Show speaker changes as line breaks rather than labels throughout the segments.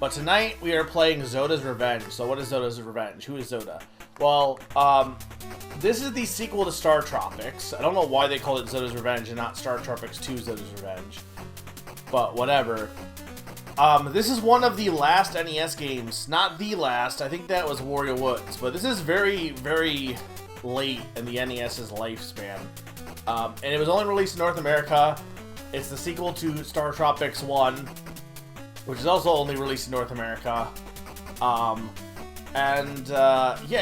But tonight we are playing Zoda's Revenge. So what is Zoda's Revenge? Who is Zoda? Well, this is the sequel to StarTropics. I don't know why they called it Zoda's Revenge and not StarTropics 2 Zoda's Revenge. But whatever. This is one of the last NES games. Not the last. I think that was Warrior Woods. But this is very, very late in the NES's lifespan. And it was only released in North America. It's the sequel to StarTropics 1, which is also only released in North America. Yeah,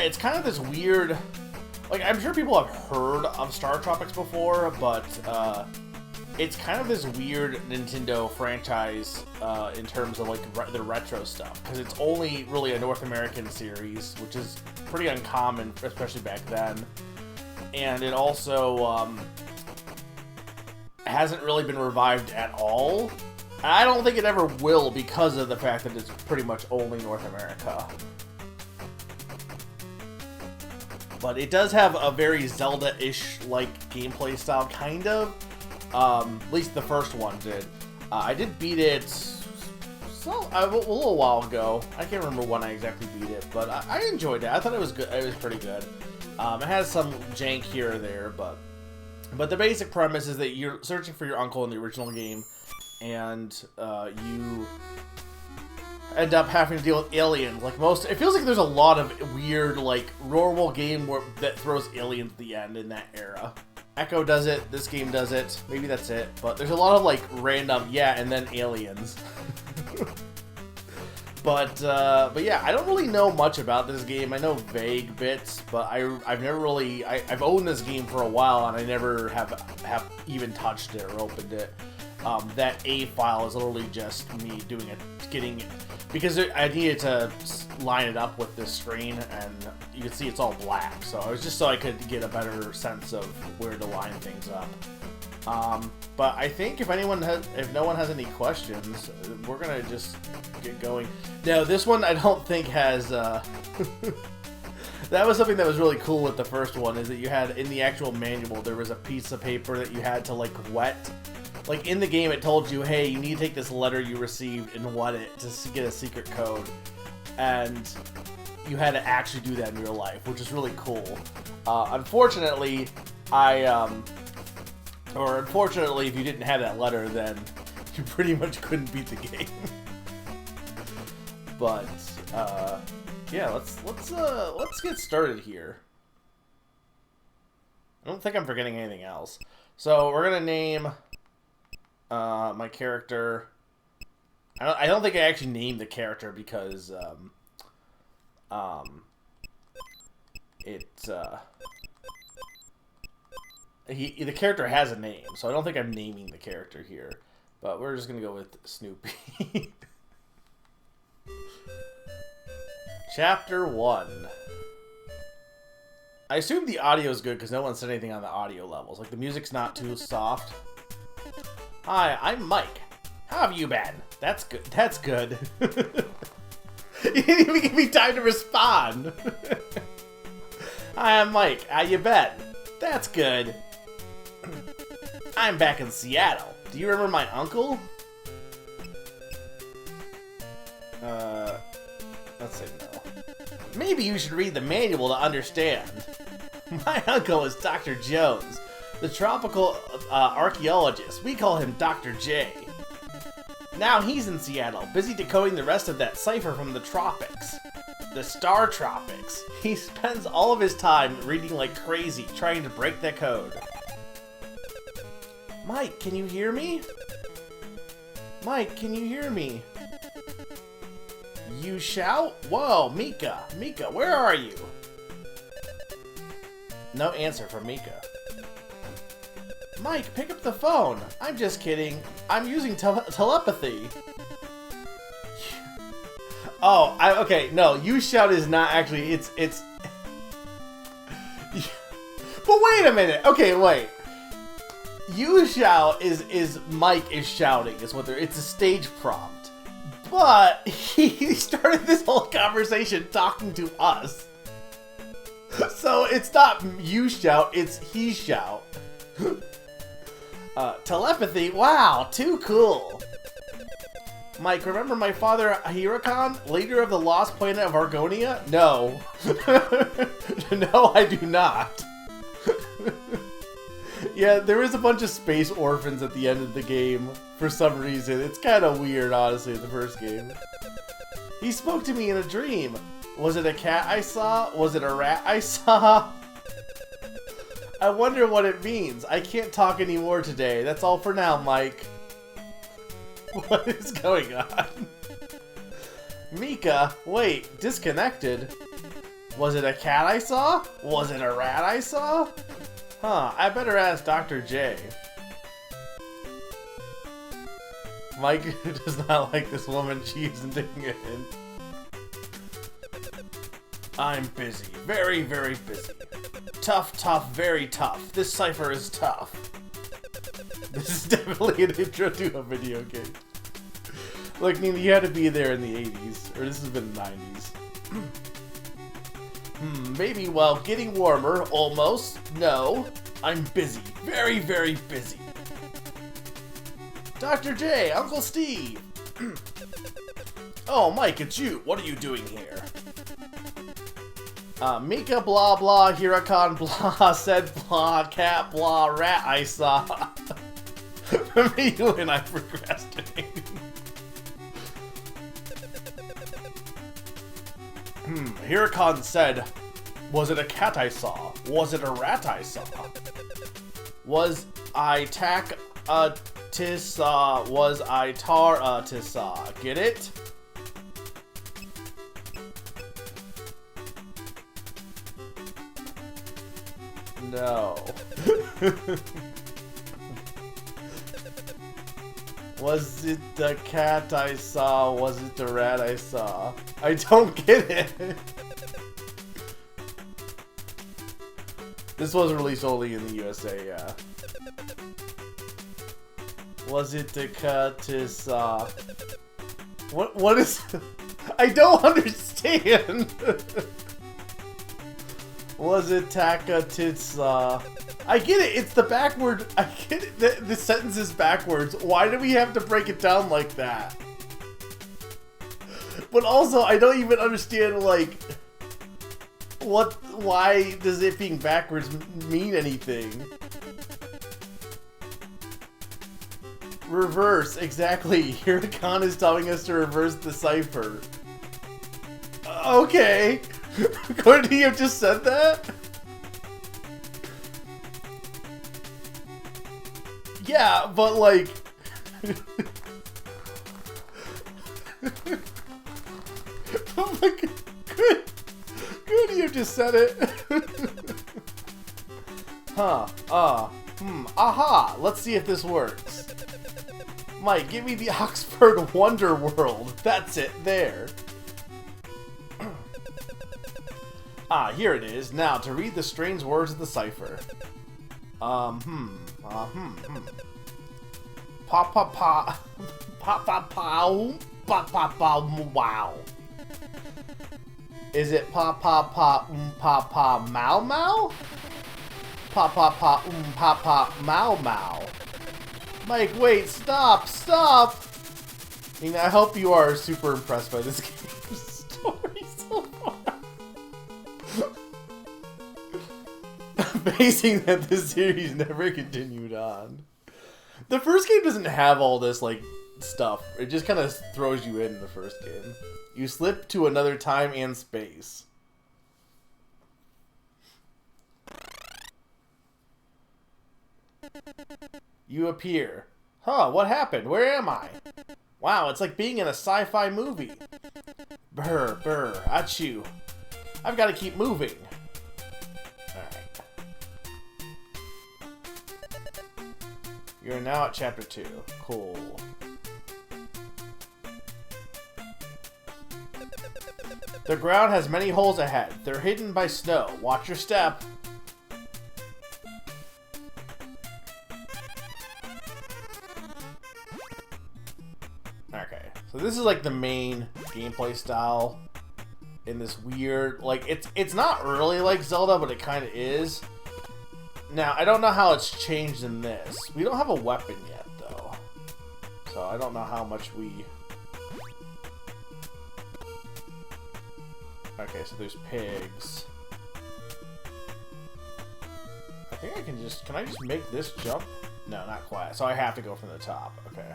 it's kind of this weird... Like, I'm sure people have heard of StarTropics before, but it's kind of this weird Nintendo franchise in terms of, like, the retro stuff. Because it's only really a North American series, which is pretty uncommon, especially back then. And it also hasn't really been revived at all. And I don't think it ever will because of the fact that it's pretty much only North America. But it does have a very Zelda-ish like gameplay style, kind of. At least the first one did. I did beat it a little while ago. I can't remember when I exactly beat it, but I enjoyed it. I thought it was good. It was pretty good. It has some jank here or there, but the basic premise is that you're searching for your uncle in the original game, and you end up having to deal with aliens. Like it feels like there's a lot of weird, like, normal game that throws aliens at the end in that era. Echo does it, this game does it, maybe that's it, but there's a lot of, like, random, yeah, and then aliens. But yeah, I don't really know much about this game. I know vague bits, but I've never really... I've owned this game for a while, and I never have even touched it or opened it. That A file is literally just me getting... Because I needed to line it up with this screen, and you can see it's all black. So it was just so I could get a better sense of where to line things up. But I think if no one has any questions, we're gonna just get going. Now, this one I don't think has, that was something that was really cool with the first one, is that you had, in the actual manual, there was a piece of paper that you had to, like, wet. Like, in the game it told you, hey, you need to take this letter you received and wet it to get a secret code. And you had to actually do that in real life, which is really cool. Unfortunately, unfortunately, if you didn't have that letter, then you pretty much couldn't beat the game. But yeah, let's get started here. I don't think I'm forgetting anything else. So we're gonna name my character. I don't think I actually named the character because the character has a name, so I don't think I'm naming the character here. But we're just gonna go with Snoopy. Chapter 1. I assume the audio is good because no one said anything on the audio levels. Like, the music's not too soft. Hi, I'm Mike. How have you been? That's good. That's good. You didn't even give me time to respond. Hi, I'm Mike. How you been? That's good. I'm back in Seattle. Do you remember my uncle? Let's say no. Maybe you should read the manual to understand. My uncle is Dr. Jones, the tropical archaeologist. We call him Dr. J. Now he's in Seattle, busy decoding the rest of that cipher from the tropics. The StarTropics. He spends all of his time reading like crazy, trying to break that code. Mike, can you hear me? Mike, can you hear me? You shout? Whoa, Mika. Mika, where are you? No answer from Mika. Mike, pick up the phone. I'm just kidding. I'm using telepathy. Oh, okay, no, you shout is not actually, it's... But wait a minute, okay, wait. You shout is Mike is shouting, is what it's a stage prompt. But he started this whole conversation talking to us. So it's not you shout, it's he shout. Telepathy, wow, too cool. Mike, remember my father Hirakan, leader of the lost planet of Argonia? No. No, I do not. Yeah, there is a bunch of space orphans at the end of the game for some reason. It's kind of weird, honestly, the first game. He spoke to me in a dream. Was it a cat I saw? Was it a rat I saw? I wonder what it means. I can't talk anymore today. That's all for now, Mike. What is going on? Mika, wait, disconnected? Was it a cat I saw? Was it a rat I saw? Huh, I better ask Dr. J. Mike does not like this woman. She isn't taking a hint. I'm busy. Very, very busy. Tough, tough, very tough. This cipher is tough. This is definitely an intro to a video game. Look, Nina, you had to be there in the 80s. Or this has been the 90s. Maybe while getting warmer. Almost. No. I'm busy. Very, very busy. Dr. J, Uncle Steve. Oh, Mike, it's you. What are you doing here? Mika blah blah, Hirakan blah, said blah, cat blah, rat I saw. Me, you and I procrastinating. Hirakan said, was it a cat I saw? Was it a rat I saw? Was I tak a tissa? Was I tar a tissa? Get it? No. Was it the cat I saw? Was it the rat I saw? I don't get it. This was released only in the USA, yeah. Was it the cat I saw? What is... I don't understand. Was it Taka Titsa? I get it, it's the backward. I get it, the sentence is backwards. Why do we have to break it down like that? But also, I don't even understand, like, why does it being backwards mean anything? Reverse, exactly. Hirakan is telling us to reverse the cipher. Okay. Couldn't he have just said that? Yeah, but like... Oh my god. Couldn't he have just said it? Aha! Let's see if this works. Mike, give me the Oxford Wonder World. That's it, there. Ah, here it is. Now, to read the strange words of the cipher. Pa pa pa. Pa pa pa. Pa pa pa. Wow. Is it pa pa pa. Pa pa. Mau mau? Pa pa pa. Pa pa. Mau mau. Mike, wait. Stop. Stop. I mean, I hope you are super impressed by this game's story so far. Amazing that this series never continued on. The first game doesn't have all this, like, stuff. It just kind of throws you in the first game. You slip to another time and space. You appear. Huh, what happened? Where am I? Wow, it's like being in a sci-fi movie. Brr, brr, achoo. I've got to keep moving. Alright. You're now at chapter 2. Cool. The ground has many holes ahead. They're hidden by snow. Watch your step. Okay, so this is like the main gameplay style in this weird, like, it's not really like Zelda, but it kind of is. Now, I don't know how it's changed in this. We don't have a weapon yet, though. So I don't know how much we Okay, so there's pigs. I think I can just... Can I just make this jump? No, not quite. So I have to go from the top. Okay.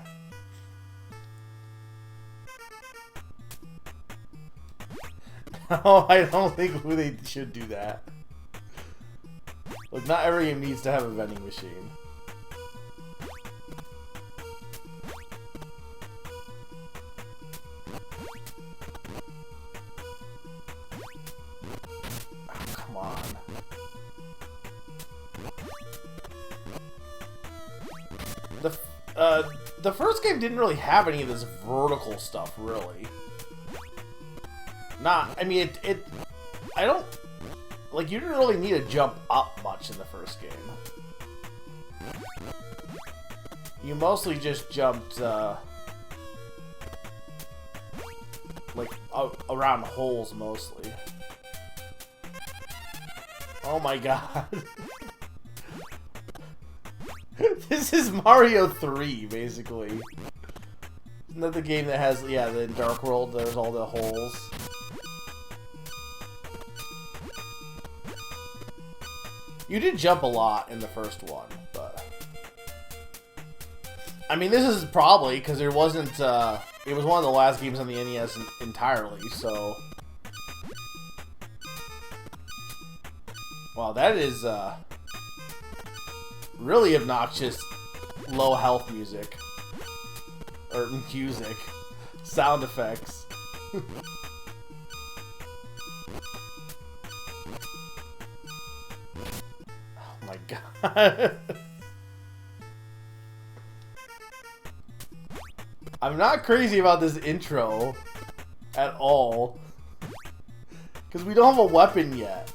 No, I don't think they should do that. Look, not every game needs to have a vending machine. Oh, come on. The first game didn't really have any of this vertical stuff, really. I mean, I don't... Like, you didn't really need to jump up much in the first game. You mostly just jumped, like, around holes, mostly. Oh my god. This is Mario 3, basically. Isn't that the game that has, yeah, the Dark World, there's all the holes? You did jump a lot in the first one, but... I mean, this is probably, because there wasn't, it was one of the last games on the NES entirely, so... Wow, that is, really obnoxious low health music. Or music. Sound effects. Oh my god. I'm not crazy about this intro at all. Because we don't have a weapon yet.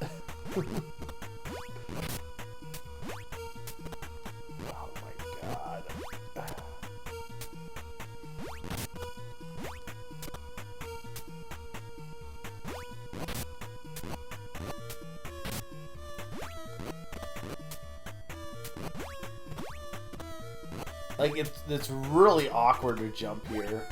Like, it's really awkward to jump here.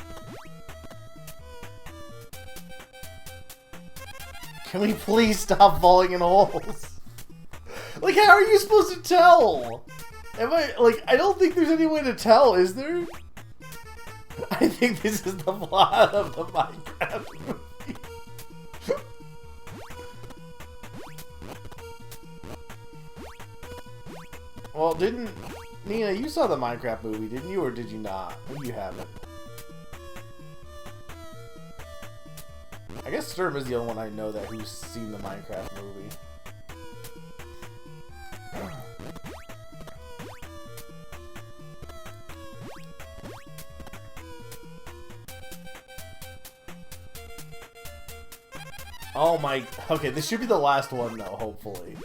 Can we please stop falling in holes? Like, how are you supposed to tell? I don't think there's any way to tell, is there? I think this is the plot of the Minecraft movie. Well, Nina, you saw the Minecraft movie, didn't you, or did you not? Maybe you haven't. I guess Sturm is the only one I know who's seen the Minecraft movie. Oh my... Okay, this should be the last one, though, hopefully.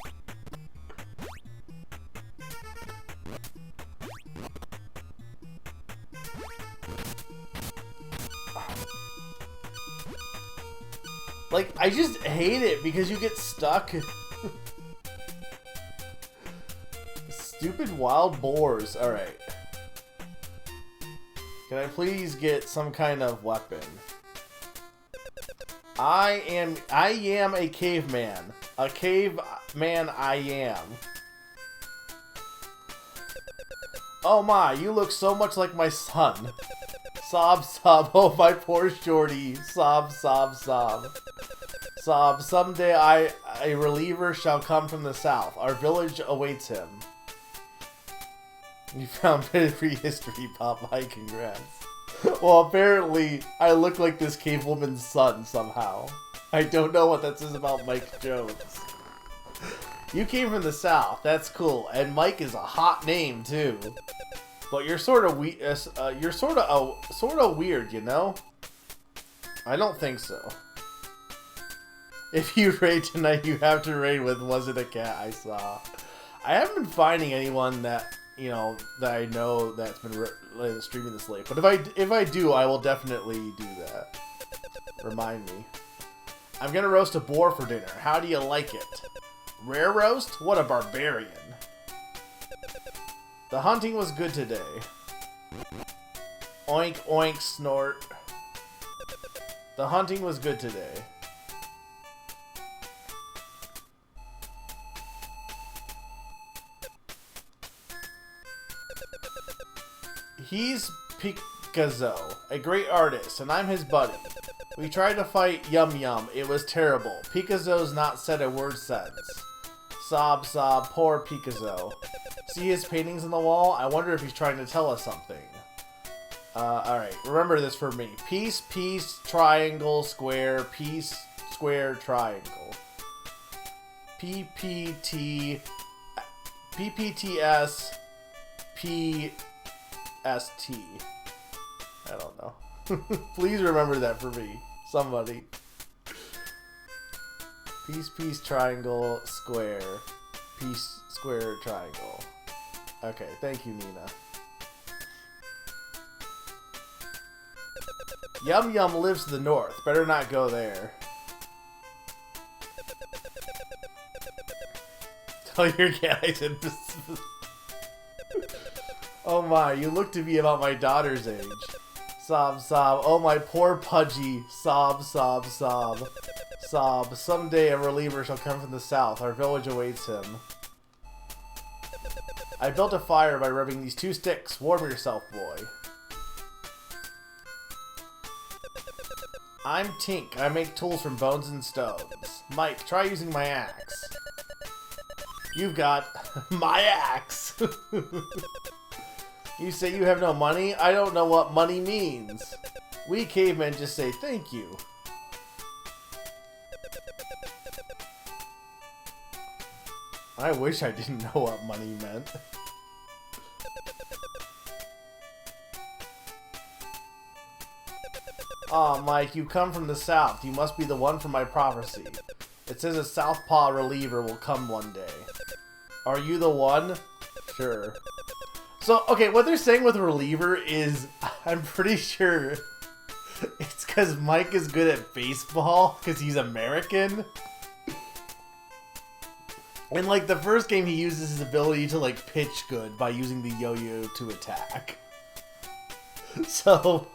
Like, I just hate it because you get stuck. Stupid wild boars. Alright. Can I please get some kind of weapon? I am a caveman. A caveman I am. Oh my, you look so much like my son. Sob, sob, oh my poor shorty. Sob, sob, sob. Sob, someday a reliever shall come from the south. Our village awaits him. You found prehistory, Popeye, congrats. Well, apparently, I look like this cave woman's son somehow. I don't know what that says about Mike Jones. You came from the south, that's cool. And Mike is a hot name, too. But you're sort of weird, you know? I don't think so. If you raid tonight, you have to raid with Was It a Cat I Saw. I haven't been finding anyone that, you know, that I know that's been streaming this late. But if I do, I will definitely do that. Remind me. I'm gonna roast a boar for dinner. How do you like it? Rare roast? What a barbarian. The hunting was good today. Oink, oink, snort. The hunting was good today. He's Picasso, a great artist, and I'm his buddy. We tried to fight Yum Yum. It was terrible. Picasso's not said a word since. Sob, sob, poor Picasso. See his paintings on the wall? I wonder if he's trying to tell us something. Alright, remember this for me. Piece, piece, triangle, square, piece, square, triangle. PPT, PPTS, PST. I don't know. Please remember that for me. Somebody. Piece, piece, triangle, square. Piece, square, triangle. Okay, thank you, Nina. Yum Yum lives to the north. Better not go there. Tell your guys in Oh my, you look to be about my daughter's age. Sob, sob. Oh my poor Pudgy. Sob, sob, sob. Sob. Someday a reliever shall come from the south. Our village awaits him. I built a fire by rubbing these 2 sticks. Warm yourself, boy. I'm Tink. I make tools from bones and stones. Mike, try using my axe. You've got my axe. You say you have no money? I don't know what money means. We cavemen just say thank you. I wish I didn't know what money meant. Aw, Mike, you come from the south. You must be the one from my prophecy. It says a southpaw reliever will come one day. Are you the one? Sure. So, okay, what they're saying with reliever is, I'm pretty sure it's because Mike is good at baseball, because he's American. In, like, the first game, he uses his ability to, like, pitch good by using the yo-yo to attack. So,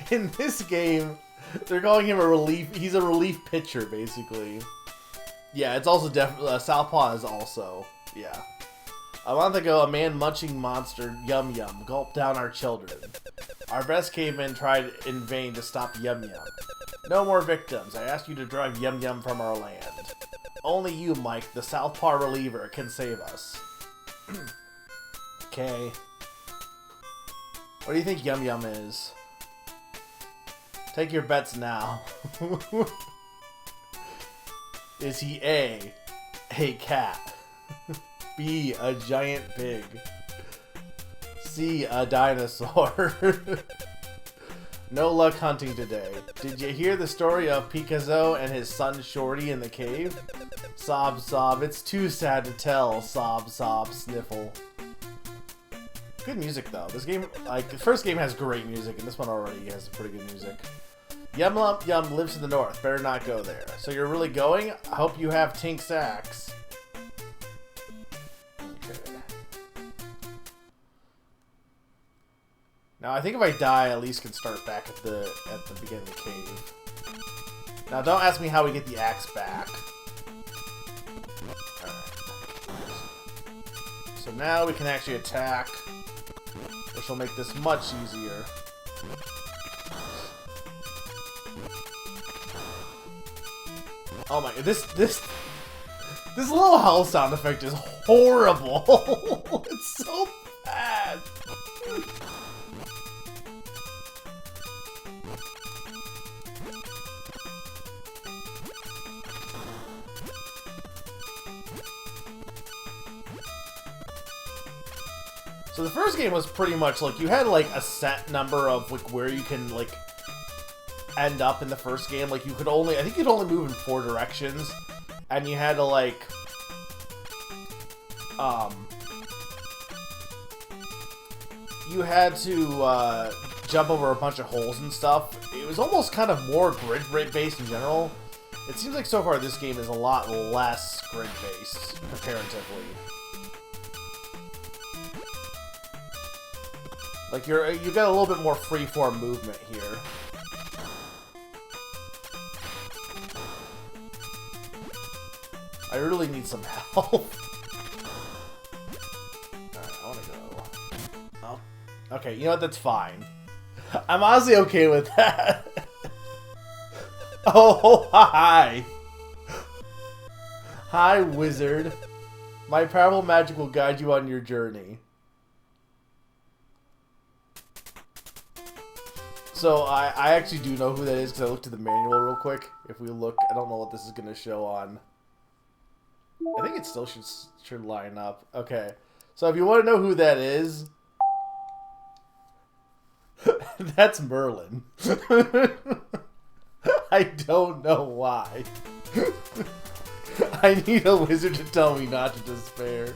in this game, they're calling him a relief, he's a relief pitcher, basically. Yeah, it's also definitely, Southpaw is also, yeah. A month ago, a man-munching monster, Yum Yum, gulped down our children. Our best cavemen tried in vain to stop Yum Yum. No more victims. I ask you to drive Yum Yum from our land. Only you, Mike, the Southpaw reliever, can save us. Okay. What do you think Yum Yum is? Take your bets now. Is he A cat? B, a giant pig? C, a dinosaur? No luck hunting today. Did you hear the story of Picasso and his son Shorty in the cave? Sob, sob, it's too sad to tell. Sob, sob, sniffle. Good music, though. This game, like, the first game has great music, and this one already has pretty good music. Yum Lump Yum lives to the north. Better not go there. So you're really going? I hope you have Tink's axe. Okay. Now, I think if I die, I at least can start back at the beginning of the cave. Now, don't ask me how we get the axe back. Alright. So now we can actually attack, which will make this much easier. Oh my god, this little health sound effect is horrible. It's so bad. So the first game was pretty much like you had like a set number of like where you can like end up in the first game. Like you could only, I think you could only move in 4 directions, and you had to like you had to jump over a bunch of holes and stuff. It was almost kind of more grid based in general. It seems like so far this game is a lot less grid based comparatively. Like you've got a little bit more freeform movement here. I really need some help. Alright, I wanna go. Oh. Okay, you know what? That's fine. I'm honestly okay with that. Oh, hi. Hi, wizard. My powerful magic will guide you on your journey. So, I actually do know who that is because I looked at the manual real quick. If we look, I don't know what this is going to show on. I think it still should line up. Okay. So, if you want to know who that is, that's Merlin. I don't know why. I need a wizard to tell me not to despair.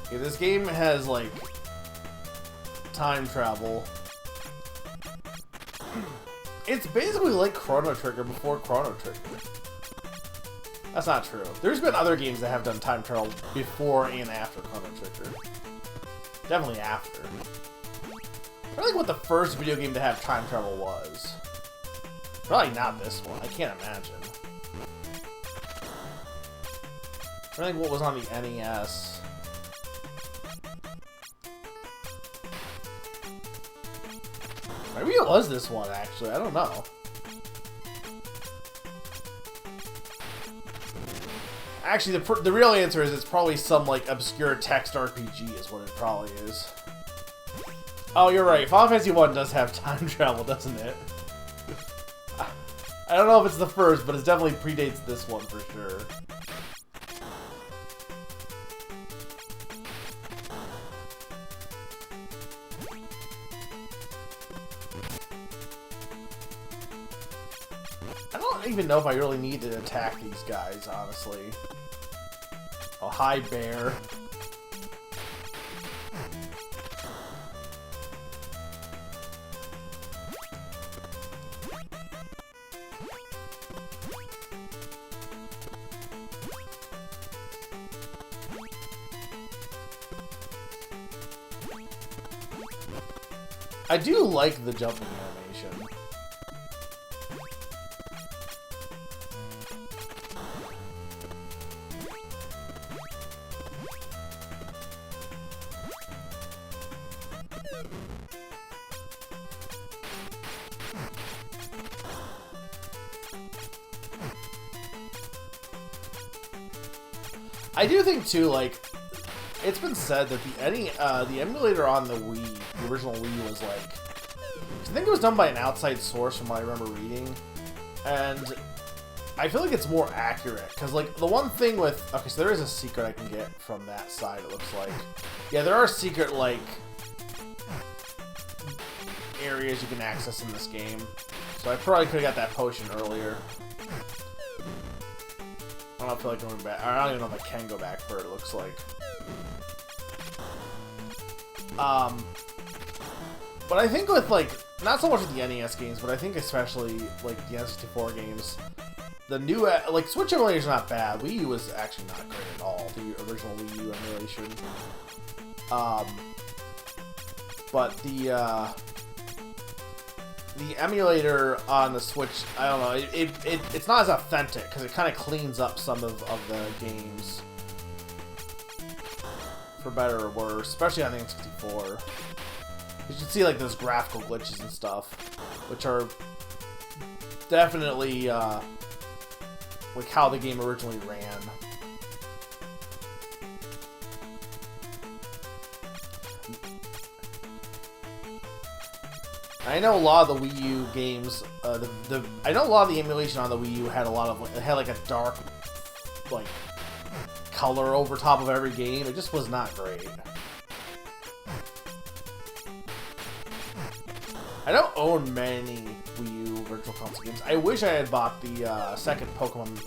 Okay, this game has, like, time travel. It's basically like Chrono Trigger before Chrono Trigger. That's not true. There's been other games that have done time travel before and after Chrono Trigger. Definitely after. I don't think what the first video game to have time travel was. Probably not this one. I can't imagine. I don't think what was on the NES. Maybe it was this one, actually. I don't know. Actually, the real answer is it's probably some, like, obscure text RPG is what it probably is. Oh, you're right. Final Fantasy 1 does have time travel, doesn't it? I don't know if it's the first, but it definitely predates this one for sure. I don't even know if I really need to attack these guys, honestly. Oh, hi, bear. I do like the jumping animation. I do think too, like, it's been said that the emulator on the Wii, the original Wii, was like, I think it was done by an outside source from what I remember reading, and I feel like it's more accurate, because, like, the one thing with, okay, so there is a secret I can get from that side, it looks like. Yeah, there are secret, like, areas you can access in this game, so I probably could have got that potion earlier. I don't feel like going back. I don't even know if I can go back for it, looks like. But I think with, like, not so much with the NES games, but I think especially, like, the N64 games, the new, like, Switch emulator is not bad. Wii U was actually not great at all, the original Wii U emulation. But the emulator on the Switch, I don't know, it's not as authentic, because it kind of cleans up some of the games. For better or worse, especially on the N64. You should see, like, those graphical glitches and stuff, which are definitely, like, how the game originally ran. I know a lot of the Wii U games, I know a lot of the emulation on the Wii U had like a dark, like, color over top of every game. It just was not great. I don't own many Wii U Virtual Console games. I wish I had bought the second Pokemon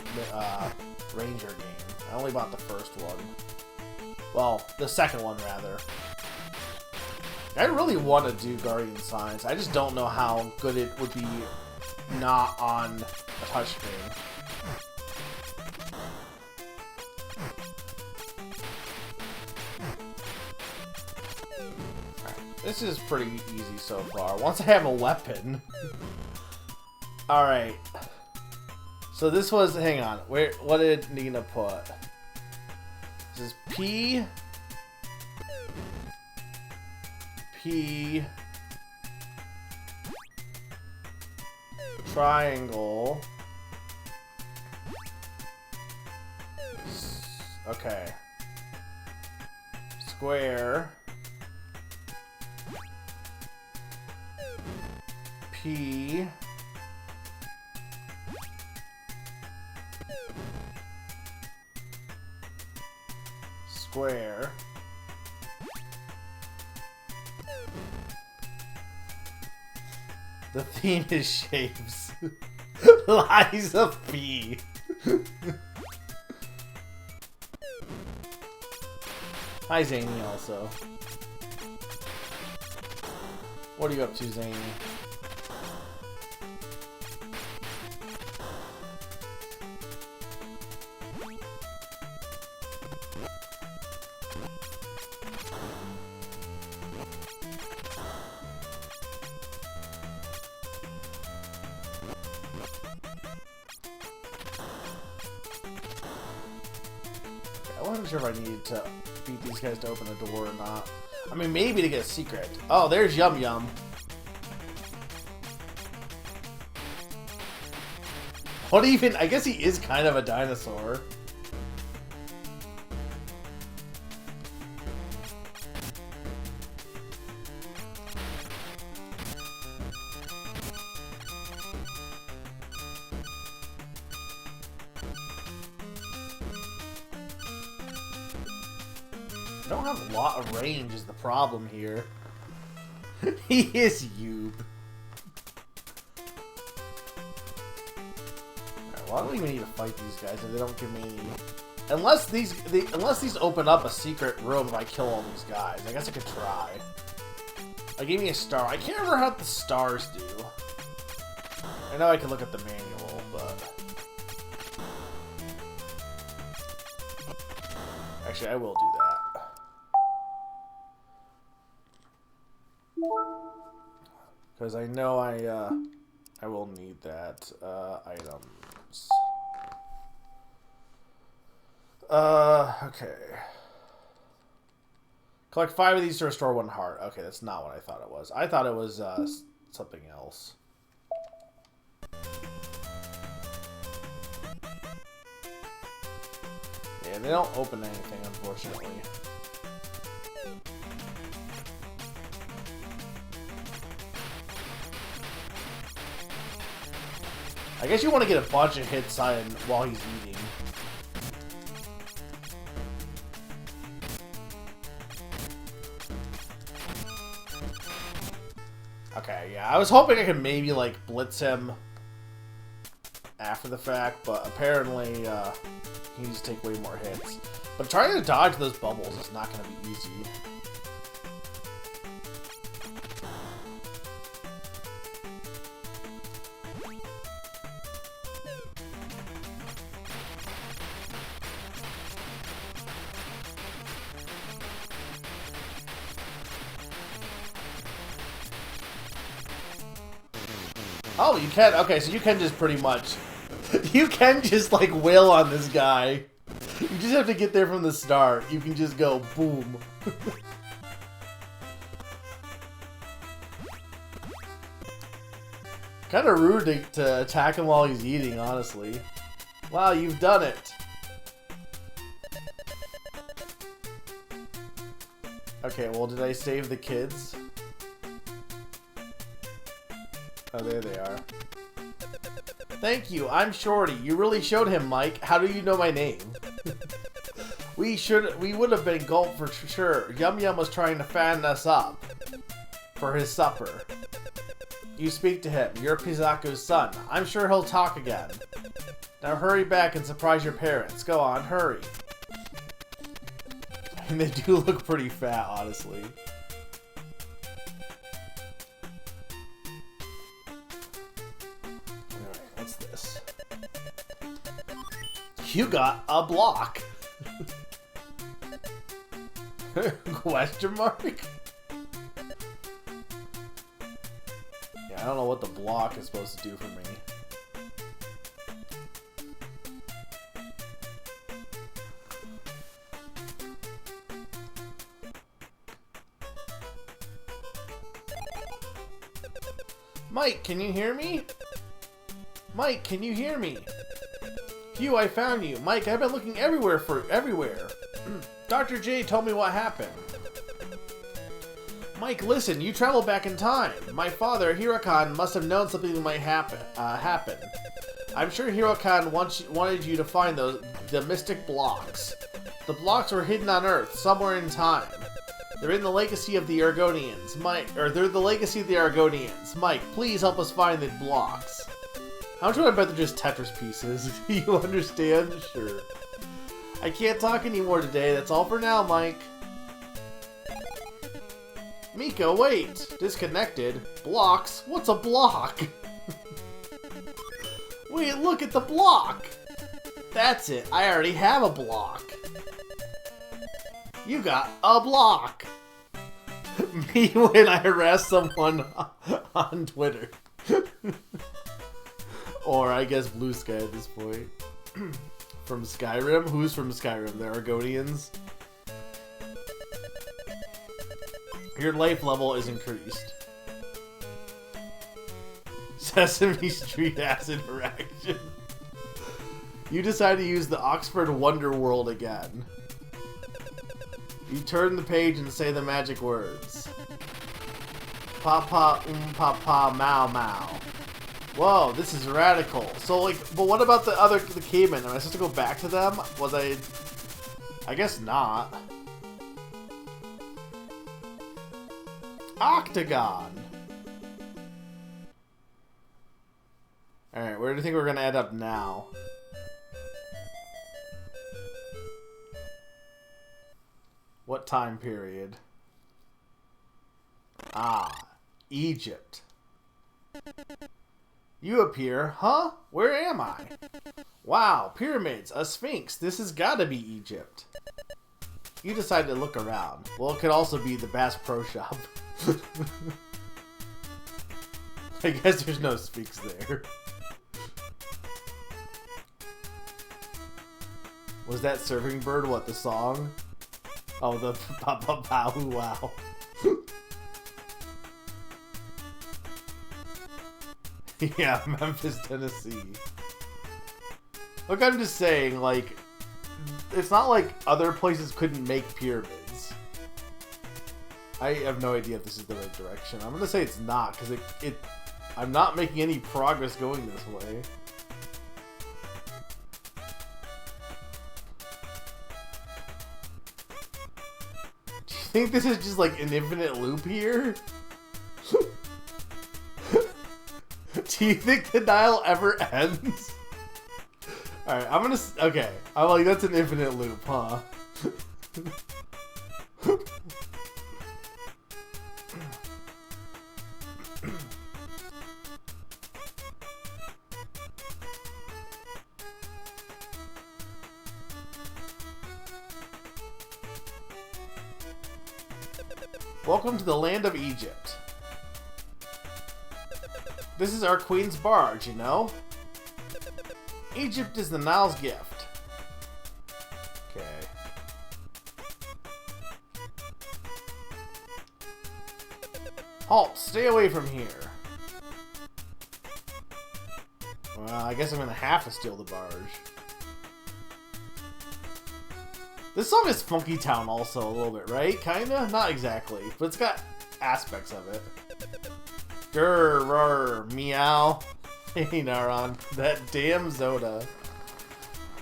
Ranger game. I only bought the first one. Well, the second one, rather. I really want to do Guardian Science. I just don't know how good it would be not on a touchscreen. This is pretty easy so far. Once I have a weapon, Alright. So this was, hang on, what did Nina put? This is P, triangle, okay, square, P, square, the theme is shapes. Liza P. Hi Zany also. What are you up to, Zany? I wasn't sure if I needed to beat these guys to open a door or not. I mean, maybe to get a secret. Oh, there's Yum Yum. What even? I guess he is kind of a dinosaur. I don't have a lot of range is the problem here. He is Yube. Alright, well, I don't even need to fight these guys if they don't give me any... Unless these open up a secret room if I kill all these guys. I guess I could try. Gave me a star. I can't remember how the stars do. I know I can look at the manual, but... Actually, I will do that. Because I know I will need that. Items. Okay. Collect 5 of these to restore 1 heart. Okay, that's not what I thought it was. I thought it was something else. Yeah, they don't open anything, unfortunately. I guess you want to get a bunch of hits on while he's eating. Okay, yeah, I was hoping I could maybe, like, blitz him after the fact, but apparently, he needs to take way more hits. But trying to dodge those bubbles is not going to be easy. Oh, you can. Okay, so you can just pretty much... You can just, like, wail on this guy. You just have to get there from the start. You can just go boom. Kind of rude to attack him while he's eating, honestly. Wow, you've done it. Okay, well, did I save the kids? Oh, there they are. Thank you, I'm Shorty. You really showed him, Mike. How do you know my name? We would have been gulped for sure. Yum Yum was trying to fatten us up for his supper. You speak to him. You're Pizaku's son. I'm sure he'll talk again. Now hurry back and surprise your parents. Go on, hurry. And they do look pretty fat, honestly. Alright, what's this? You got a block. Question mark? Yeah, I don't know what the block is supposed to do for me. Mike, can you hear me? Mike, can you hear me? Hugh, I found you. Mike, I've been looking everywhere. Dr. J told me what happened. Mike, listen, you travel back in time. My father, Hirokan, must have known something might happen. I'm sure Hirokan wanted you to find the mystic blocks. The blocks were hidden on Earth, somewhere in time. They're in the legacy of the Argonians. They're the legacy of the Argonians. Mike, please help us find the blocks. How much would I bet they're just Tetris pieces? You understand? Sure. I can't talk anymore today. That's all for now, Mike. Mika, wait! Disconnected? Blocks? What's a block? Wait, look at the block! That's it, I already have a block. You got a block! Me when I harass someone on Twitter. Or I guess Blue Sky at this point. From Skyrim? Who's from Skyrim? The Argonians? Your life level is increased. Sesame Street acid interaction. You decide to use the Oxford Wonder World again. You turn the page and say the magic words. Papa, papa, mau, mau. Whoa, this is radical. So, like, but what about the cavemen? Am I supposed to go back to them? Was I guess not. Octagon. Alright, where do you think we're gonna end up now? What time period? Ah, Egypt. You appear, huh? Where am I? Wow, pyramids, a sphinx. This has gotta be Egypt. You decide to look around. Well, it could also be the Bass Pro Shop. I guess there's no sphinx there. Was that Surfing Bird what, the song? Oh, the pow wow. Yeah, Memphis, Tennessee. Look, I'm just saying, like, it's not like other places couldn't make pyramids. I have no idea if this is the right direction. I'm gonna say it's not, because I'm not making any progress going this way. Do you think this is just like an infinite loop here? Do you think the Nile ever ends? Alright, I'm gonna... Okay. I'm like, that's an infinite loop, huh? Welcome to the land of Egypt. This is our queen's barge, you know? Egypt is the Nile's gift. Okay. Halt! Stay away from here. Well, I guess I'm gonna have to steal the barge. This song is Funky Town also a little bit, right? Kinda? Not exactly, but it's got aspects of it. Grr, roar, meow. Hey, Naron. That damn Zoda.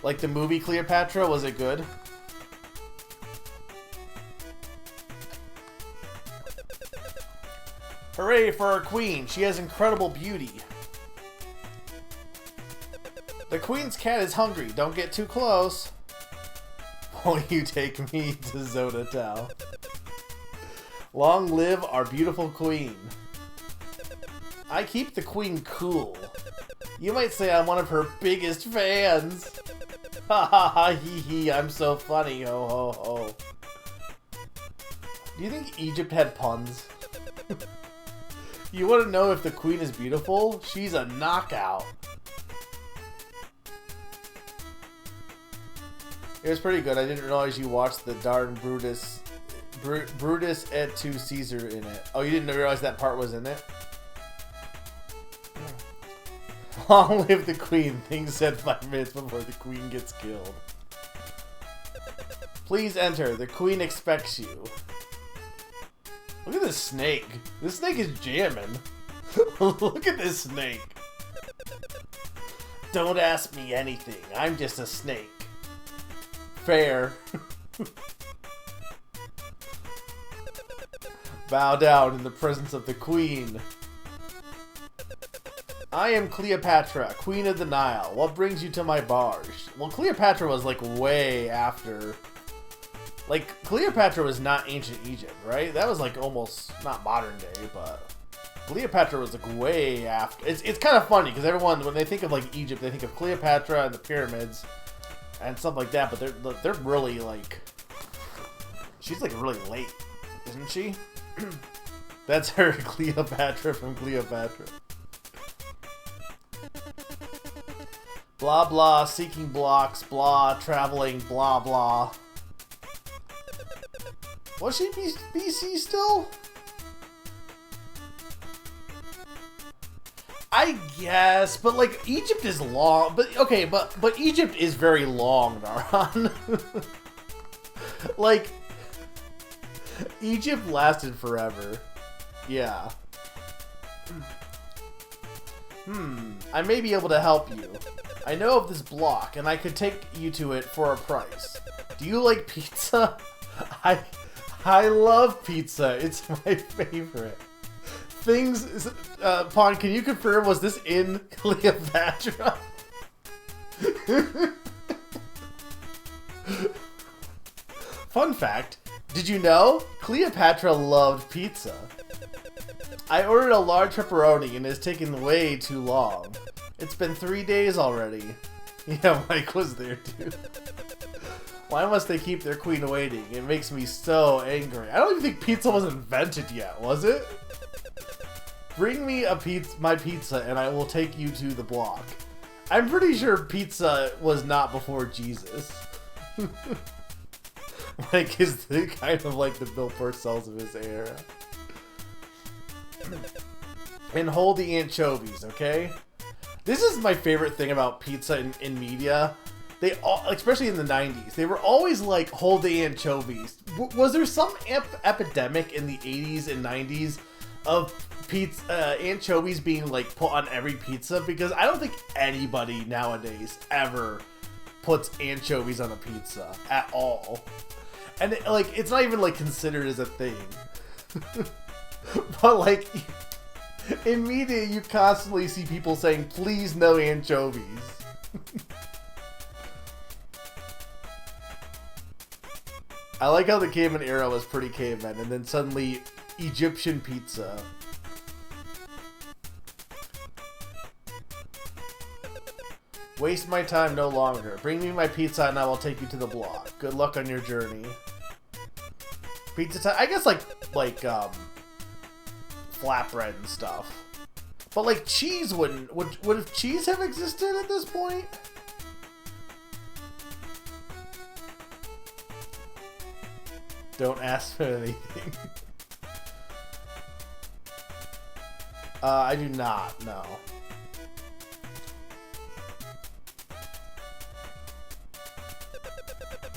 Like the movie Cleopatra, was it good? Hooray for our queen. She has incredible beauty. The queen's cat is hungry. Don't get too close. Won't you take me to Zoda Town? Long live our beautiful queen. I keep the queen cool. You might say I'm one of her biggest fans. Ha ha ha hee hee, I'm so funny, ho ho ho. Do you think Egypt had puns? You want to know if the queen is beautiful? She's a knockout. It was pretty good. I didn't realize you watched the darn Brutus et tu Caesar in it. Oh, you didn't realize that part was in it? Long live the queen. Thing said 5 minutes before the queen gets killed. Please enter. The queen expects you. Look at this snake. This snake is jamming. Look at this snake. Don't ask me anything. I'm just a snake. Fair. Bow down in the presence of the queen. I am Cleopatra, Queen of the Nile. What brings you to my barge? Well, Cleopatra was like way after. Like, Cleopatra was not ancient Egypt, right? That was like almost, not modern day, but Cleopatra was like way after. It's kind of funny because everyone, when they think of like Egypt, they think of Cleopatra and the pyramids and stuff like that, but they're really like, she's like really late, isn't she? That's her, Cleopatra from Cleopatra. Blah blah, seeking blocks, blah, traveling, blah blah. Was she BC still? I guess, but like Egypt is long, but okay, but Egypt is very long, Naran. Like Egypt lasted forever. Yeah. I may be able to help you. I know of this block, and I could take you to it for a price. Do you like pizza? I love pizza. It's my favorite. Things... Pawn, can you confirm, was this in Cleopatra? Fun fact, did you know? Cleopatra loved pizza. I ordered a large pepperoni and it's taken way too long. It's been 3 days already. Yeah, Mike was there too. Why must they keep their queen waiting? It makes me so angry. I don't even think pizza was invented yet, was it? Bring me my pizza and I will take you to the block. I'm pretty sure pizza was not before Jesus. Like, is the kind of like the Bill Parcells of his era. And hold the anchovies, okay? This is my favorite thing about pizza in media. They all, especially in the 90s, they were always like, hold the anchovies. Was there some epidemic in the 80s and 90s of pizza, anchovies being like put on every pizza? Because I don't think anybody nowadays ever puts anchovies on a pizza at all. And it's not even like considered as a thing. But like in media, you constantly see people saying, please no anchovies. I like how the caveman era was pretty caveman, and then suddenly Egyptian pizza. Waste my time no longer. Bring me my pizza and I will take you to the block. Good luck on your journey. Pizza time. I guess like flatbread and stuff. But like cheese wouldn't. Would cheese have existed at this point? Don't ask for anything. I do not, no.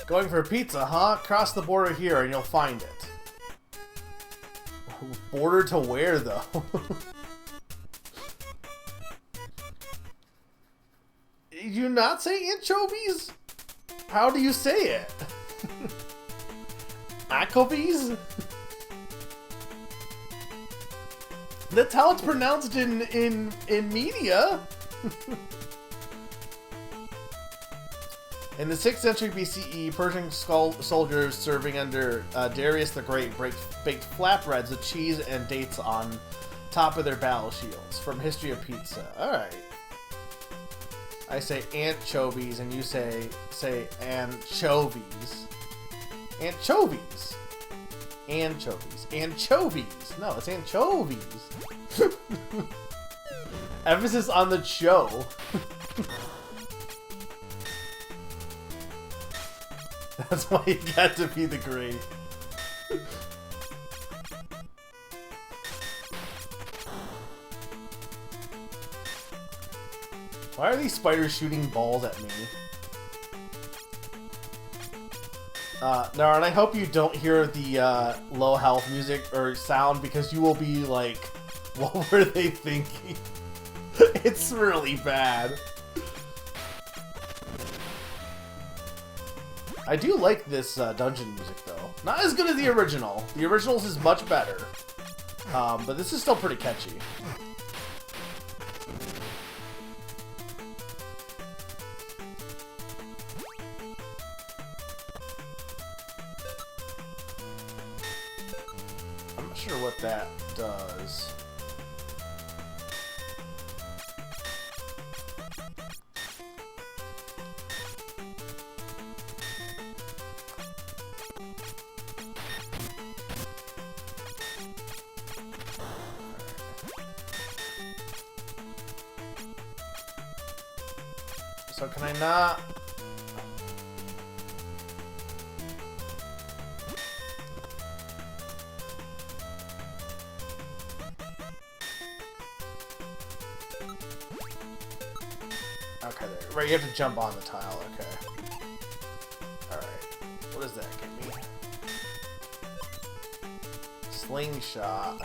Going for pizza, huh? Cross the border here and you'll find it. Border to where, though? Did you not say anchovies? How do you say it? Anchovies? That's how it's pronounced in media. In the 6th century BCE, Persian soldiers serving under Darius the Great baked flatbreads with cheese and dates on top of their battle shields. From History of Pizza. Alright. I say anchovies and you say anchovies. Anchovies. Anchovies. Anchovies. No, it's anchovies. Emphasis on the cho. That's why you got to be the great. Why are these spiders shooting balls at me? Nara, and I hope you don't hear the low health music or sound because you will be like, what were they thinking? It's really bad. I do like this dungeon music though. Not as good as the original. The original's is much better. But this is still pretty catchy. I'm not sure what that does. So can I not? Okay, there. Right, you have to jump on the tile. Okay. All right. What does that give me? Slingshot.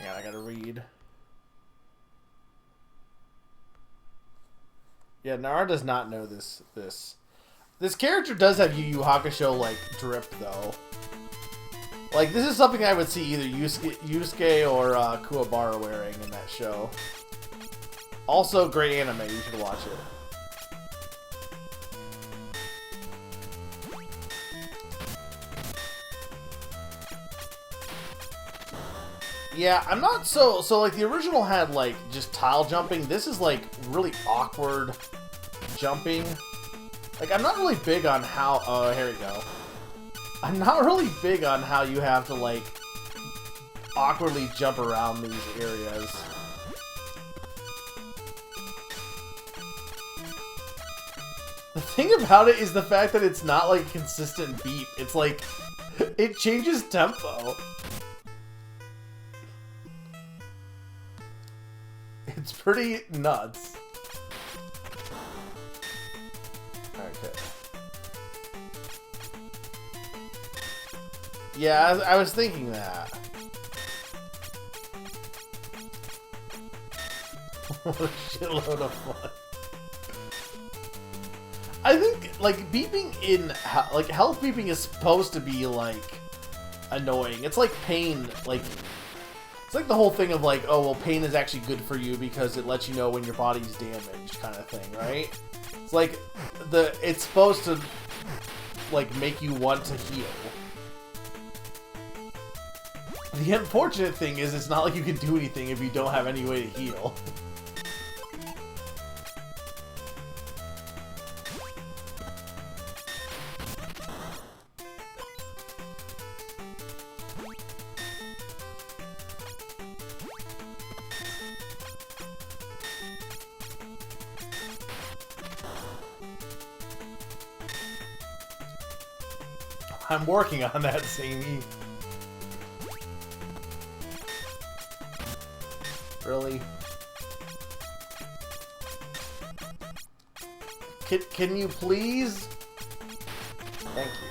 Yeah, I gotta read. Yeah, Nara does not know this. This character does have Yu Yu Hakusho like drip though. Like this is something I would see either Yusuke or Kuwabara wearing in that show. Also, great anime. You should watch it. Yeah, I'm not so like the original had like just tile jumping. This is like really awkward jumping. Like I'm not really big on how here we go. I'm not really big on how you have to like awkwardly jump around these areas. The thing about it is the fact that it's not like a consistent beat. It's like it changes tempo. It's pretty nuts. Okay. Yeah, I was thinking that. What a shitload of fun. I think, like, beeping in... Like, health beeping is supposed to be, like, annoying. It's like pain, like... It's like the whole thing of like, oh, well, pain is actually good for you because it lets you know when your body's damaged kind of thing, right? It's like, it's supposed to, like, make you want to heal. The unfortunate thing is it's not like you can do anything if you don't have any way to heal. I'm working on that, Samey. Really? Can you please? Thank you.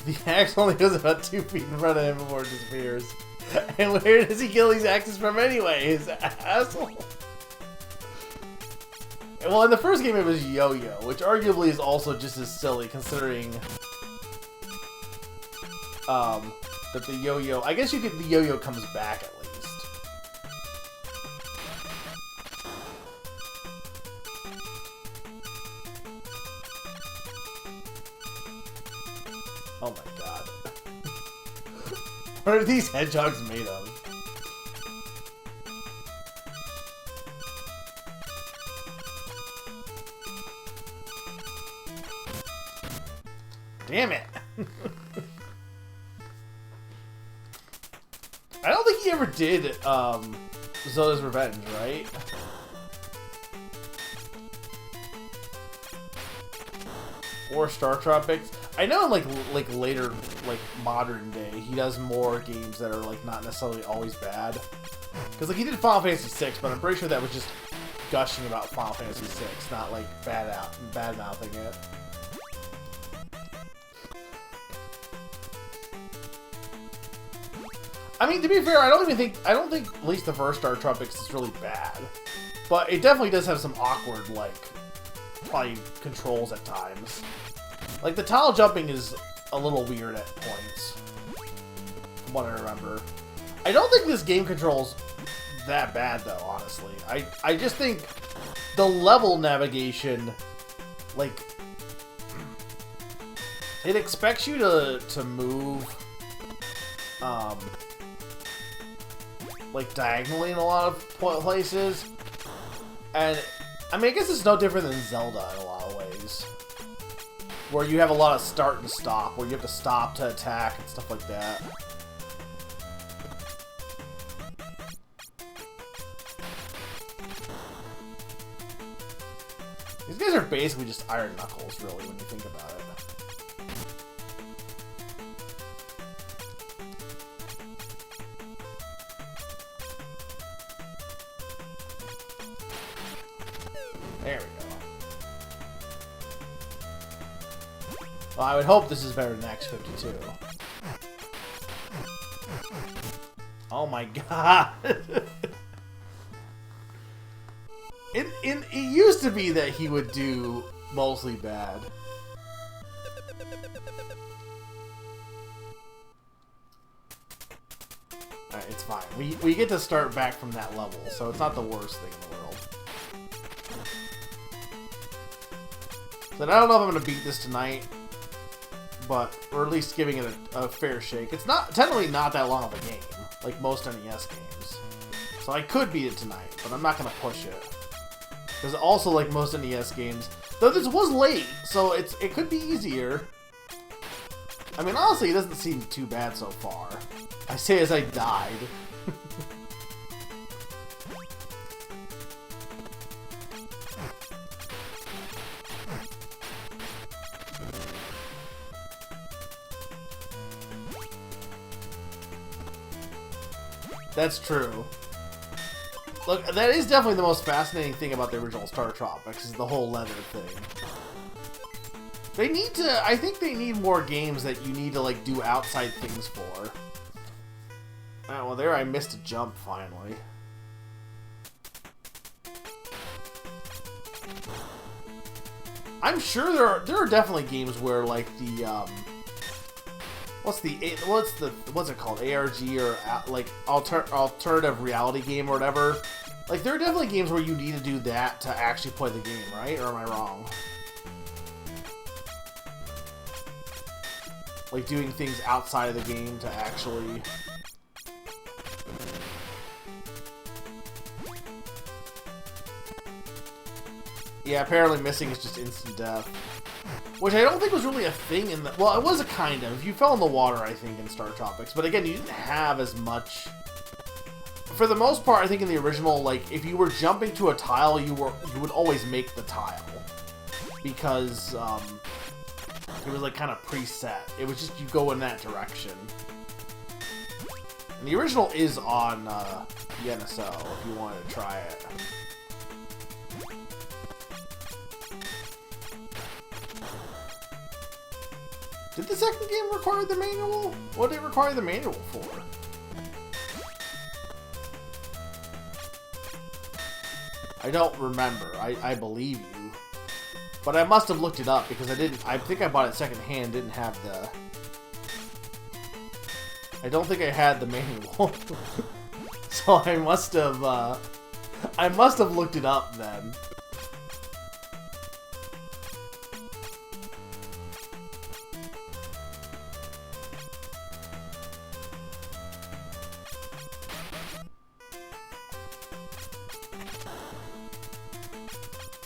The axe only goes about 2 feet in front of him before it disappears. And where does he kill these axes from anyways, asshole? Well, in the first game it was Yo-Yo, which arguably is also just as silly considering that the Yo-Yo... I guess the Yo-Yo comes back at least. Oh my god. What are these hedgehogs made of? Damn it! I don't think he ever did Zoda's Revenge, right? Or StarTropics. I know in like later, like modern day, he does more games that are like not necessarily always bad. Because like he did Final Fantasy VI, but I'm pretty sure that was just gushing about Final Fantasy VI, not like bad mouthing it. I mean, to be fair, I don't think at least the first StarTropics is really bad, but it definitely does have some awkward like probably controls at times. Like the tile jumping is a little weird at points, from what I remember. I don't think this game controls that bad though, honestly. I just think the level navigation, like, it expects you to move like diagonally in a lot of places, and I mean I guess it's no different than Zelda in a lot of ways, where you have a lot of start and stop, where you have to stop to attack and stuff like that. These guys are basically just Iron Knuckles, really, when you think about it. There we go. Well, I would hope this is better than X-52. Oh my god! It used to be that he would do mostly bad. Alright, it's fine. We get to start back from that level, so it's not the worst thing in the world. So I don't know if I'm going to beat this tonight, but we're at least giving it a fair shake. It's not technically not that long of a game, like most NES games. So I could beat it tonight, but I'm not going to push it. Because also, like most NES games, though this was late, so it could be easier. I mean, honestly, it doesn't seem too bad so far. I say as I died. That's true. Look, that is definitely the most fascinating thing about the original StarTropics, is the whole leather thing. They need to, I think they need more games that you need to, like, do outside things for. Oh, well, there I missed a jump, finally. I'm sure there are definitely games where, like, the, what's it called? ARG or like alternative reality game or whatever. Like there are definitely games where you need to do that to actually play the game, right? Or am I wrong? Like doing things outside of the game to actually. Yeah, apparently missing is just instant death. Which I don't think was really a thing in the... Well, it was a kind of. You fell in the water, I think, in StarTropics. But again, you didn't have as much... For the most part, I think in the original, like, if you were jumping to a tile, you would always make the tile. Because, it was, like, kind of preset. It was just you go in that direction. And the original is on, the NSO, if you wanted to try it. Did the second game require the manual? What did it require the manual for? I don't remember. I believe you. But I must have looked it up because I think I bought it secondhand, didn't have the... I don't think I had the manual. So I must have looked it up then.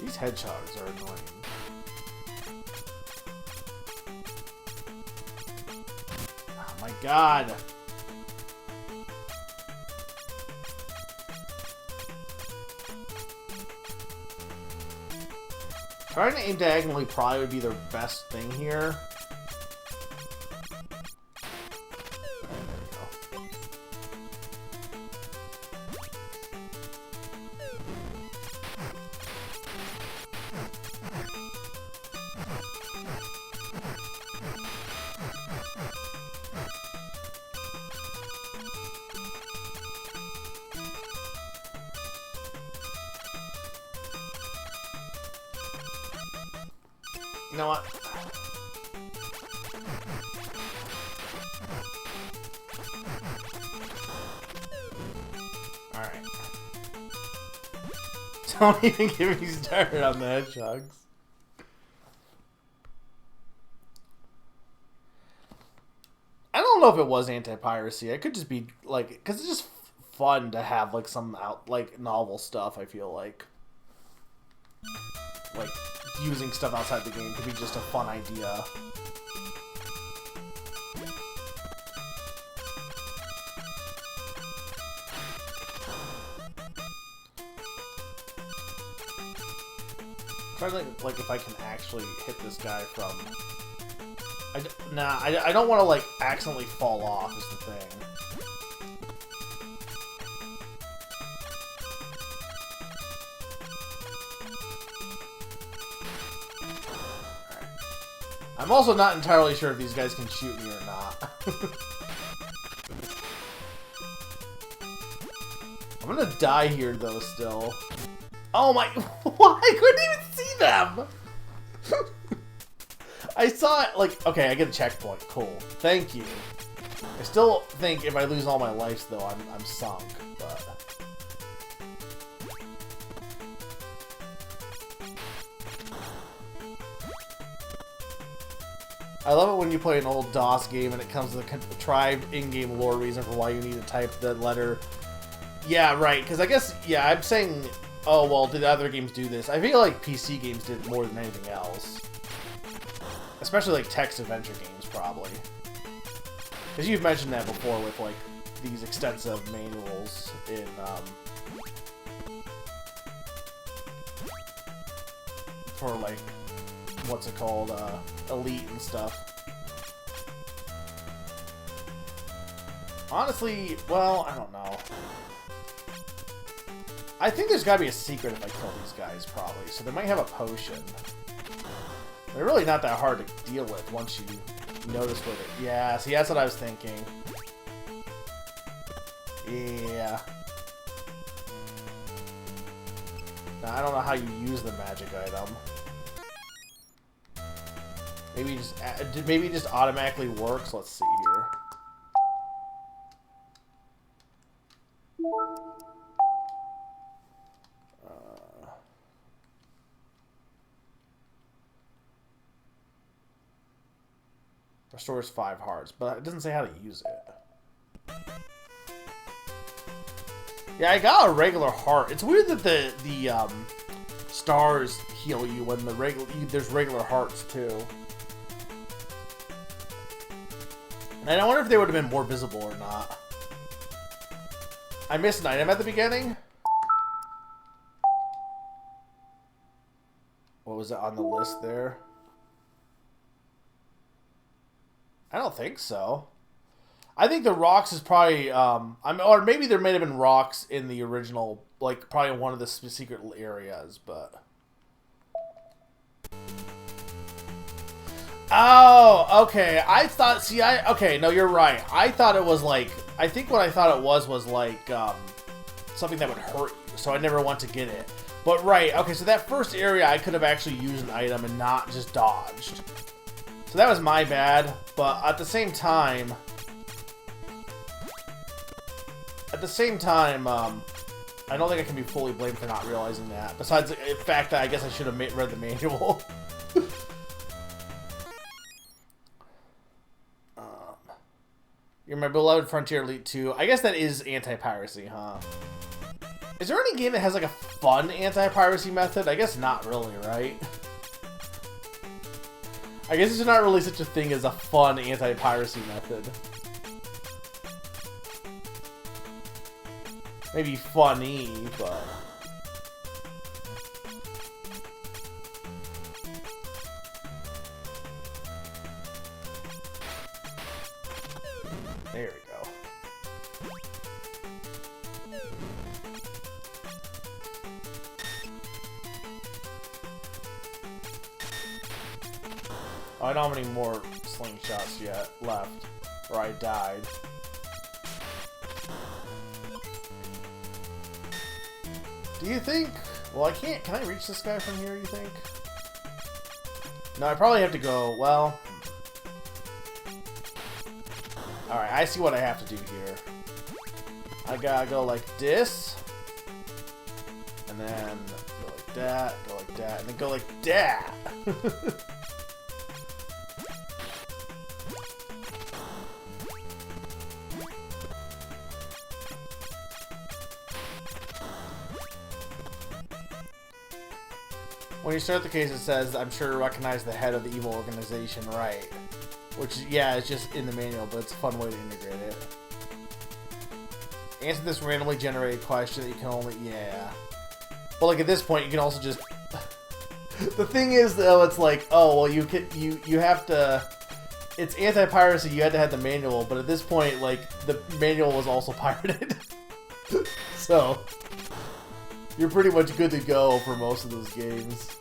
These hedgehogs are annoying. Oh my god! Trying to aim diagonally probably would be their best thing here. You know what? Alright. Don't even get me started on the hedgehogs. I don't know if it was anti-piracy. It could just be, like, because it's just fun to have, like, some like, novel stuff, I feel like. Like, using stuff outside the game could be just a fun idea. Trying to think, like, if I can actually hit this guy from... I don't want to, like, accidentally fall off is the thing. I'm also not entirely sure if these guys can shoot me or not. I'm gonna die here, though, still. Oh my... What? I couldn't even see them! I saw it, like... Okay, I get a checkpoint. Cool. Thank you. I still think if I lose all my lives, though, I'm sunk, but... I love it when you play an old DOS game and it comes with a contrived in-game lore reason for why you need to type the letter. Yeah, right, because I guess, yeah, I'm saying, oh, well, did other games do this? I feel like PC games did more than anything else. Especially, like, text adventure games, probably. Because you've mentioned that before with, like, these extensive manuals in, for, like, what's it called, Elite and stuff. Honestly, well, I don't know. I think there's gotta be a secret if I kill these guys, probably. So they might have a potion. They're really not that hard to deal with once you notice where they... Yeah, see, that's what I was thinking. Yeah. Now, I don't know how you use the magic item. Maybe it just automatically works. Let's see here. Restores 5 hearts, but it doesn't say how to use it. Yeah, I got a regular heart. It's weird that the stars heal you when there's regular hearts too. And I wonder if they would have been more visible or not. I missed an item at the beginning. What was it on the list there? I don't think so. I think the rocks is probably, or maybe there may have been rocks in the original, like, probably in one of the secret areas, but... Oh, okay. I thought, okay, no, you're right. I thought it was, like, I think what I thought it was, like, something that would hurt you, so I never want to get it. But, right, okay, so that first area, I could have actually used an item and not just dodged. So that was my bad, but at the same time, I don't think I can be fully blamed for not realizing that. Besides the fact that I guess I should have read the manual. You're my beloved Frontier Elite 2. I guess that is anti-piracy, huh? Is there any game that has like a fun anti-piracy method? I guess not really, right? I guess there's not really such a thing as a fun anti-piracy method. Maybe funny, but... There we go. Oh, I don't have any more slingshots yet left, or I died. Do you think... Well, I can't... Can I reach this guy from here, you think? No, I probably have to go... Well... Alright, I see what I have to do here. I gotta go like this. And then go like that, and then go like that. When you start the case, it says, I'm sure to recognize the head of the evil organization, right? Which, yeah, it's just in the manual, but it's a fun way to integrate it. Answer this randomly generated question that you can only... Yeah. But, like, at this point, you can also just... The thing is, though, it's like, oh, well, you have to... It's anti-piracy, you had to have the manual, but at this point, like, the manual was also pirated. So... You're pretty much good to go for most of those games.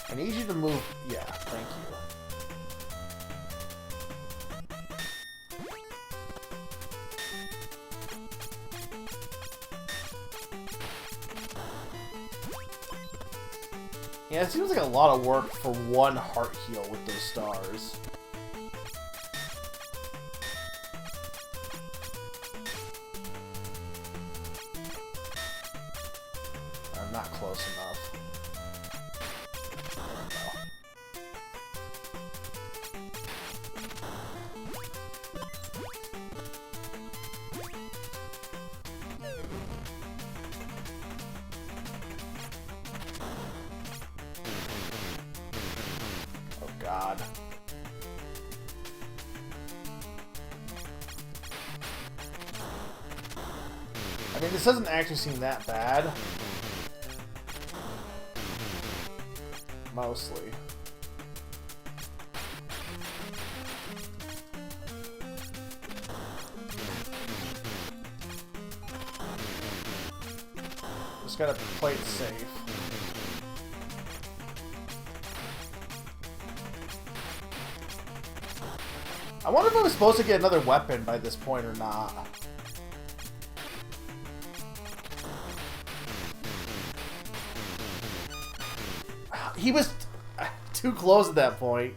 I need you to move. Yeah, thank you. Yeah, it seems like a lot of work for one heart heal with those stars. I'm not close enough. God. I mean, this doesn't actually seem that bad. Mostly. Just gotta play it safe. I wonder if I was supposed to get another weapon by this point or not. He was too close at that point.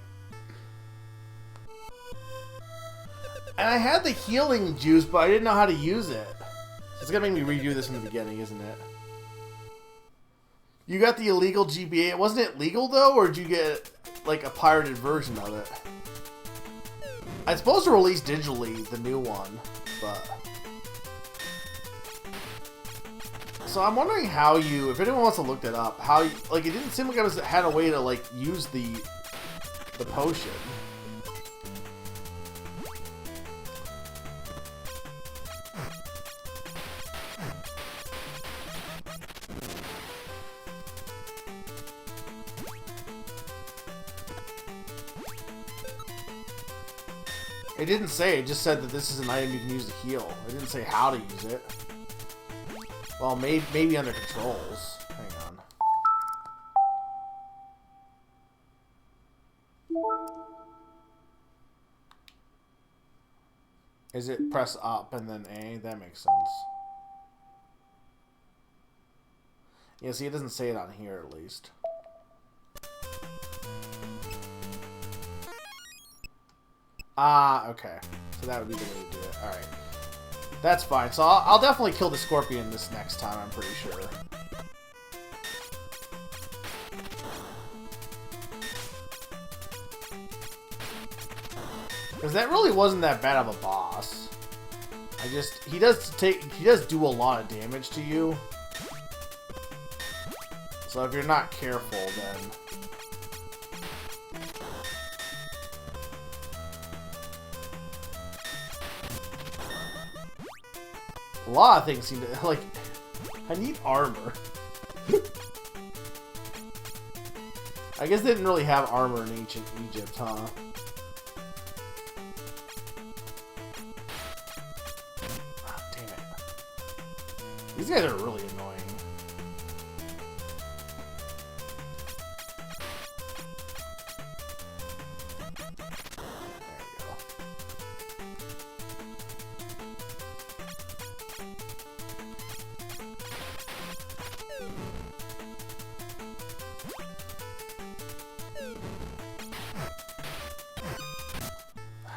And I had the healing juice, but I didn't know how to use it. It's gonna make me redo this in the beginning, isn't it? You got the illegal GBA. Wasn't it legal, though, or did you get, like, a pirated version of it? I'm supposed to release digitally the new one, but... So I'm wondering how you, if anyone wants to look that up, how you, like, it didn't seem like I had a way to, like, use the potion. It didn't say, it just said that this is an item you can use to heal. It didn't say how to use it. Well, maybe under controls. Hang on. Is it press up and then A? That makes sense. Yeah, see, it doesn't say it on here, at least. Ah, okay. So that would be the way to do it. Alright. That's fine. So I'll definitely kill the scorpion this next time, I'm pretty sure. Because that really wasn't that bad of a boss. He does do a lot of damage to you. So if you're not careful, then... A lot of things seem to, like... I need armor. I guess they didn't really have armor in ancient Egypt, huh? Oh, damn it. These guys are really annoying.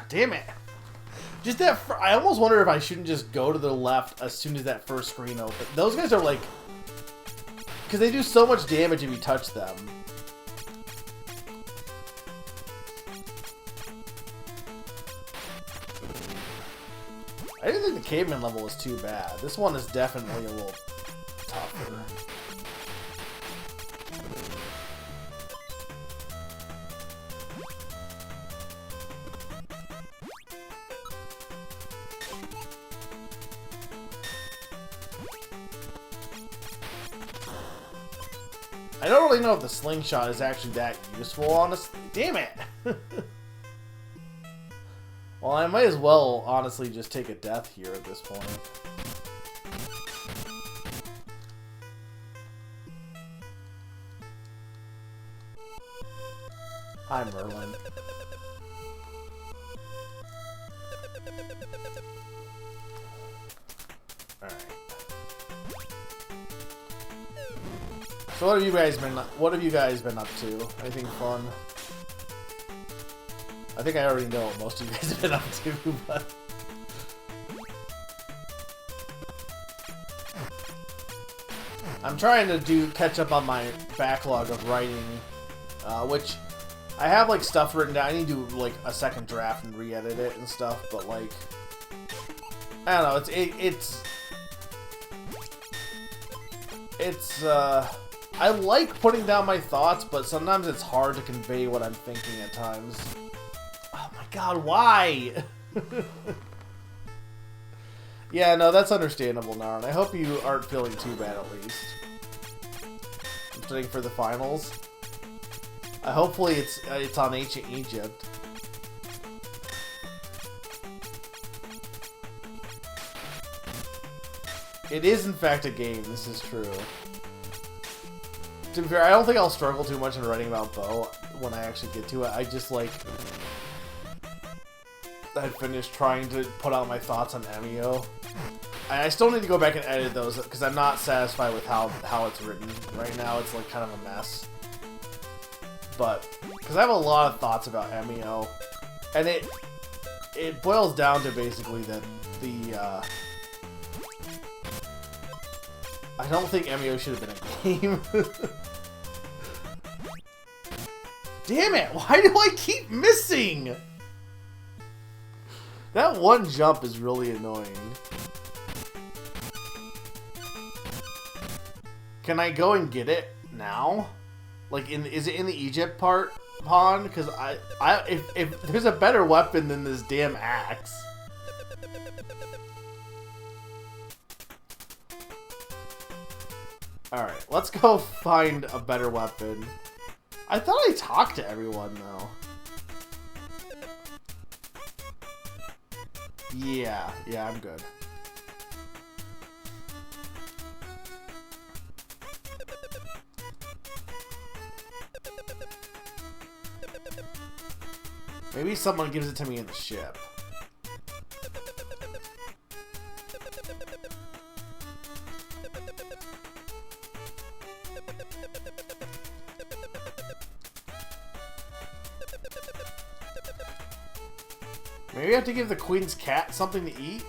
Damn it. Just that... I almost wonder if I shouldn't just go to the left as soon as that first screen opens. Those guys are like... Because they do so much damage if you touch them. I didn't think the caveman level was too bad. This one is definitely a little tougher. I don't really know if the slingshot is actually that useful, honestly. Damn it! Well, I might as well, honestly, just take a death here at this point. Hi, Merlin. Alright. So what have you guys been up to? Anything fun? I think I already know what most of you guys have been up to, but... I'm trying to catch up on my backlog of writing, which I have like stuff written down. I need to do like a second draft and re-edit it and stuff, but like... I don't know, I like putting down my thoughts, but sometimes it's hard to convey what I'm thinking at times. Oh my god, why? Yeah, no, that's understandable, Naran. I hope you aren't feeling too bad, at least. I'm studying for the finals. Hopefully it's on ancient Egypt. It is, in fact, a game. This is true. To be fair, I don't think I'll struggle too much in writing about Bo when I actually get to it. I just, like... I finished trying to put out my thoughts on Emio. I still need to go back and edit those, because I'm not satisfied with how it's written. Right now, it's, like, kind of a mess. But, because I have a lot of thoughts about Emio. And it boils down to basically that I don't think Emio should have been a game. Damn it! Why do I keep missing? That one jump is really annoying. Can I go and get it now? Like, is it in the Egypt pond? Because if there's a better weapon than this damn axe. Alright, let's go find a better weapon. I thought I talked to everyone, though. Yeah, I'm good. Maybe someone gives it to me in the ship. Maybe I have to give the Queen's cat something to eat?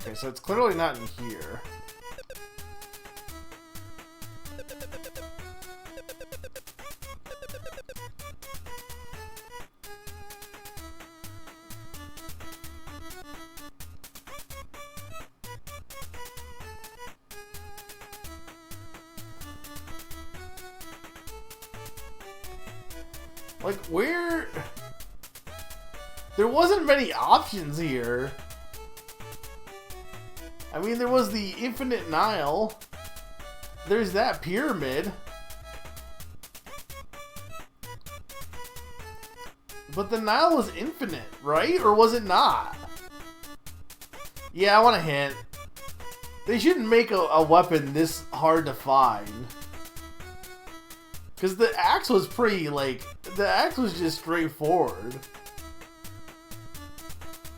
Okay, so it's clearly not in here. Like, where... There wasn't many options here. I mean, there was the Infinite Nile. There's that pyramid. But the Nile was infinite, right? Or was it not? Yeah, I want a hint. They shouldn't make a weapon this hard to find. Because the axe was pretty, like... The axe was just straightforward.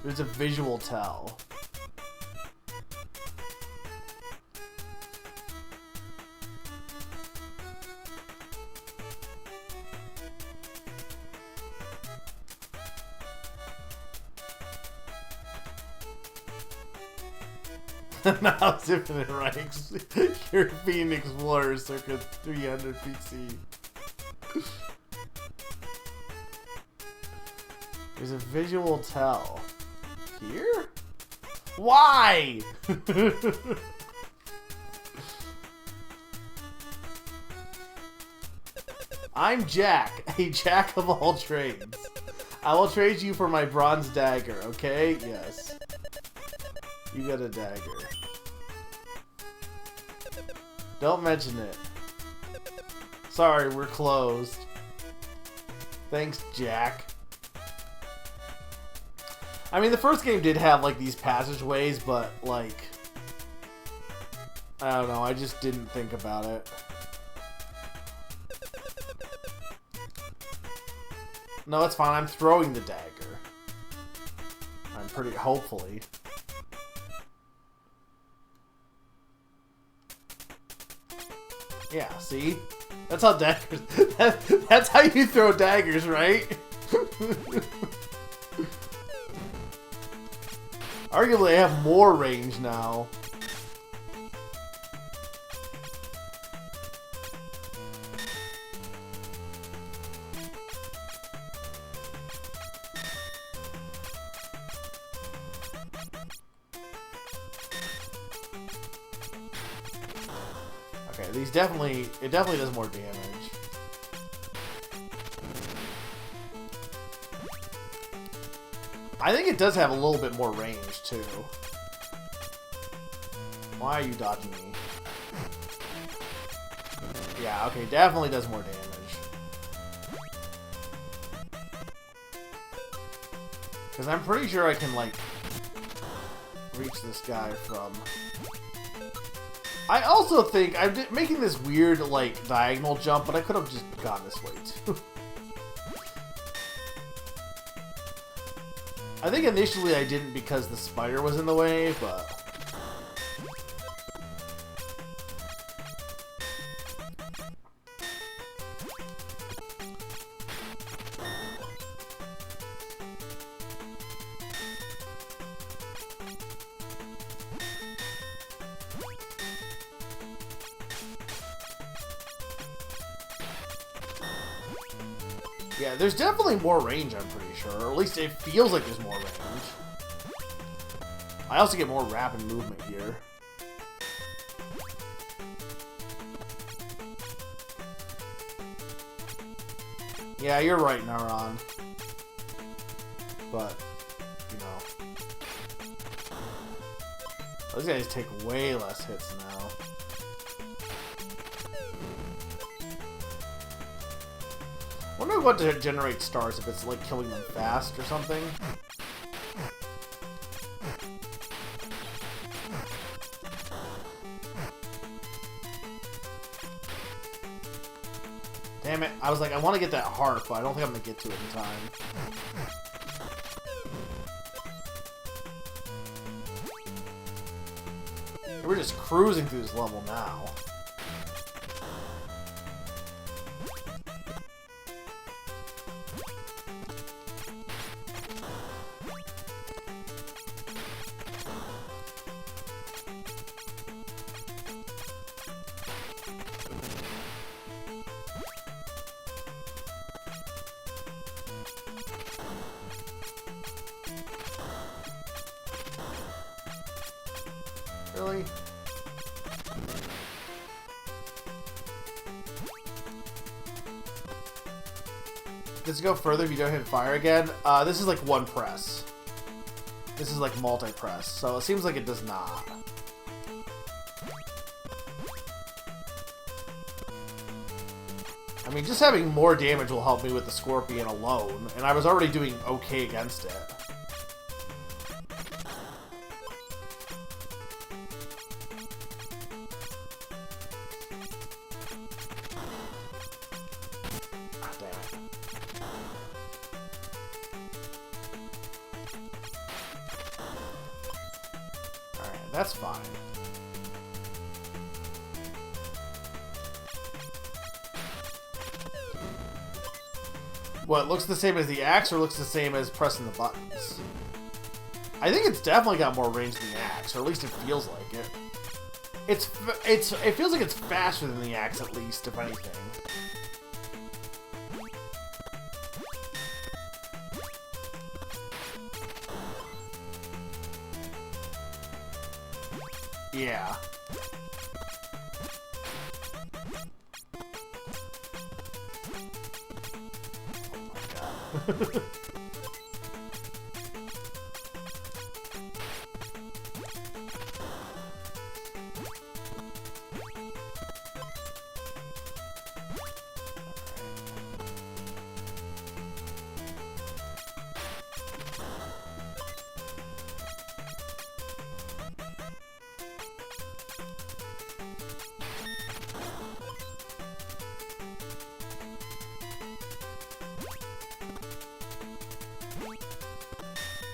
There's a visual tell. Now it's infinite ranks. European explorers circa 300 BC. There's a visual tell. Here? Why? I'm Jack, a jack of all trades. I will trade you for my bronze dagger, okay? Yes. You got a dagger. Don't mention it. Sorry, we're closed. Thanks, Jack. I mean, the first game did have, like, these passageways, but, like... I don't know, I just didn't think about it. No, it's fine, I'm throwing the dagger. I'm pretty... hopefully. Yeah, see? That's how daggers... that's how you throw daggers, right? Arguably, I have more range now. Okay, these definitely... It definitely does more damage. I think it does have a little bit more range, too. Why are you dodging me? Yeah, okay, definitely does more damage. Because I'm pretty sure I can, like, reach this guy from... I also think I'm making this weird, like, diagonal jump, but I could have just gone this way, too. I think initially I didn't because the spider was in the way, but... Yeah, there's definitely more range, I'm pretty sure. Or at least it feels like there's more range. I also get more rapid movement here. Yeah, you're right, Naran. But, you know. Those guys take way less hits now. I wonder what to generate stars, if it's like killing them fast or something. Damn it, I was like, I want to get that heart, but I don't think I'm going to get to it in time. We're just cruising through this level now. Really? Does it go further if you don't hit fire again? This is like one press. This is like multi-press, so it seems like it does not. I mean, just having more damage will help me with the Scorpion alone, and I was already doing okay against it. That's fine. What, looks the same as the axe or looks the same as pressing the buttons? I think it's definitely got more range than the axe, or at least it feels like it. It feels like it's faster than the axe, at least, if anything. Yeah. Oh my god.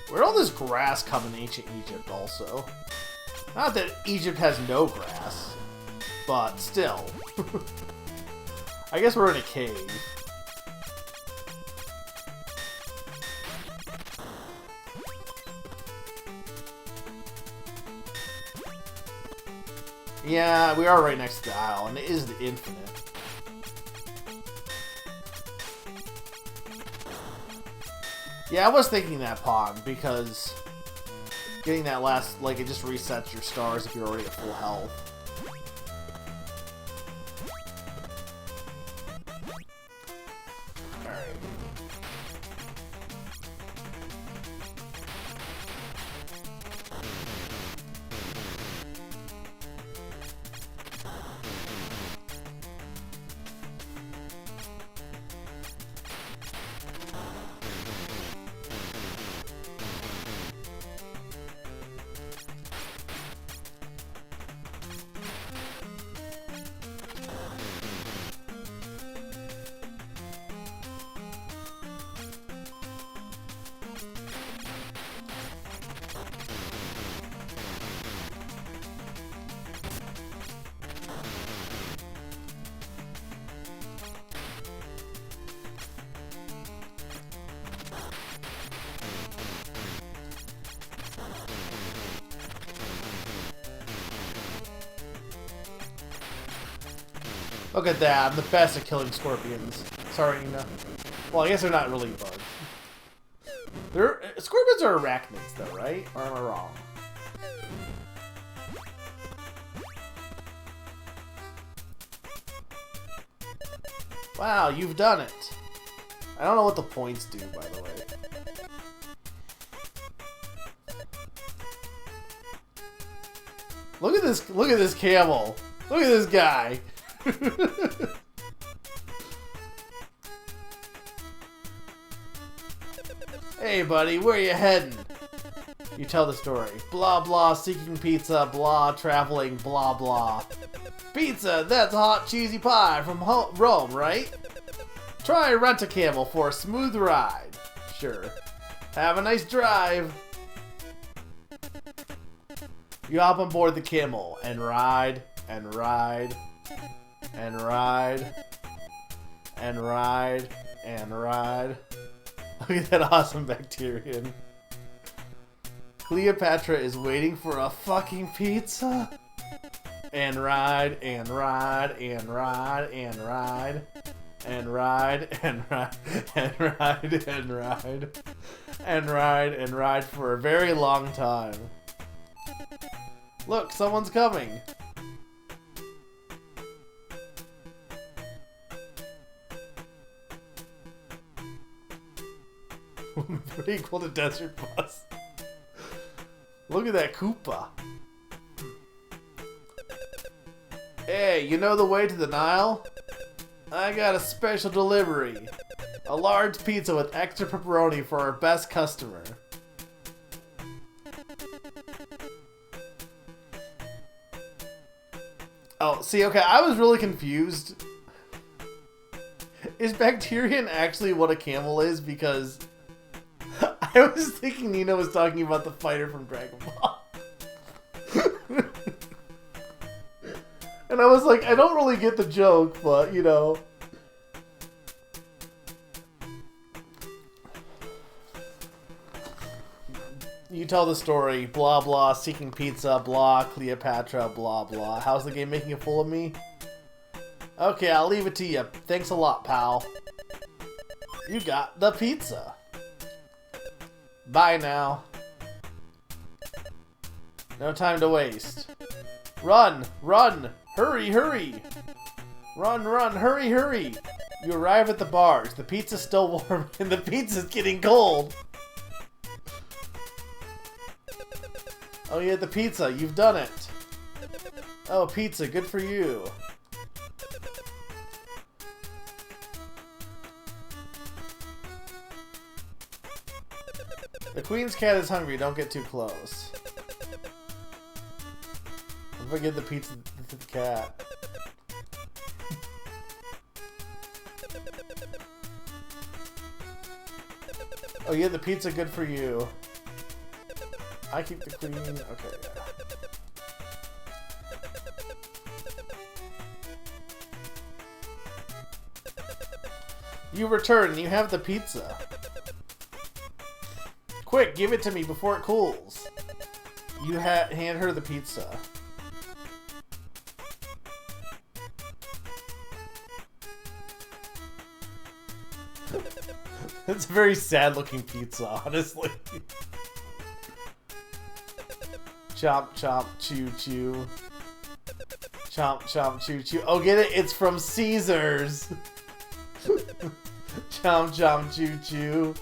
Where'd all this grass come in ancient Egypt, also? Not that Egypt has no grass, but still. I guess we're in a cave. Yeah, we are right next to the Isle, and it is the Infinite. Yeah, I was thinking that, Pog, because getting that last, like, it just resets your stars if you're already at full health. Alright. Look at that, I'm the best at killing scorpions. Sorry, Nina. Well, I guess they're not really bugs. Scorpions are arachnids, though, right? Or am I wrong? Wow, you've done it. I don't know what the points do, by the way. Look at this camel. Look at this guy. Hey buddy, where you heading? You tell the story. Blah blah, seeking pizza, blah, traveling, blah blah. Pizza, that's hot cheesy pie from Rome, right? Try Rent-A-Camel for a smooth ride. Sure. Have a nice drive. You hop on board the camel and ride and ride and ride and ride and ride. Look at that awesome Bacterian. Cleopatra is waiting for a fucking pizza. And ride and ride and ride and ride and ride and ride and ride and ride and ride and ride for a very long time. Look, someone's coming. Equal to Desert Bus. Look at that Koopa. Hey, you know the way to the Nile? I got a special delivery. A large pizza with extra pepperoni for our best customer. Oh, see, okay, I was really confused. Is Bacterian actually what a camel is? Because I was thinking Nina was talking about the fighter from Dragon Ball. And I was like, I don't really get the joke, but, you know. You tell the story, blah blah, seeking pizza, blah, Cleopatra, blah blah. How's the game making a fool of me? Okay, I'll leave it to you. Thanks a lot, pal. You got the pizza. Bye now. No time to waste. Run! Run! Hurry, hurry! Run, run, hurry, hurry! You arrive at the bars. The pizza's still warm and the pizza's getting cold. Oh yeah, the pizza. You've done it. Oh, pizza. Good for you. The queen's cat is hungry. Don't get too close. What if I give the pizza to the cat? Oh yeah, the pizza. Good for you. I keep the queen. Okay, yeah. You return and you have the pizza. Quick, give it to me before it cools. You hand her the pizza. It's a very sad looking pizza, honestly. Chomp, chomp, chew, chew. Chomp, chomp, chew, chew. Oh, get it? It's from Caesars. Chomp, chomp, chew, chew.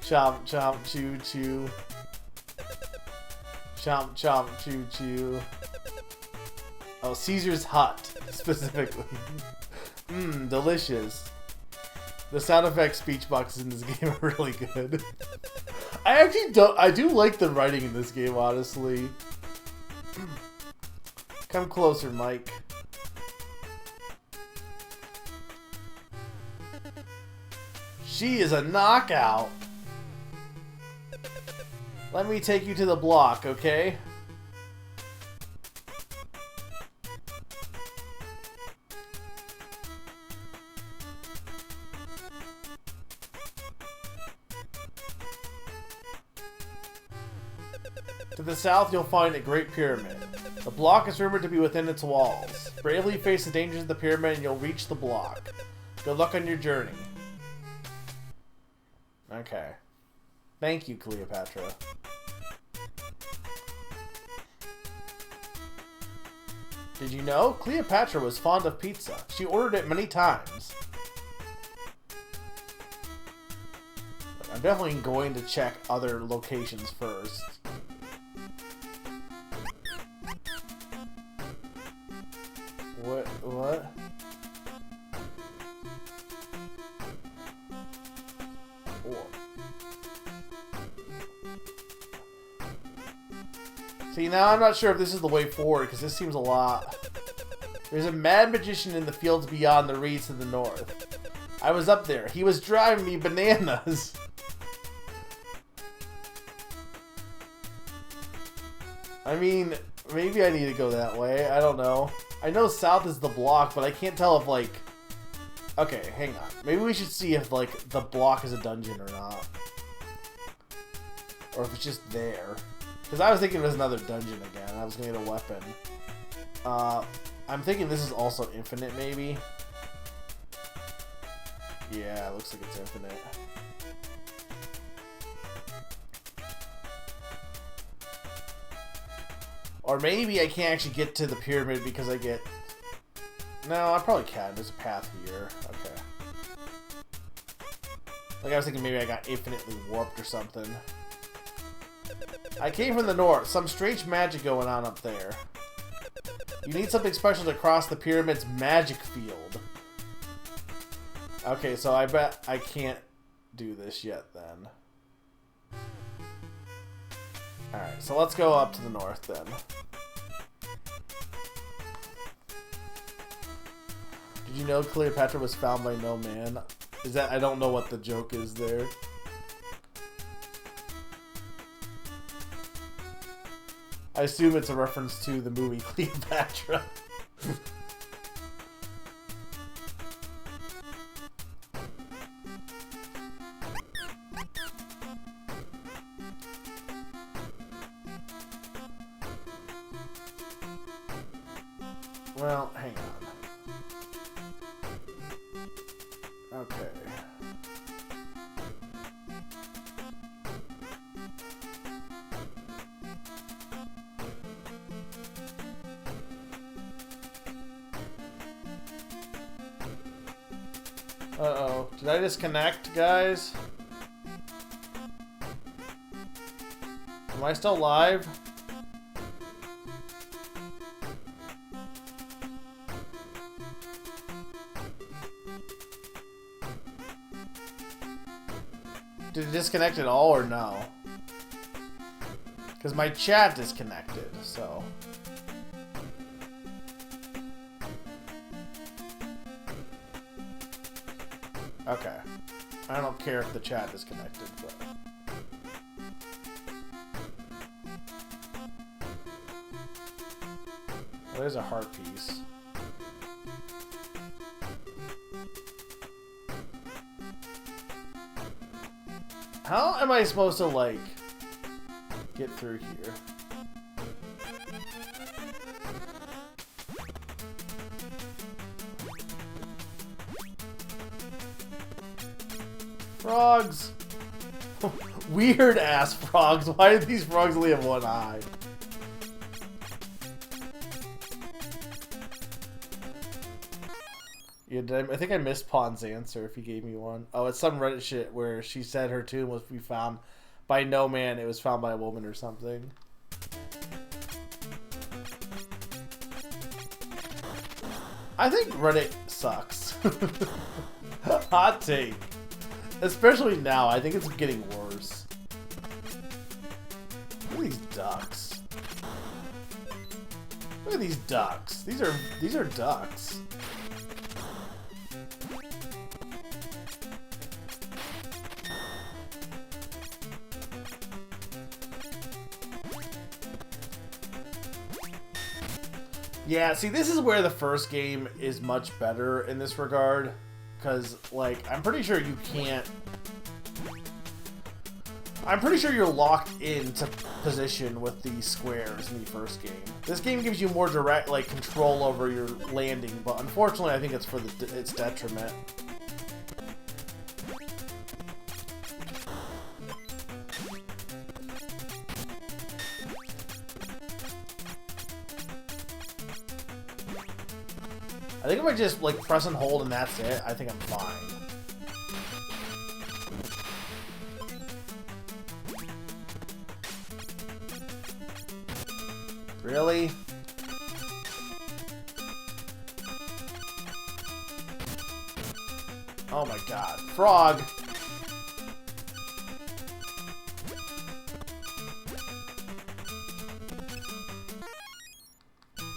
Chomp, chomp, chew, chew. Chomp, chomp, chew, chew. Oh, Caesar's Hut, specifically. Mmm, delicious. The sound effects speech boxes in this game are really good. I do like the writing in this game, honestly. Come closer, Mike. She is a knockout. Let me take you to the block, okay? To the south, you'll find a Great Pyramid. The block is rumored to be within its walls. Bravely face the dangers of the pyramid and you'll reach the block. Good luck on your journey. Okay. Thank you, Cleopatra. Did you know? Cleopatra was fond of pizza. She ordered it many times. I'm definitely going to check other locations first. What? See, now I'm not sure if this is the way forward, because this seems a lot. There's a mad magician in the fields beyond the reeds to the north. I was up there. He was driving me bananas. I mean, maybe I need to go that way. I don't know. I know south is the block, but I can't tell if, like... Okay, hang on. Maybe we should see if, like, the block is a dungeon or not. Or if it's just there. Because I was thinking it was another dungeon again. I was going to get a weapon. I'm thinking this is also infinite, maybe. Yeah, it looks like it's infinite. Or maybe I can't actually get to the pyramid because I get... No, I probably can. There's a path here. Okay. Like, I was thinking maybe I got infinitely warped or something. I came from the north. Some strange magic going on up there. You need something special to cross the pyramid's magic field. Okay, so I bet I can't do this yet then. Alright, so let's go up to the north then. Did you know Cleopatra was found by no man? Is that... I don't know what the joke is there. I assume it's a reference to the movie Cleopatra. Well, hang on. Okay. Uh-oh. Did I disconnect, guys? Am I still live? Did it disconnect at all or no? Because my chat disconnected, so... Okay. I don't care if the chat disconnected, but... Oh, there's a heart piece. How am I supposed to, like, get through here? Frogs! Weird ass frogs. Why do these frogs only have one eye? Yeah, I think I missed Pawn's answer if he gave me one. Oh, it's some Reddit shit where she said her tomb was be found by no man. It was found by a woman or something. I think Reddit sucks. Hot take. Especially now, I think it's getting worse. Look at these ducks. Look at these ducks. These are ducks. Yeah, see, this is where the first game is much better in this regard. Because, like, I'm pretty sure you can't... I'm pretty sure you're locked into position with these squares in the first game. This game gives you more direct, like, control over your landing, but unfortunately I think it's for its detriment. I think if I just, like, press and hold and that's it, I think I'm fine. Really? Oh my god. Frog!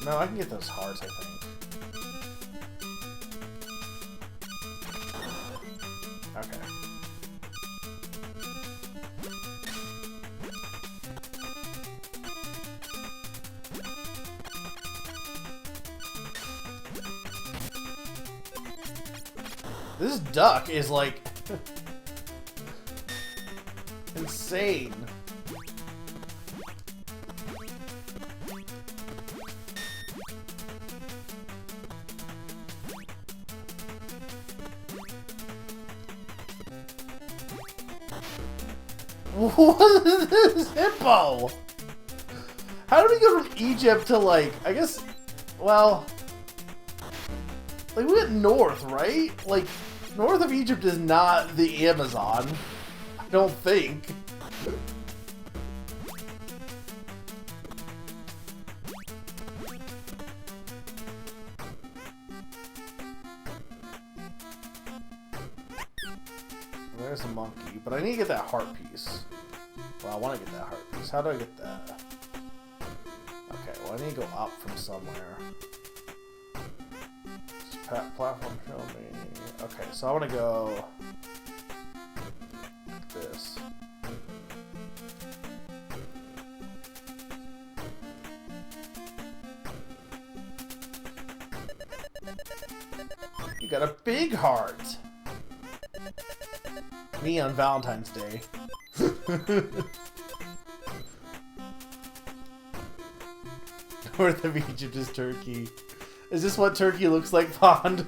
No, I can get those hearts, I think. Okay. This duck is like insane. What is this hippo? How did we go from Egypt to, like, I guess, well, like, we went north, right? Like, north of Egypt is not the Amazon. I don't think. There's a monkey, but I need to get that heart piece. Well, I want to get that heart piece. How do I get that? Okay, well, I need to go up from somewhere. Platform show me. Okay, so I want to go like this. You got a big heart. Me on Valentine's Day. North of Egypt is Turkey. Is this what Turkey looks like, Pond?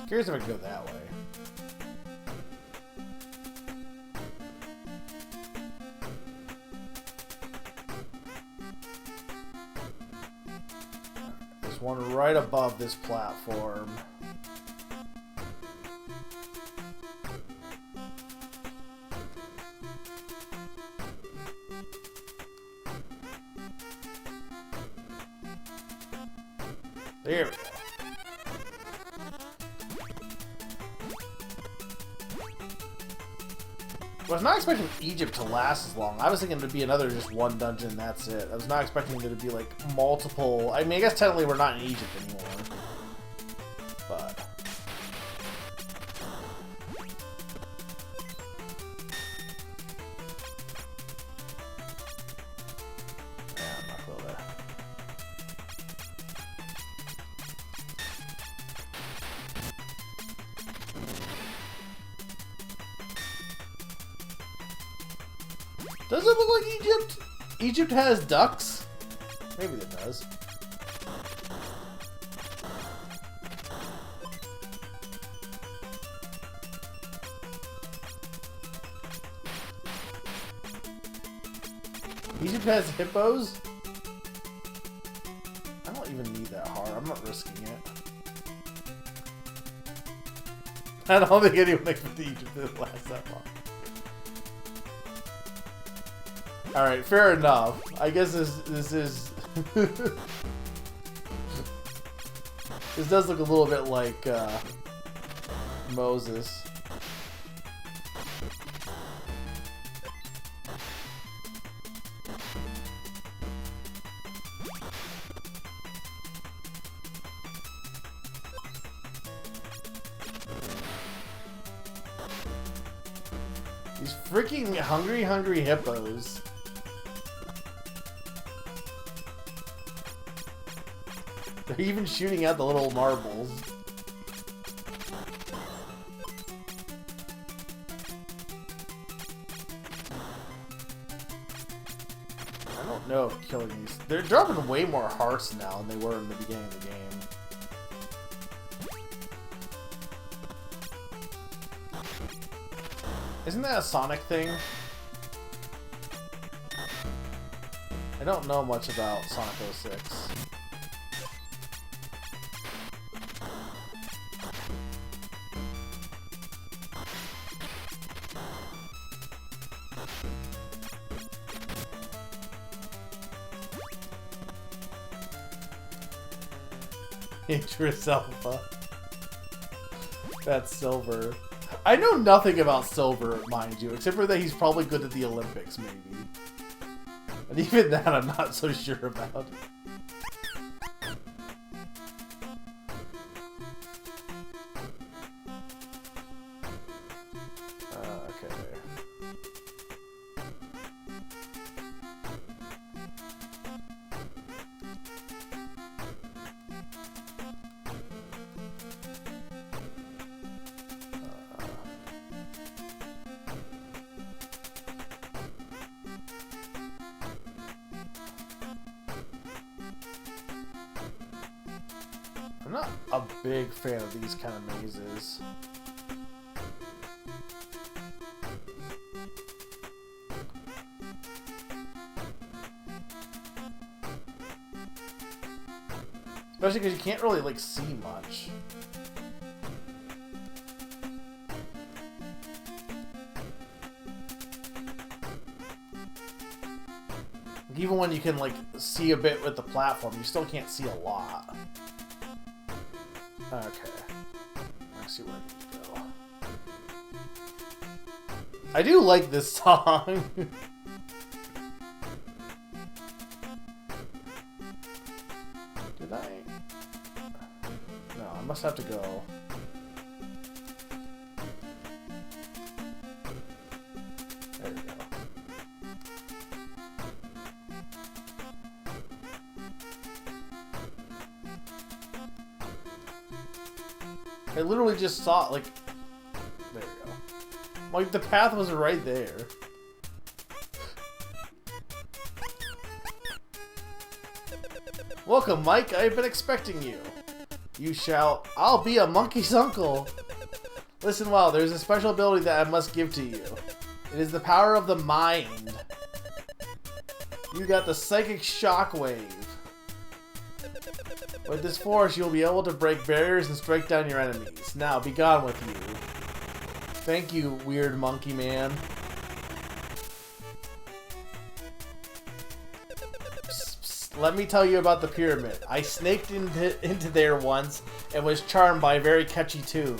Curious if I can go that way. There's one right above this platform. There we go. I was not expecting Egypt to last as long. I was thinking it would be another just one dungeon, that's it. I was not expecting there to be like multiple... I mean, I guess technically we're not in Egypt anymore. But... yeah, I'm not going there. Does it look like Egypt? Egypt has ducks? Maybe it does. Egypt has hippos? I don't even need that hard. I'm not risking it. I don't think anyone expected Egypt to last that long. Alright, fair enough. I guess this is... this does look a little bit like, Moses. These freaking hungry hippos. They're even shooting out the little marbles. I don't know if killing these... They're dropping way more hearts now than they were in the beginning of the game. Isn't that a Sonic thing? I don't know much about Sonic 06. Idris Elba. That's Silver. I know nothing about Silver, mind you, except for that he's probably good at the Olympics, maybe. And even that I'm not so sure about. Okay. not a big fan of these kind of mazes. Especially because you can't really, like, see much. Even when you can, like, see a bit with the platform, you still can't see a lot. Okay. Let's see where I can go. I do like this song. Did I? No, I must have to go. There we go. I literally just saw it, like, there we go. Like, the path was right there. Welcome, Mike. I've been expecting you. You shout, I'll be a monkey's uncle. Listen well, there's a special ability that I must give to you. It is the power of the mind. You got the psychic shockwave. With this force, you'll be able to break barriers and strike down your enemies. Now, be gone with you. Thank you, weird monkey man. Psst, psst, let me tell you about the pyramid. I snaked into there once and was charmed by a very catchy tune.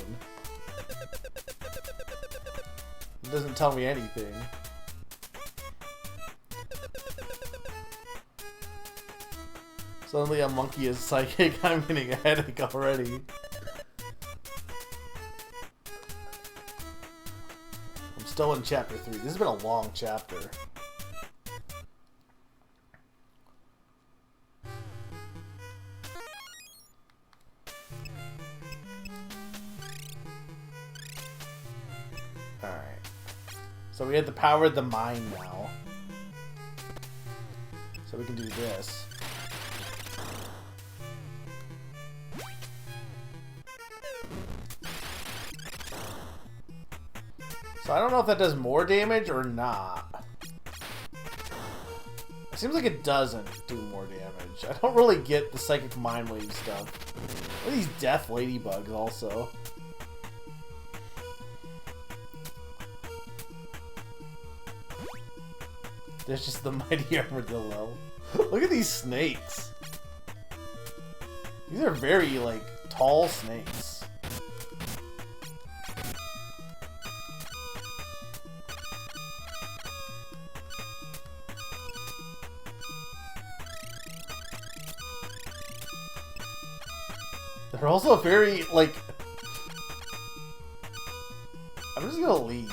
It doesn't tell me anything. Suddenly a monkey is psychic. I'm getting a headache already. I'm still in chapter 3. This has been a long chapter. Alright. So we have the power of the mind now. So we can do this. So I don't know if that does more damage or not. It seems like it doesn't do more damage. I don't really get the psychic mind wave stuff. What are these death ladybugs also? There's just the mighty armadillo. Look at these snakes. These are very, like, tall snakes. They're also very, like... I'm just gonna leave.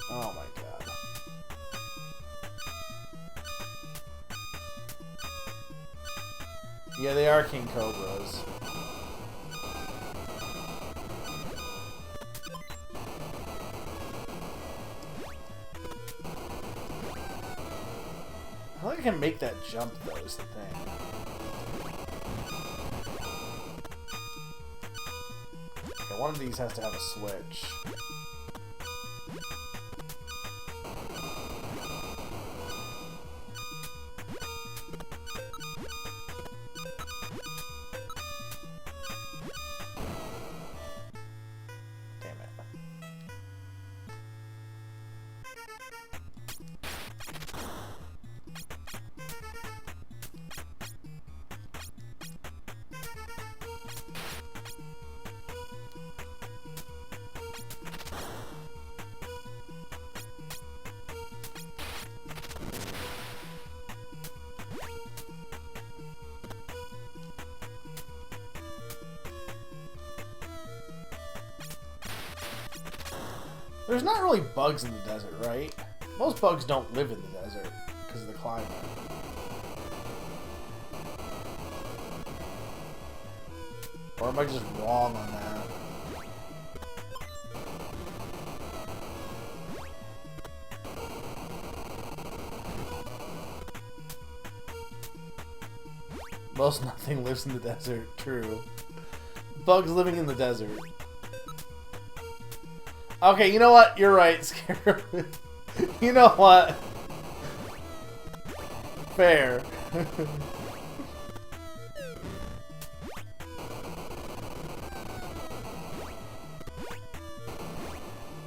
Oh my god. Yeah, they are king cobras. I don't think I can make that jump, though, is the thing. Okay, one of these has to have a switch. Damn it. There's not really bugs in the desert, right? Most bugs don't live in the desert because of the climate. Or am I just wrong on that? Most nothing lives in the desert. True. Bugs living in the desert. Okay, you know what? You're right, Scarab. You know what? Fair.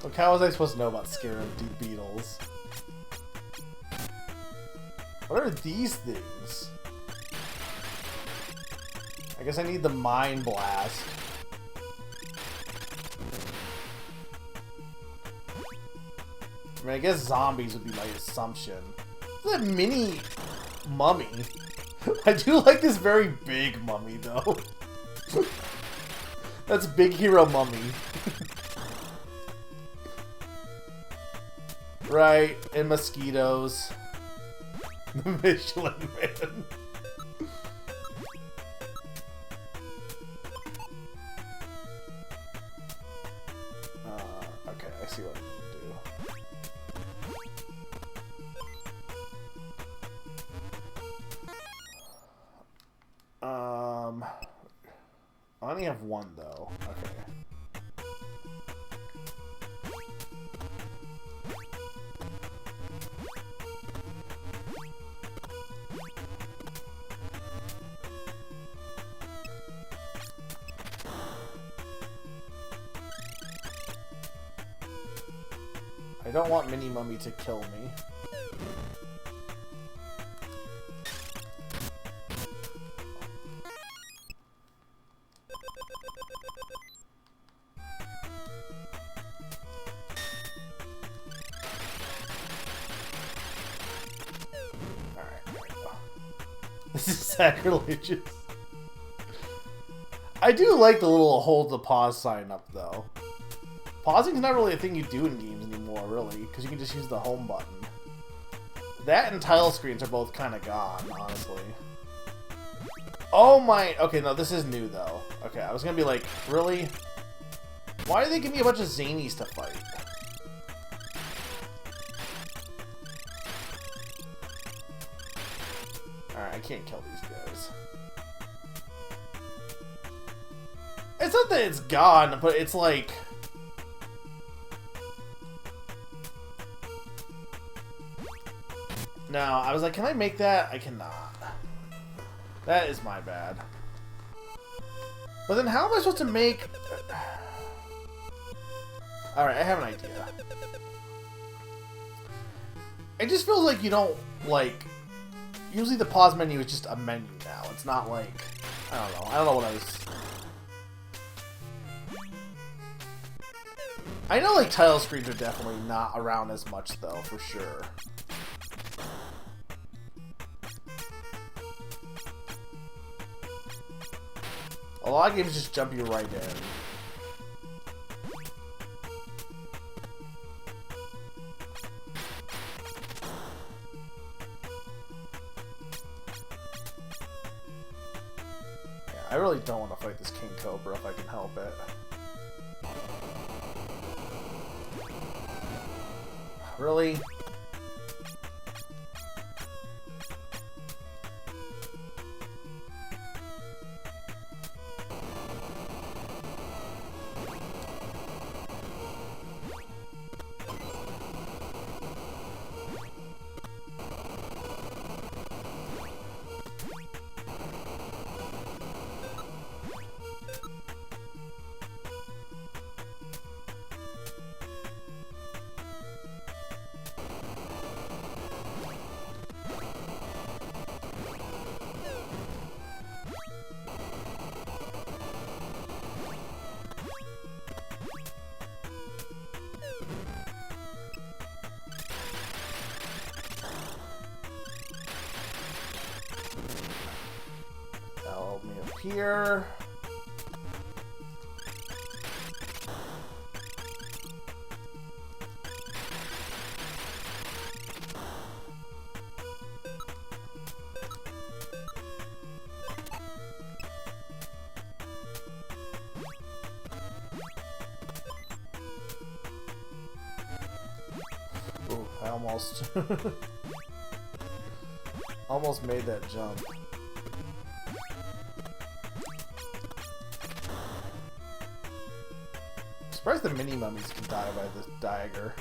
Look, how was I supposed to know about Scarab beetles? What are these things? I guess I need the Mind Blast. I mean, I guess zombies would be my assumption. Look at that mini mummy. I do like this very big mummy, though. That's Big Hero Mummy. Right, and mosquitoes. The Michelin Man. Okay, I see what I'm gonna do. I only have one though. Okay. I don't want Mini Mummy to kill me. This is sacrilegious. I do like the little hold the pause sign up though. Pausing is not really a thing you do in games anymore, really, because you can just use the home button. That and tile screens are both kind of gone, honestly. Oh my... Okay, no, this is new though. Okay, I was gonna be like, really? Why do they give me a bunch of zanies to fight? Alright, I can't kill these guys. It's not that it's gone, but it's like... No, I was like, can I make that? I cannot. That is my bad. But then how am I supposed to make... Alright, I have an idea. It just feels like you don't, like... Usually the pause menu is just a menu now. It's not like... I don't know. I don't know what I was... I know, like, tile screens are definitely not around as much, though, for sure. A lot of games just jump you right in. Yeah, I really don't want to fight this King Cobra if I can help it. Really? Here. Ooh, I almost almost made that jump. the mini mummies can die by this dagger.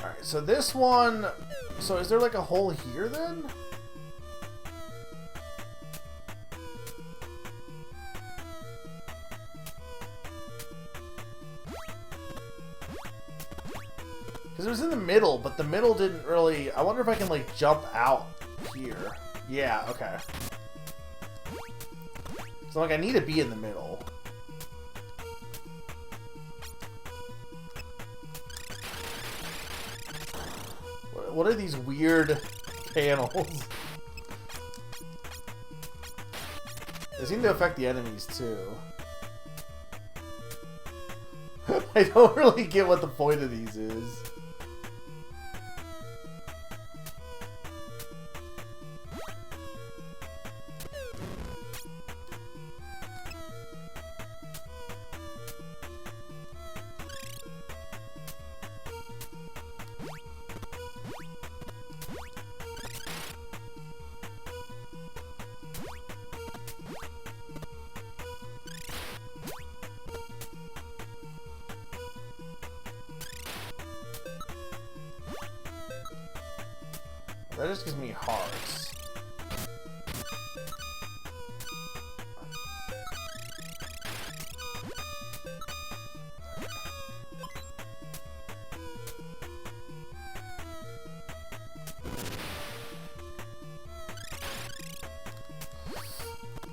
Alright, so this one... So is there like a hole here then? Because it was in the middle, but the middle didn't really... I wonder if I can, like, jump out here. Yeah, okay. So, like, I need to be in the middle. What are these weird panels? They seem to affect the enemies, too. I don't really get what the point of these is. That just gives me hearts.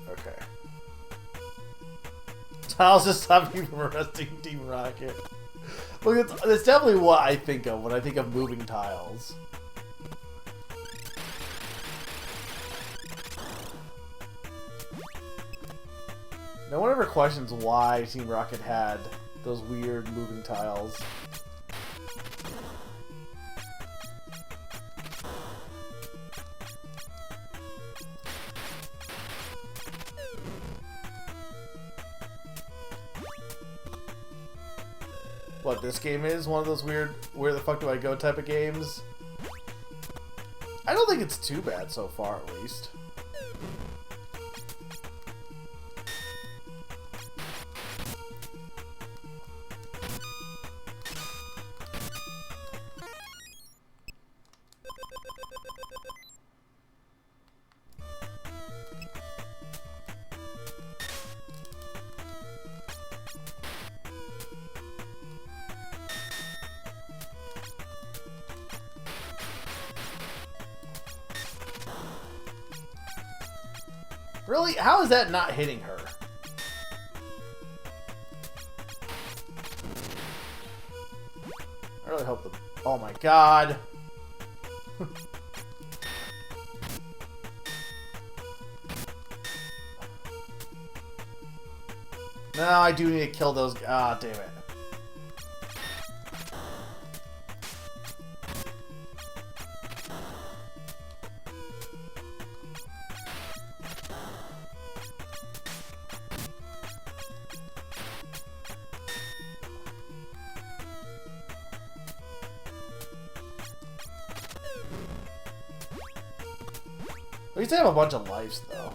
Okay. Tiles just stop you from arresting Team Rocket. Look, that's definitely what I think of when I think of moving tiles. No one ever questions why Team Rocket had those weird moving tiles. What, this game is one of those weird, where the fuck do I go type of games? I don't think it's too bad so far, at least. Really? How is that not hitting her? I really hope the... Oh my god. No, I do need to kill those... Ah, damn it. At least I have a bunch of lives, though.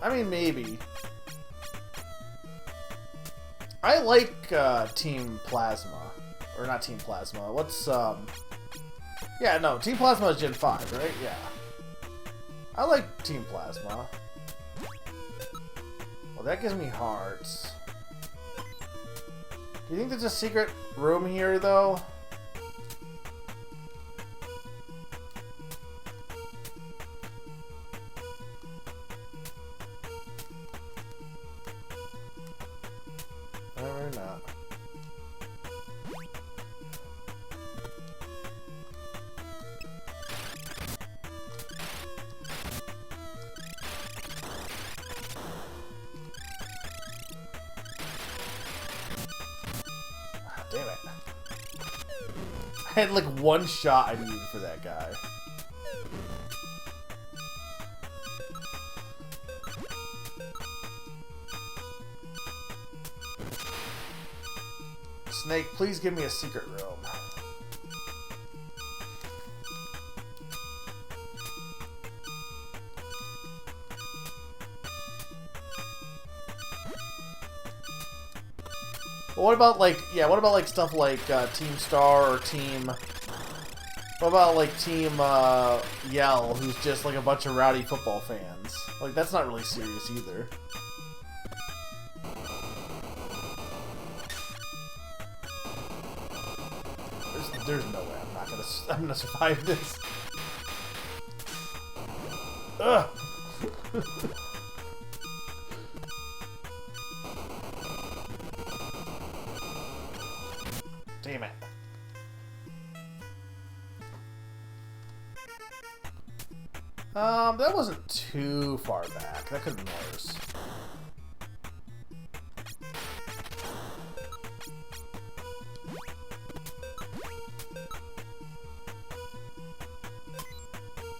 I mean, maybe. I like Team Plasma. Or not Team Plasma. What's, Yeah, no, Team Plasma is Gen 5, right? Yeah. I like Team Plasma. Well, that gives me hearts. Do you think there's a secret room here, though? Or not. Damn it. I had like one shot I needed for that guy. Snake, please give me a secret room. But what about like, yeah, what about like stuff like Team Star or Team... What about like Team Yell, who's just like a bunch of rowdy football fans? Like, that's not really serious either. There's no way I'm gonna survive this. Ugh. Damn it. That wasn't too far back. That could have been worse.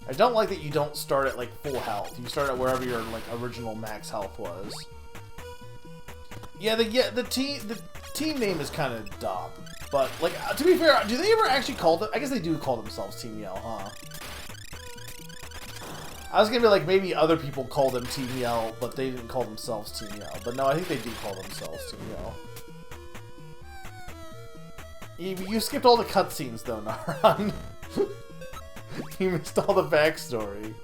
I don't like that you don't start at like full health. You start at wherever your like original max health was. Yeah, the team name is kind of dumb. But like, to be fair, do they ever actually call them? I guess they do call themselves Team Yell, huh? I was gonna be like, maybe other people call them Team Yell, but they didn't call themselves Team Yell. But no, I think they do call themselves Team Yell. You skipped all the cutscenes though, Naran. You missed all the backstory.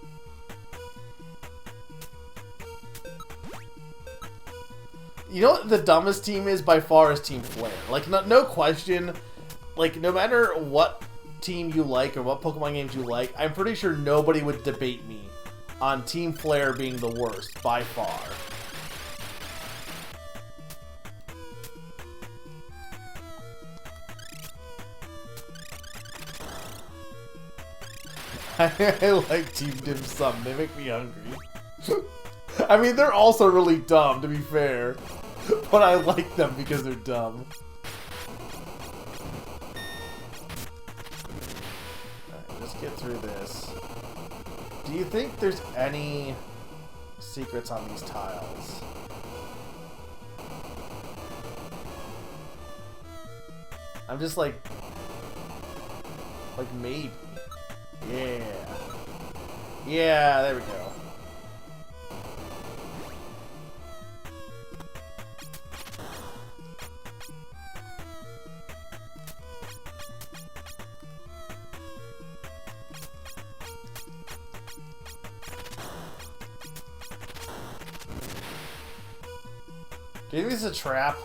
You know what the dumbest team is by far is Team Flare. Like, no question. Like, no matter what team you like or what Pokemon games you like, I'm pretty sure nobody would debate me on Team Flare being the worst by far. I like Team Dim Sum. They make me hungry. I mean, they're also really dumb, to be fair. But I like them because they're dumb. Alright, let's get through this. Do you think there's any secrets on these tiles? I'm just like maybe. Yeah. Yeah, there we go. Do you think this is a trap?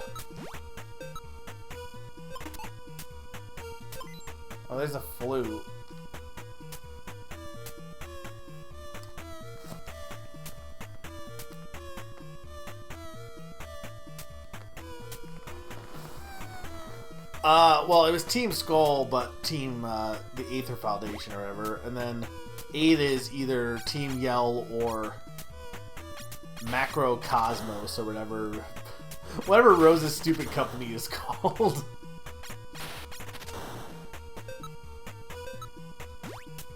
Oh, there's a flute. Well, it was Team Skull, but Team, the Aether Foundation or whatever, and then 8 is either Team Yell or Macro Cosmos or whatever Rose's stupid company is called.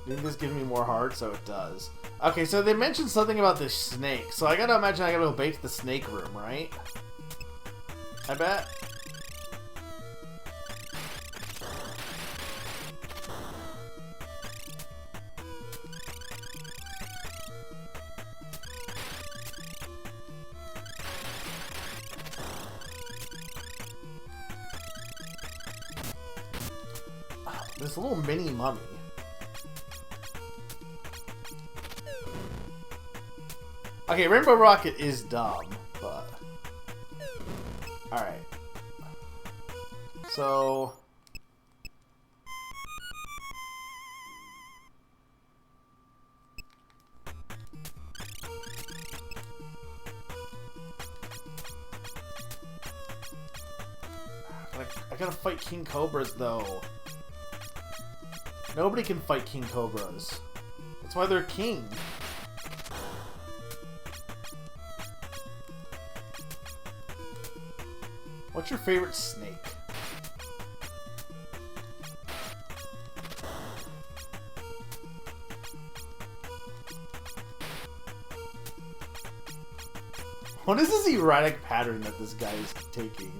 Didn't this give me more hearts? Oh, it does. Okay, so they mentioned something about this snake, so I gotta imagine I gotta go back to the snake room, right? I bet. This little mini mummy. Okay, Rainbow Rocket is dumb, but... Alright. So... I gotta fight King Cobras, though. Nobody can fight King Cobras. That's why they're king. What's your favorite snake? What is this erratic pattern that this guy is taking?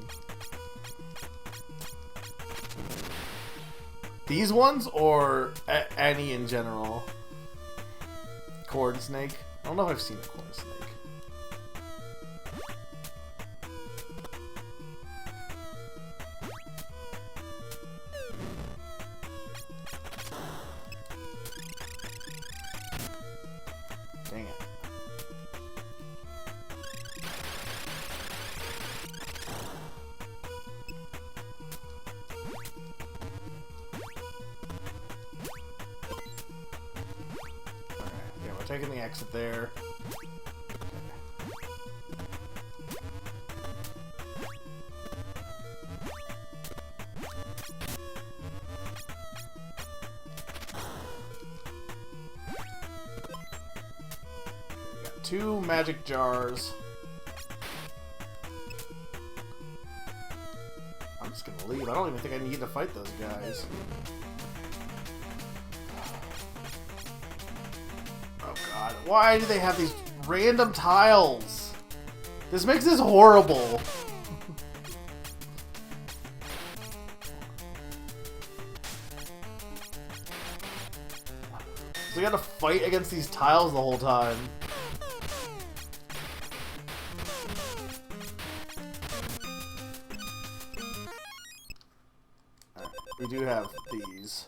These ones or any in general? Corn snake? I don't know if I've seen a corn snake. Dang it. Taking the exit there. We got 2 magic jars. I'm just gonna leave. I don't even think I need to fight those guys. Why do they have these random tiles? This makes this horrible. So we gotta fight against these tiles the whole time. Right, we do have these.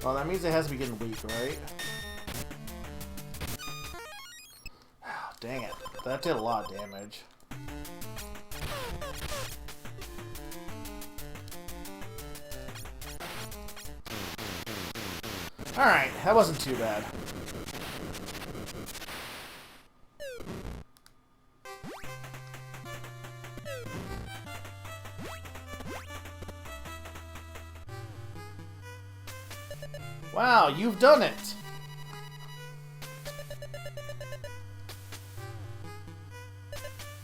Well, that means it has to be getting weak, right? Oh, dang it. That did a lot of damage. Alright, that wasn't too bad. Wow, you've done it!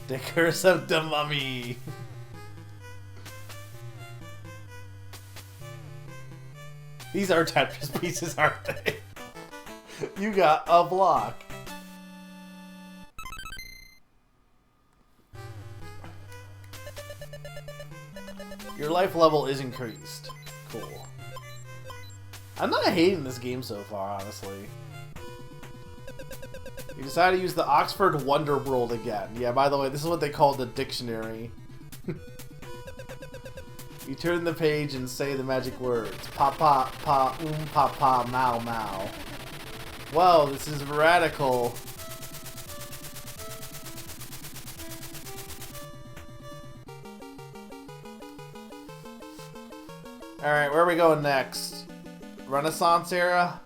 The Curse of the Mummy! These are Tetris pieces, aren't they? You got a block. Your life level is increased. Cool. I'm not hating this game so far, honestly. You decided to use the Oxford Wonder World again. Yeah, by the way, this is what they call the dictionary. You turn the page and say the magic words. Pa pa pa pa pa mau mau. Whoa, this is radical. Alright, where are we going next? Renaissance era?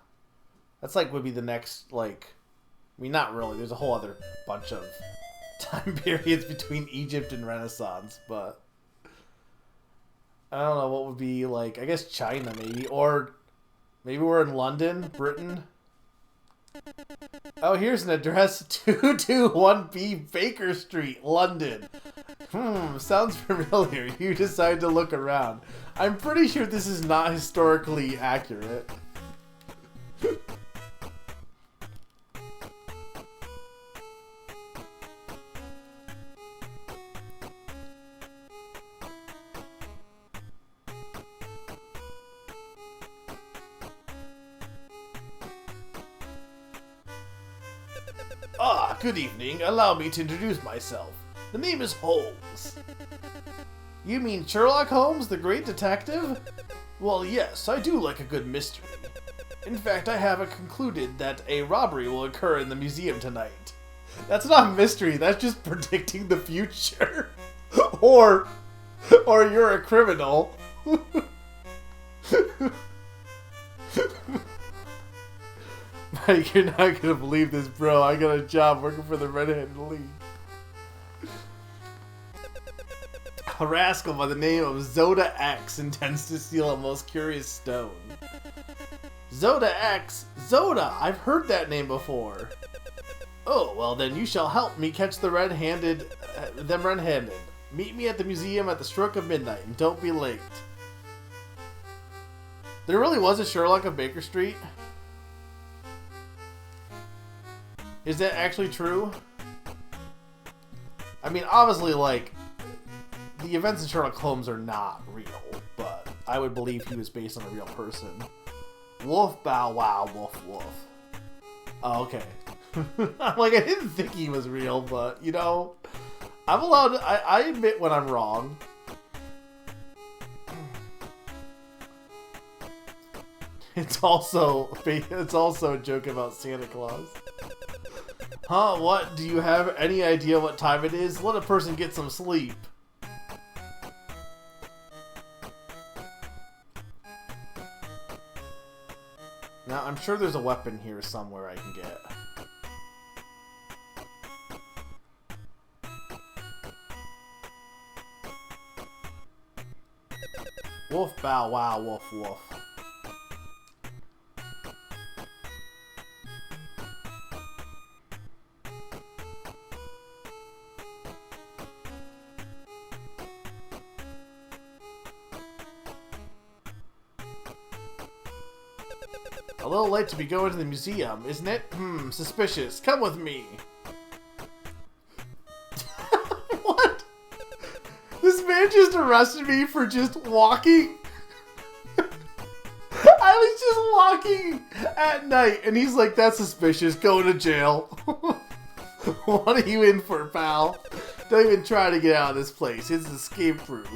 That's like would be the next, like, I mean, not really. There's a whole other bunch of time periods between Egypt and Renaissance, but I don't know what would be like. I guess China maybe, or maybe we're in London, Britain. Oh, here's an address: 221B Baker Street, London. Sounds familiar. You decide to look around. I'm pretty sure this is not historically accurate. Ah, good evening. Allow me to introduce myself. The name is Holmes. You mean Sherlock Holmes, the great detective? Well, yes, I do like a good mystery. In fact, I have concluded that a robbery will occur in the museum tonight. That's not a mystery, that's just predicting the future. or you're a criminal. Mike, you're not gonna believe this, bro. I got a job working for the Red-Handed League. A rascal by the name of Zoda X intends to steal a most curious stone. Zoda X? Zoda! I've heard that name before. Oh, well then you shall help me catch the red-handed... them red-handed. Meet me at the museum at the stroke of midnight, and don't be late. There really was a Sherlock of Baker Street? Is that actually true? I mean, obviously, like, the events in Sherlock Holmes are not real, but I would believe he was based on a real person. Wolf, bow, wow, woof, woof. Oh, okay. I'm like, I didn't think he was real, but, you know, I'm allowed to, I admit when I'm wrong. It's also a joke about Santa Claus. Huh, what? Do you have any idea what time it is? Let a person get some sleep. Now, I'm sure there's a weapon here somewhere I can get. Wolf, bow, wow, woof, woof. A little late to be going to the museum, isn't it? Suspicious. Come with me. What? This man just arrested me for just walking. I was just walking at night, and he's like, that's suspicious. Go to jail. What are you in for, pal? Don't even try to get out of this place. It's escape proof.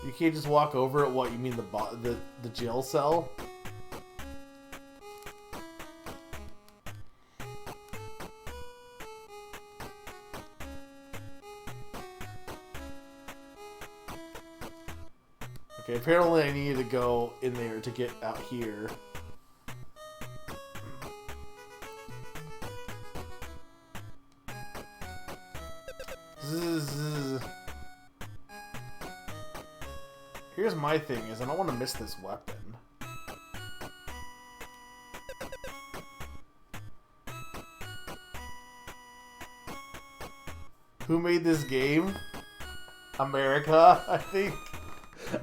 You can't just walk over it. What, you mean the jail cell? Okay, apparently I need to go in there to get out here. Zzz. Here's my thing, is I don't want to miss this weapon. Who made this game? America, I think.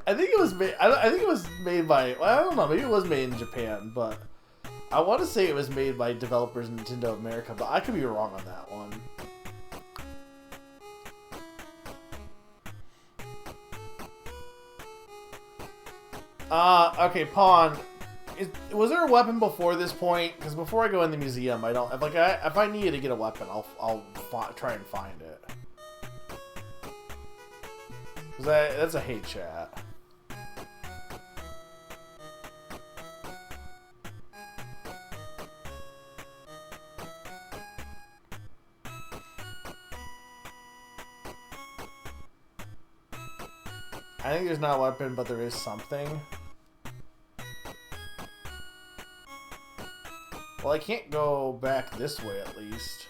I think it was made. I think it was made by. Well, I don't know. Maybe it was made in Japan, but I want to say it was made by developers in Nintendo America. But I could be wrong on that one. Okay, Pawn. Was there a weapon before this point? Because before I go in the museum, I don't. If I needed to get a weapon, I'll try and find it. That's a hate chat. I think there's not a weapon, but there is something. Well, I can't go back this way, at least.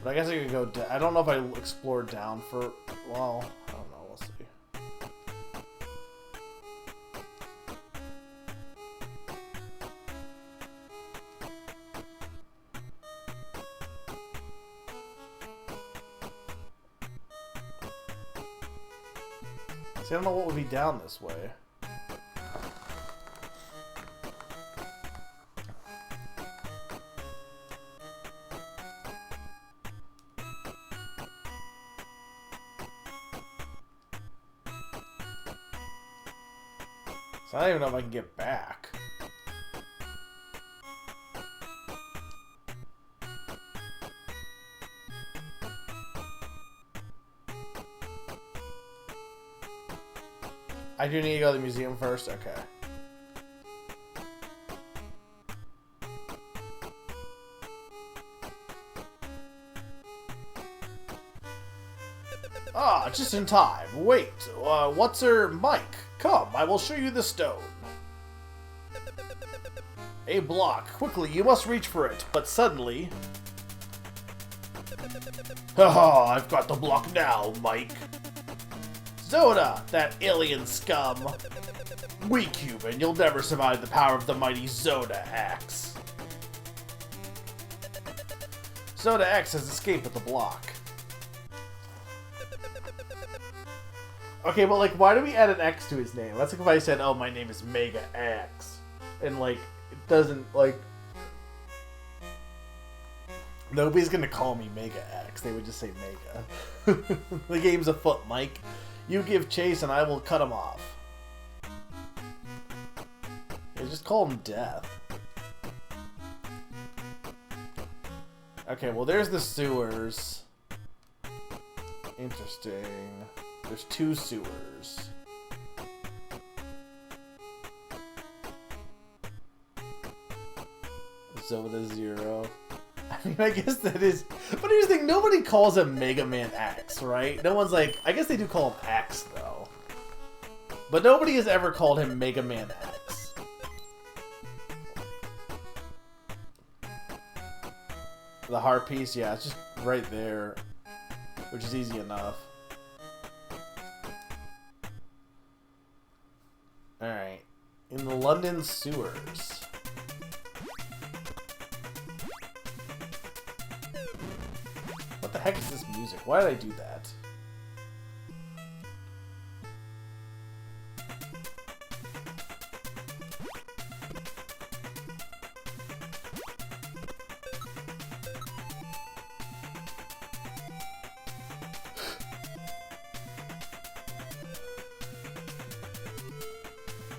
But I guess I could go down. I don't know if I explored down for... Well, I don't know. We'll see. See, I don't know what would be down this way. So I don't even know if I can get back. I do need to go to the museum first? Okay. Ah, just in time. Wait, what's her Mike? Come, I will show you the stone. A block. Quickly, you must reach for it. But suddenly... Haha, I've got the block now, Mike. Zoda, that alien scum. Weak human, you'll never survive the power of the mighty Zoda Axe. Zoda X has escaped with the block. Okay, but like, why do we add an X to his name? That's like if I said, oh, my name is Mega X. And like, it doesn't, like... Nobody's gonna call me Mega X. They would just say Mega. The game's afoot, Mike. You give chase and I will cut him off. Yeah, just call him Death. Okay, well there's the sewers. Interesting. There's 2 sewers. Zoda 0. I mean, I guess that is... But here's the thing, nobody calls him Mega Man X, right? No one's like... I guess they do call him X, though. But nobody has ever called him Mega Man X. The heart piece, yeah, it's just right there. Which is easy enough. Alright. In the London sewers. What the heck is this music? Why did I do that?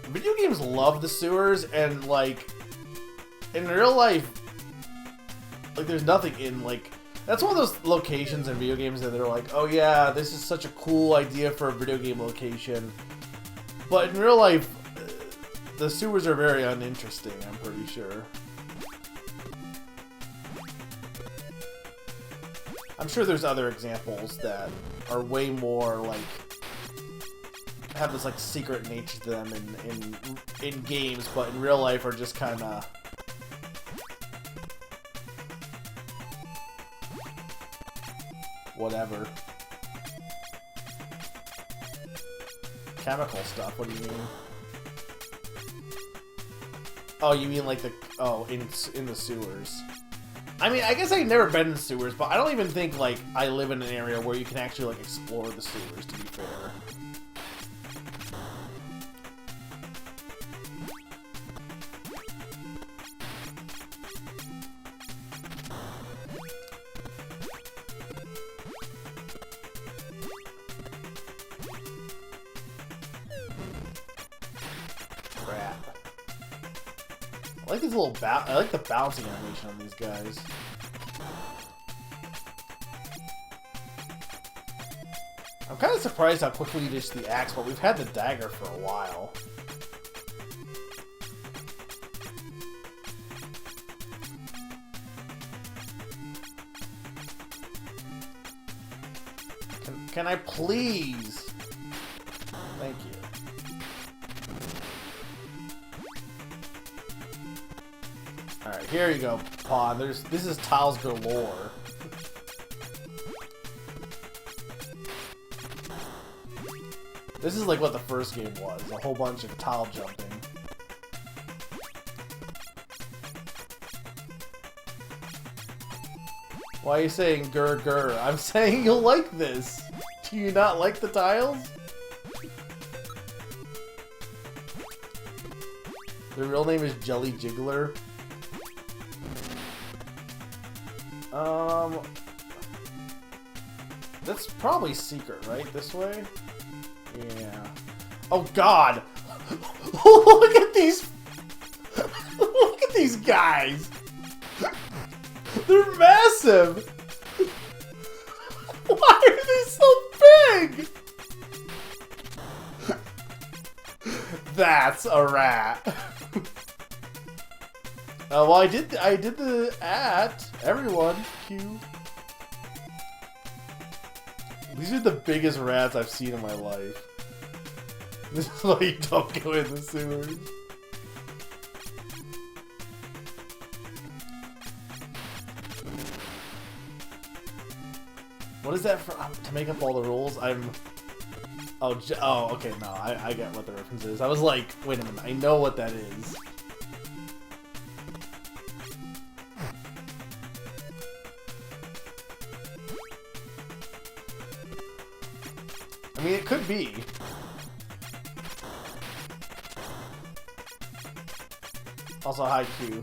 Video games love the sewers, and like in real life, like there's nothing in like that's one of those locations in video games that they're like, oh yeah, this is such a cool idea for a video game location, but in real life, the sewers are very uninteresting. I'm pretty sure. I'm sure there's other examples that are way more like. Have this like secret nature to them in games, but in real life are just kind of whatever. Chemical stuff. What do you mean? Oh, you mean like the in the sewers? I mean, I guess I've never been in sewers, but I don't even think like I live in an area where you can actually like explore the sewers. To be fair. I like these little I like the bouncing animation on these guys. I'm kind of surprised how quickly you ditched the axe, but we've had the dagger for a while. Can I please? Thank you. Alright, here you go, Pawn. This is tiles galore. This is like what the first game was, a whole bunch of tile jumping. Why are you saying grr grr? I'm saying you'll like this. Do you not like the tiles? Their real name is Jelly Jiggler. That's probably secret, right? This way? Yeah. Oh God! Look at these! Look at these guys! They're massive! Why are they so big? That's a rat. Well, I did the at everyone. Q. These are the biggest rats I've seen in my life. This is why you don't go in the sewers. What is that for? To make up all the rules? I'm... Oh, oh, okay, no, I get what the reference is. I was like, wait a minute, I know what that is. I mean, it could be. Also, high Q.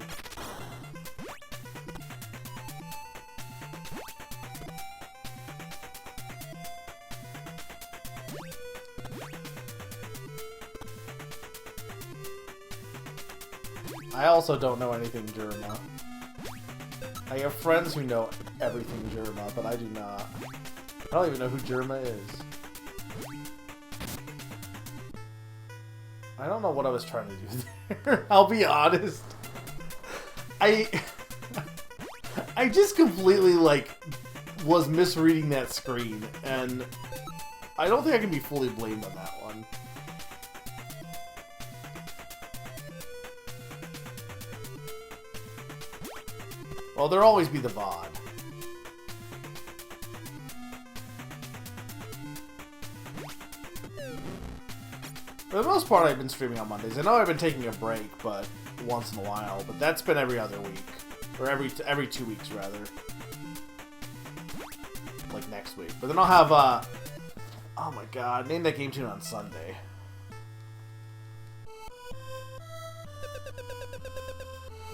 I also don't know anything Germa. I have friends who know everything Germa, but I do not. I don't even know who Germa is. I don't know what I was trying to do there. I'll be honest. I just completely, like, was misreading that screen, and I don't think I can be fully blamed on that one. Well, there'll always be the VOD. For the most part, I've been streaming on Mondays. I know I've been taking a break, but once in a while. But that's been every other week, or every 2 weeks rather. Like next week. But then I'll have oh my god, name that game tune on Sunday.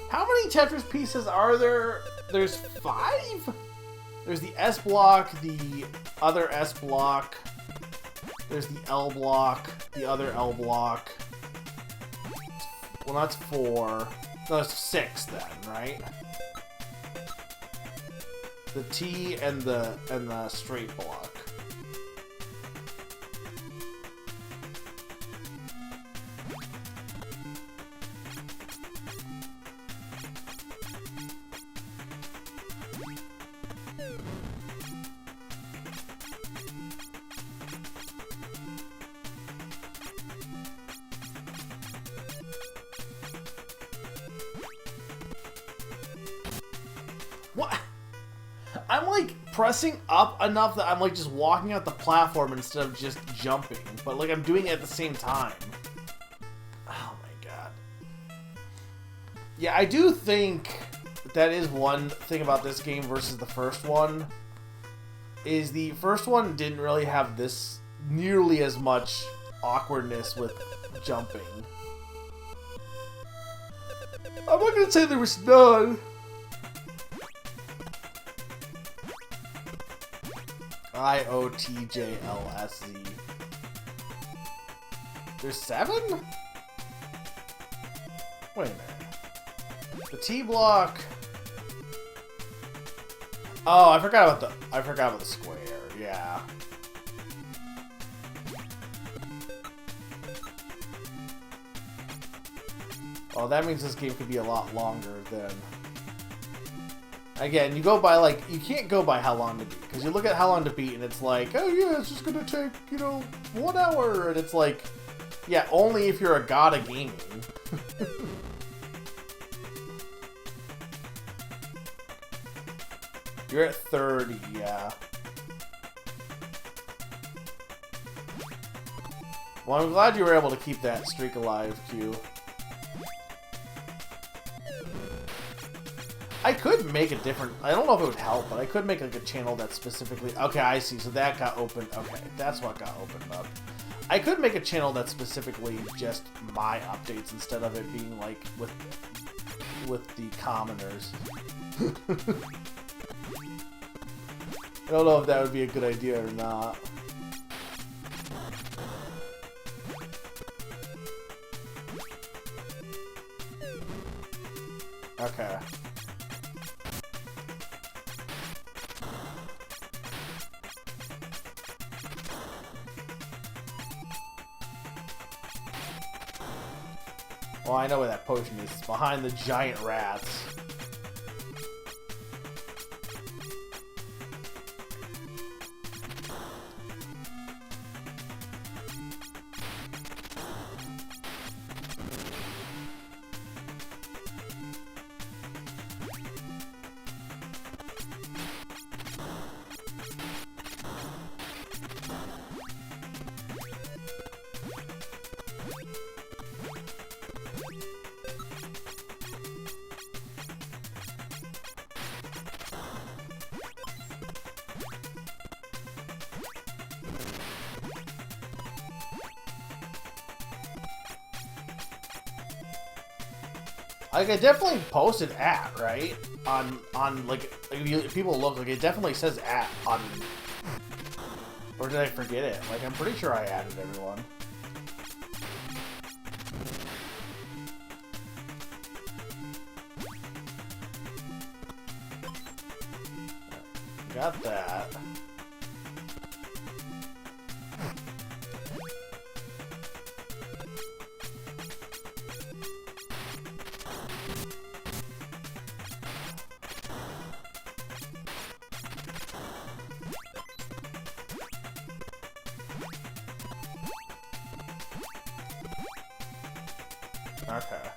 How many Tetris pieces are there? There's 5? There's the S block, the other S block. There's the L block, the other L block. Well, that's 4. No, that's 6 then, right? The T and the straight block. What? I'm like pressing up enough that I'm like just walking out the platform instead of just jumping. But like I'm doing it at the same time. Oh my god. Yeah, I do think that is one thing about this game versus the first one. Is the first one didn't really have this nearly as much awkwardness with jumping. I'm not gonna say there was none. IOTJLSZ. There's 7? Wait a minute. The T block. Oh, I forgot about the square. Yeah. Oh, that means this game could be a lot longer than. Again, you go by, like, you can't go by how long to beat, because you look at how long to beat, and it's like, oh yeah, it's just gonna take, 1 hour, and it's like, yeah, only if you're a god of gaming. You're at 30, yeah. Well, I'm glad you were able to keep that streak alive, Q. I could make a different... I don't know if it would help, but I could make like a channel that's specifically... Okay, I see. So that got opened. Okay, that's what got opened up. I could make a channel that's specifically just my updates instead of it being like with the commoners. I don't know if that would be a good idea or not. Okay. Well, I know where that potion is. It's behind the giant rats. Like, I definitely posted at, right? On like, if people look, like, it definitely says at on... Or did I forget it? Like, I'm pretty sure I added everyone. Got that. Okay.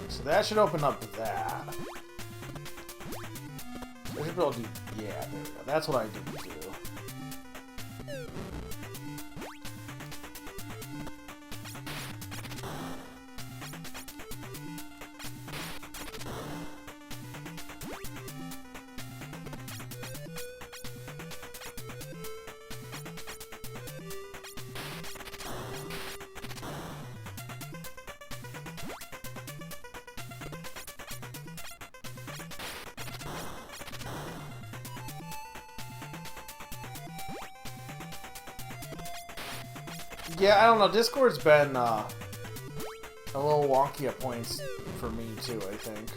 So that should open up that. I should be able to do... Yeah, there we go. That's what I didn't do. Yeah, I don't know. Discord's been a little wonky at points for me too, I think.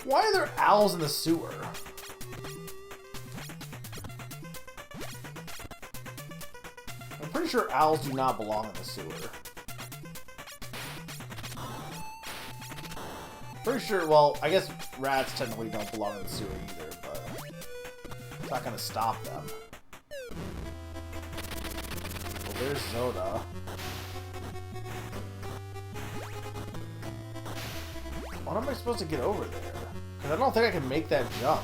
Why are there owls in the sewer? I'm pretty sure owls do not belong in the sewer. Pretty sure, well, I guess rats technically don't belong in the sewer either, but it's not gonna stop them. Well, there's Zoda. What am I supposed to get over there? Because I don't think I can make that jump.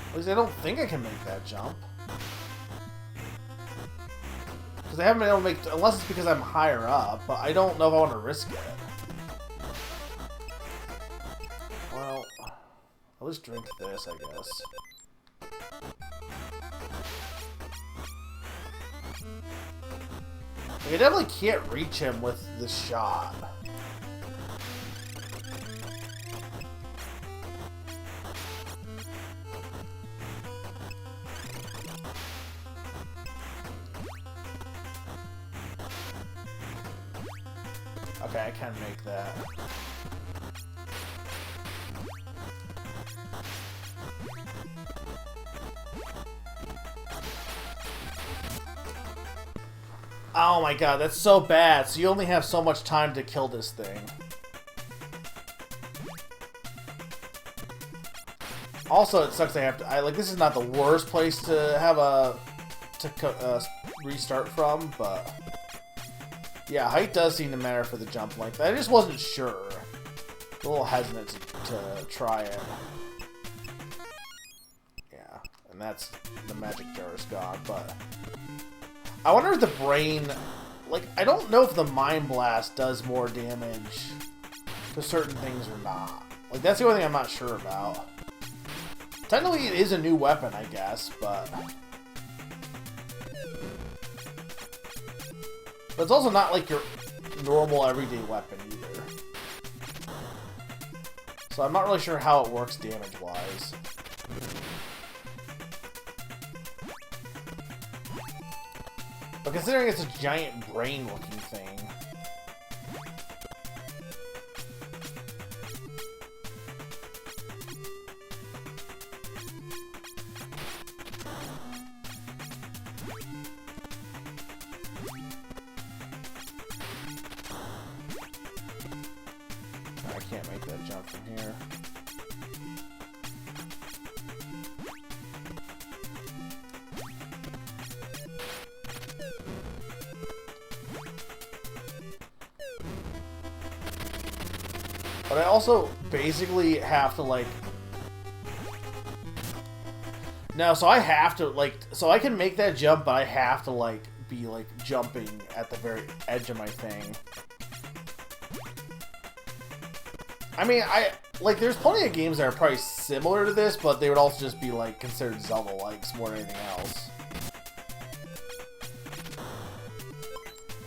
At least I don't think I can make that jump. Because I haven't been able to make... Unless it's because I'm higher up, but I don't know if I want to risk it. Well, I'll just drink this, I guess. I definitely can't reach him with the shot. Okay, I can make that. Oh my god, that's so bad. So you only have so much time to kill this thing. Also, it sucks I have to... like, this is not the worst place to have a... restart from, but... Yeah, height does seem to matter for the jump length. I just wasn't sure. A little hesitant to try it. Yeah, and that's... The magic jar is gone, but... I wonder if the brain... Like, I don't know if the Mind Blast does more damage to certain things or not. Like, that's the only thing I'm not sure about. Technically, it is a new weapon, I guess, but... But it's also not like your normal everyday weapon either. So I'm not really sure how it works damage-wise. But considering it's a giant brain-looking thing... I can't make that jump from here. But I also basically have to, like... No, so I have to, like... So I can make that jump, but I have to, like, be, like, jumping at the very edge of my thing. I mean, like, there's plenty of games that are probably similar to this, but they would also just be, like, considered Zelda-likes more than anything else.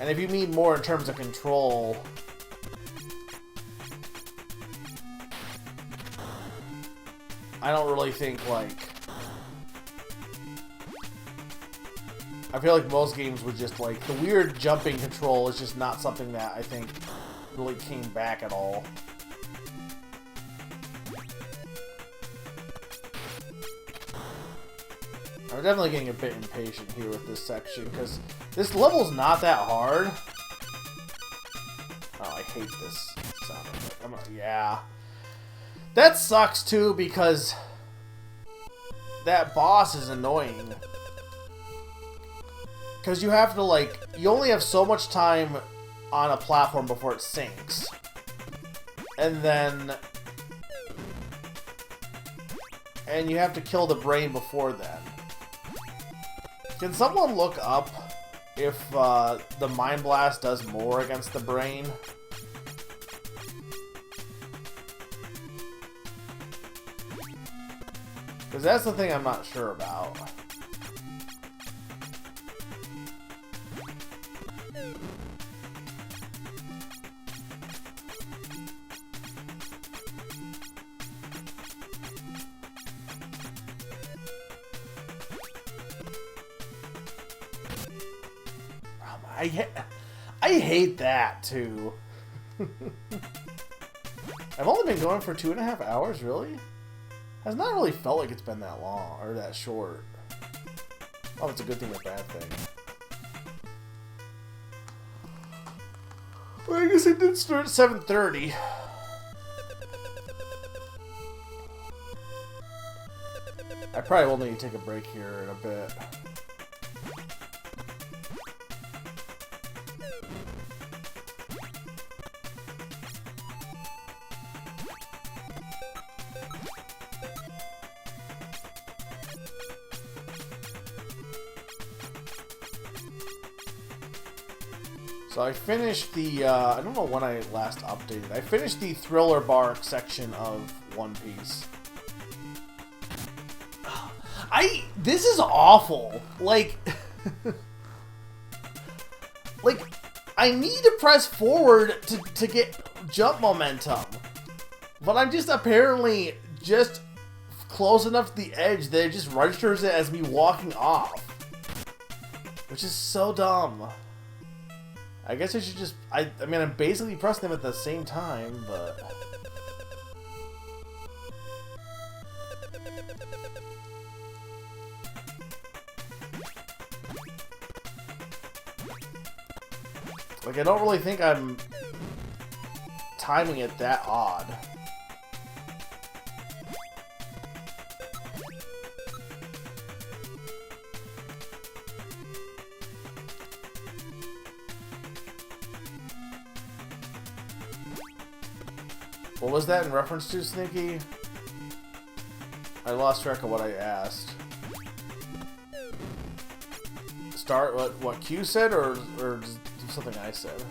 And if you mean more in terms of control... I don't really think, like... I feel like most games would just, like... The weird jumping control is just not something that I think really came back at all. I'm definitely getting a bit impatient here with this section, because this level's not that hard. Oh, I hate this sound of it. Yeah. That sucks, too, because that boss is annoying. Because you have to, like, you only have so much time on a platform before it sinks. And then... And you have to kill the brain before then. Can someone look up if the Mind Blast does more against the brain? Because that's the thing I'm not sure about. I hate that, too. I've only been going for 2.5 hours, really? Has not really felt like it's been that long, or that short. Oh, it's a good thing or bad thing. Well, I guess it did start at 7:30. I probably will need to take a break here in a bit. So I finished the, I don't know when I last updated. I finished the Thriller Bark section of One Piece. This is awful. Like, like, I need to press forward to get jump momentum. But I'm just apparently just close enough to the edge that it just registers it as me walking off. Which is so dumb. I guess I should just... I mean, I'm basically pressing them at the same time, but... Like, I don't really think I'm timing it that odd. What was that in reference to, Sneaky? I lost track of what I asked. Start what Q said, or something I said?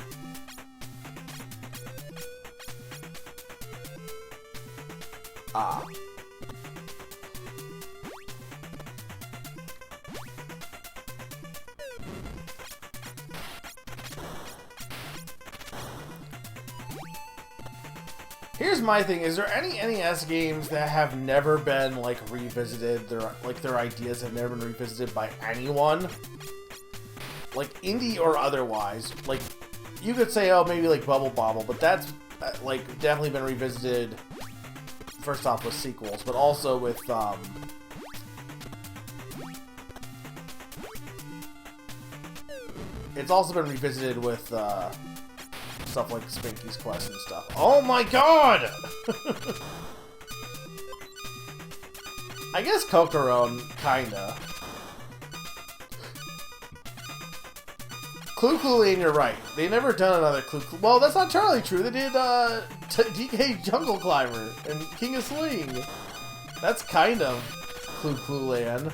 Ah. Here's my thing, is there any NES games that have never been, like, revisited, their ideas have never been revisited by anyone? Like, indie or otherwise. Like, you could say, oh, maybe, like, Bubble Bobble, but that's, like, definitely been revisited, first off, with sequels, but also with, it's also been revisited with, stuff like Spinky's Quest and stuff. Oh my god! I guess Kokorone, kinda. Clue Clue Lane, you're right. They never done another Clue Clue. Well, that's not entirely true. They did DK Jungle Climber and King of Swing. That's kind of Clue Clue Land.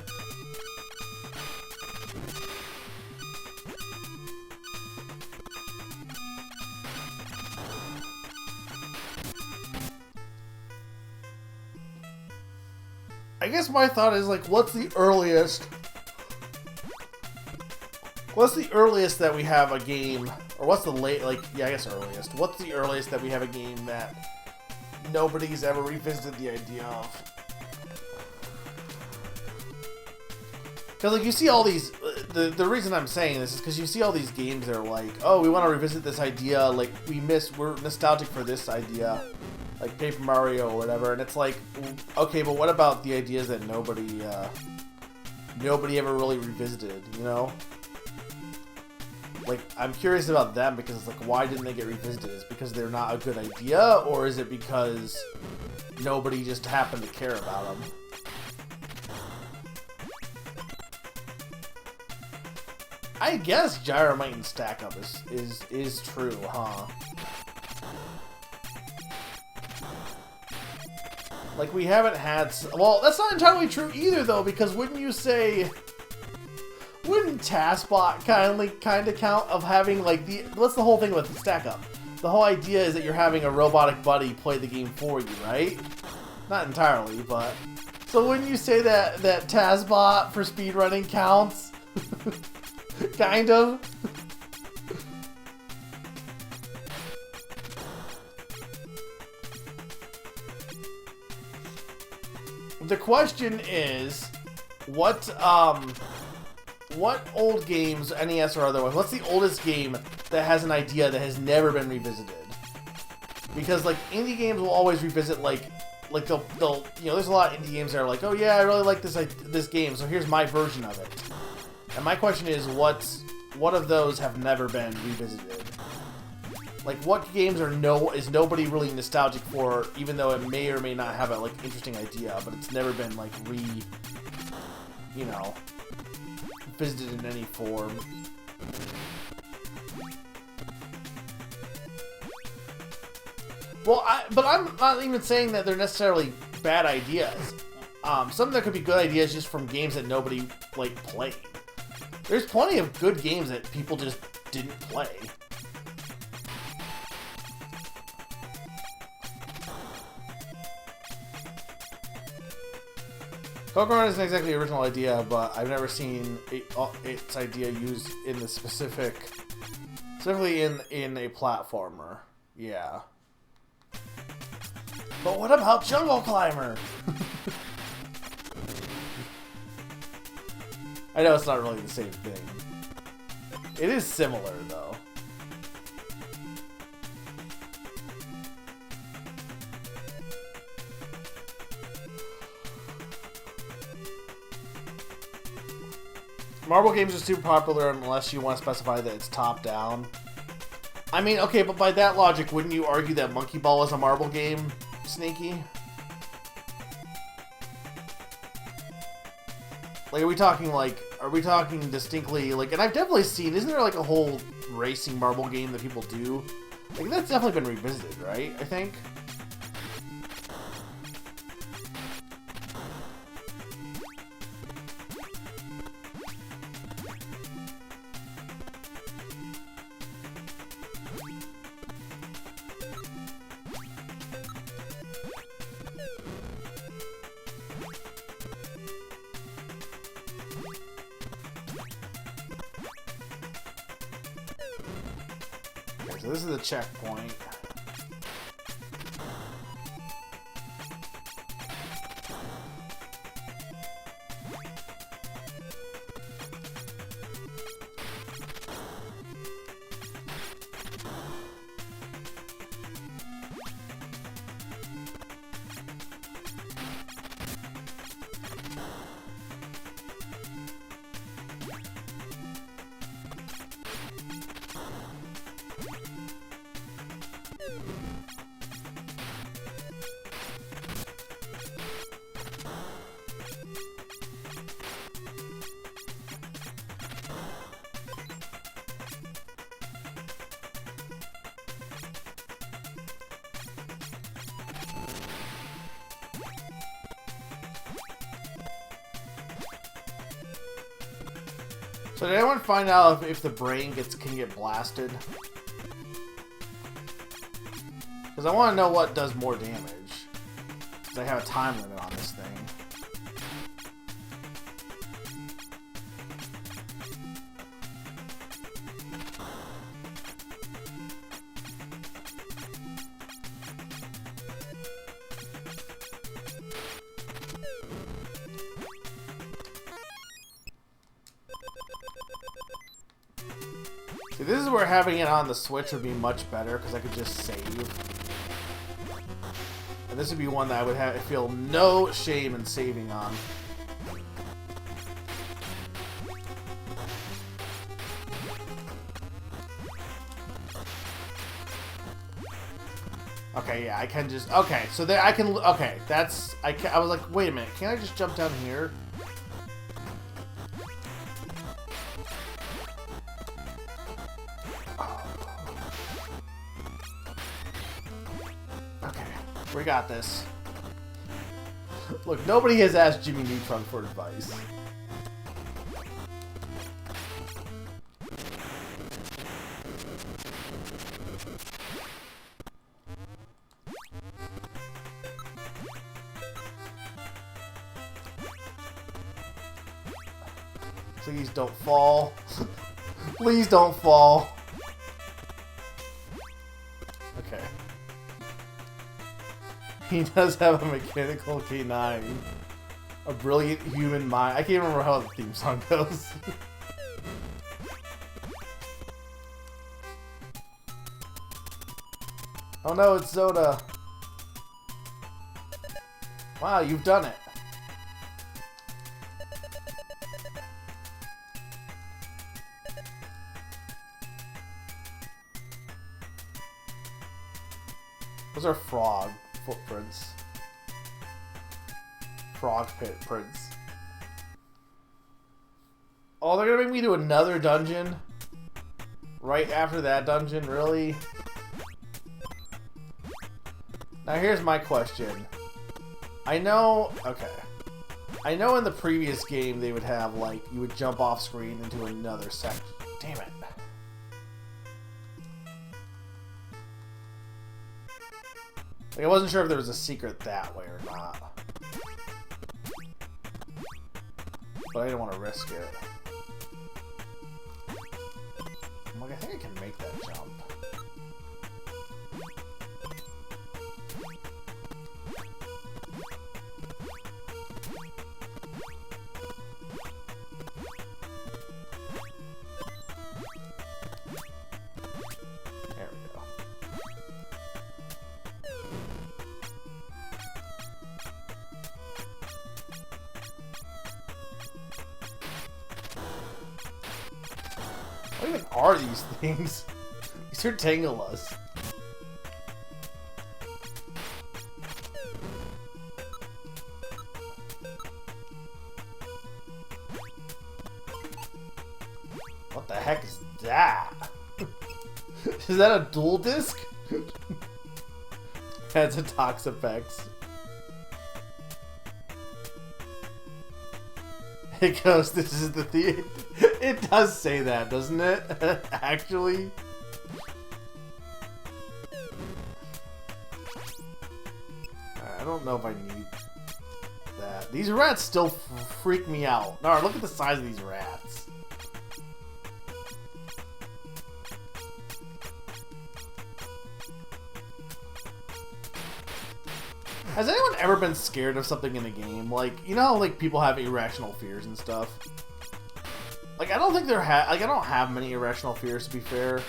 I guess my thought is, like, what's the earliest that we have a game, or what's the late, like, yeah, I guess earliest. What's the earliest that we have a game that nobody's ever revisited the idea of? Because, like, you see all these, the reason I'm saying this is because you see all these games that are like, oh, we want to revisit this idea, like, we're nostalgic for this idea. Like Paper Mario or whatever, and it's like, okay, but what about the ideas that nobody ever really revisited, you know? Like, I'm curious about them because it's like, why didn't they get revisited? Is it because they're not a good idea, or is it because nobody just happened to care about them? I guess Gyromite and Stack Up is true, huh? Like, we haven't had... Well, that's not entirely true either, though, because wouldn't you say... Wouldn't TaskBot kind of count of having, like, the... What's the whole thing with the Stack Up? The whole idea is that you're having a robotic buddy play the game for you, right? Not entirely, but... So wouldn't you say that TaskBot for speedrunning counts? Kind of? The question is, what old games, NES or otherwise, what's the oldest game that has an idea that has never been revisited? Because, like, indie games will always revisit, like they'll you know, there's a lot of indie games that are like, oh yeah, I really like this game, so here's my version of it. And my question is, what of those have never been revisited? Like, what games is nobody really nostalgic for, even though it may or may not have a, like, interesting idea, but it's never been, like, you know, visited in any form. Well, but I'm not even saying that they're necessarily bad ideas. Some of them could be good ideas just from games that nobody, like, played. There's plenty of good games that people just didn't play. Pokemon isn't exactly the original idea, but I've never seen its idea used in the specifically in a platformer. Yeah. But what about Jungle Climber? I know it's not really the same thing. It is similar, though. Marble games are super popular unless you want to specify that it's top-down. I mean, okay, but by that logic, wouldn't you argue that Monkey Ball is a marble game, Sneaky? Like, are we talking distinctly, like, and I've definitely seen, isn't there, like, a whole racing marble game that people do? Like, that's definitely been revisited, right? I think? So this is the checkpoint. So did anyone find out if the brain can get blasted? Because I want to know what does more damage. Because I have a time limit on this thing. See, this is where having it on the Switch would be much better, because I could just save. And this would be one that I would feel no shame in saving on. Okay, yeah, I can just... Okay, so there I can... Okay, that's... I was like, wait a minute, can't I just jump down here? We got this. Look, nobody has asked Jimmy Neutron for advice. Please don't fall. Please don't fall. Okay. He does have a mechanical K9. A brilliant human mind. I can't remember how the theme song goes. Oh no, it's Zoda. Wow, you've done it. Those are frog footprints. Frog pit prints. Oh, they're gonna make me do another dungeon? Right after that dungeon? Really? Now here's my question. I know... Okay. I know in the previous game they would have, like, you would jump off screen into another section. Damn it. Like, I wasn't sure if there was a secret that way or not. But I didn't want to risk it. I'm like, I think I can make that jump. There we go. What even are these things? These are Tangalas. What the heck is that? Is that a dual disc? That's a Toxapex. It goes, this is the theater. It does say that, doesn't it? Actually. I don't know if I need that. These rats still freak me out. No, look at the size of these rats. Has anyone ever been scared of something in a game? Like, you know how, like, people have irrational fears and stuff? Like, I don't think I don't have many irrational fears, to be fair.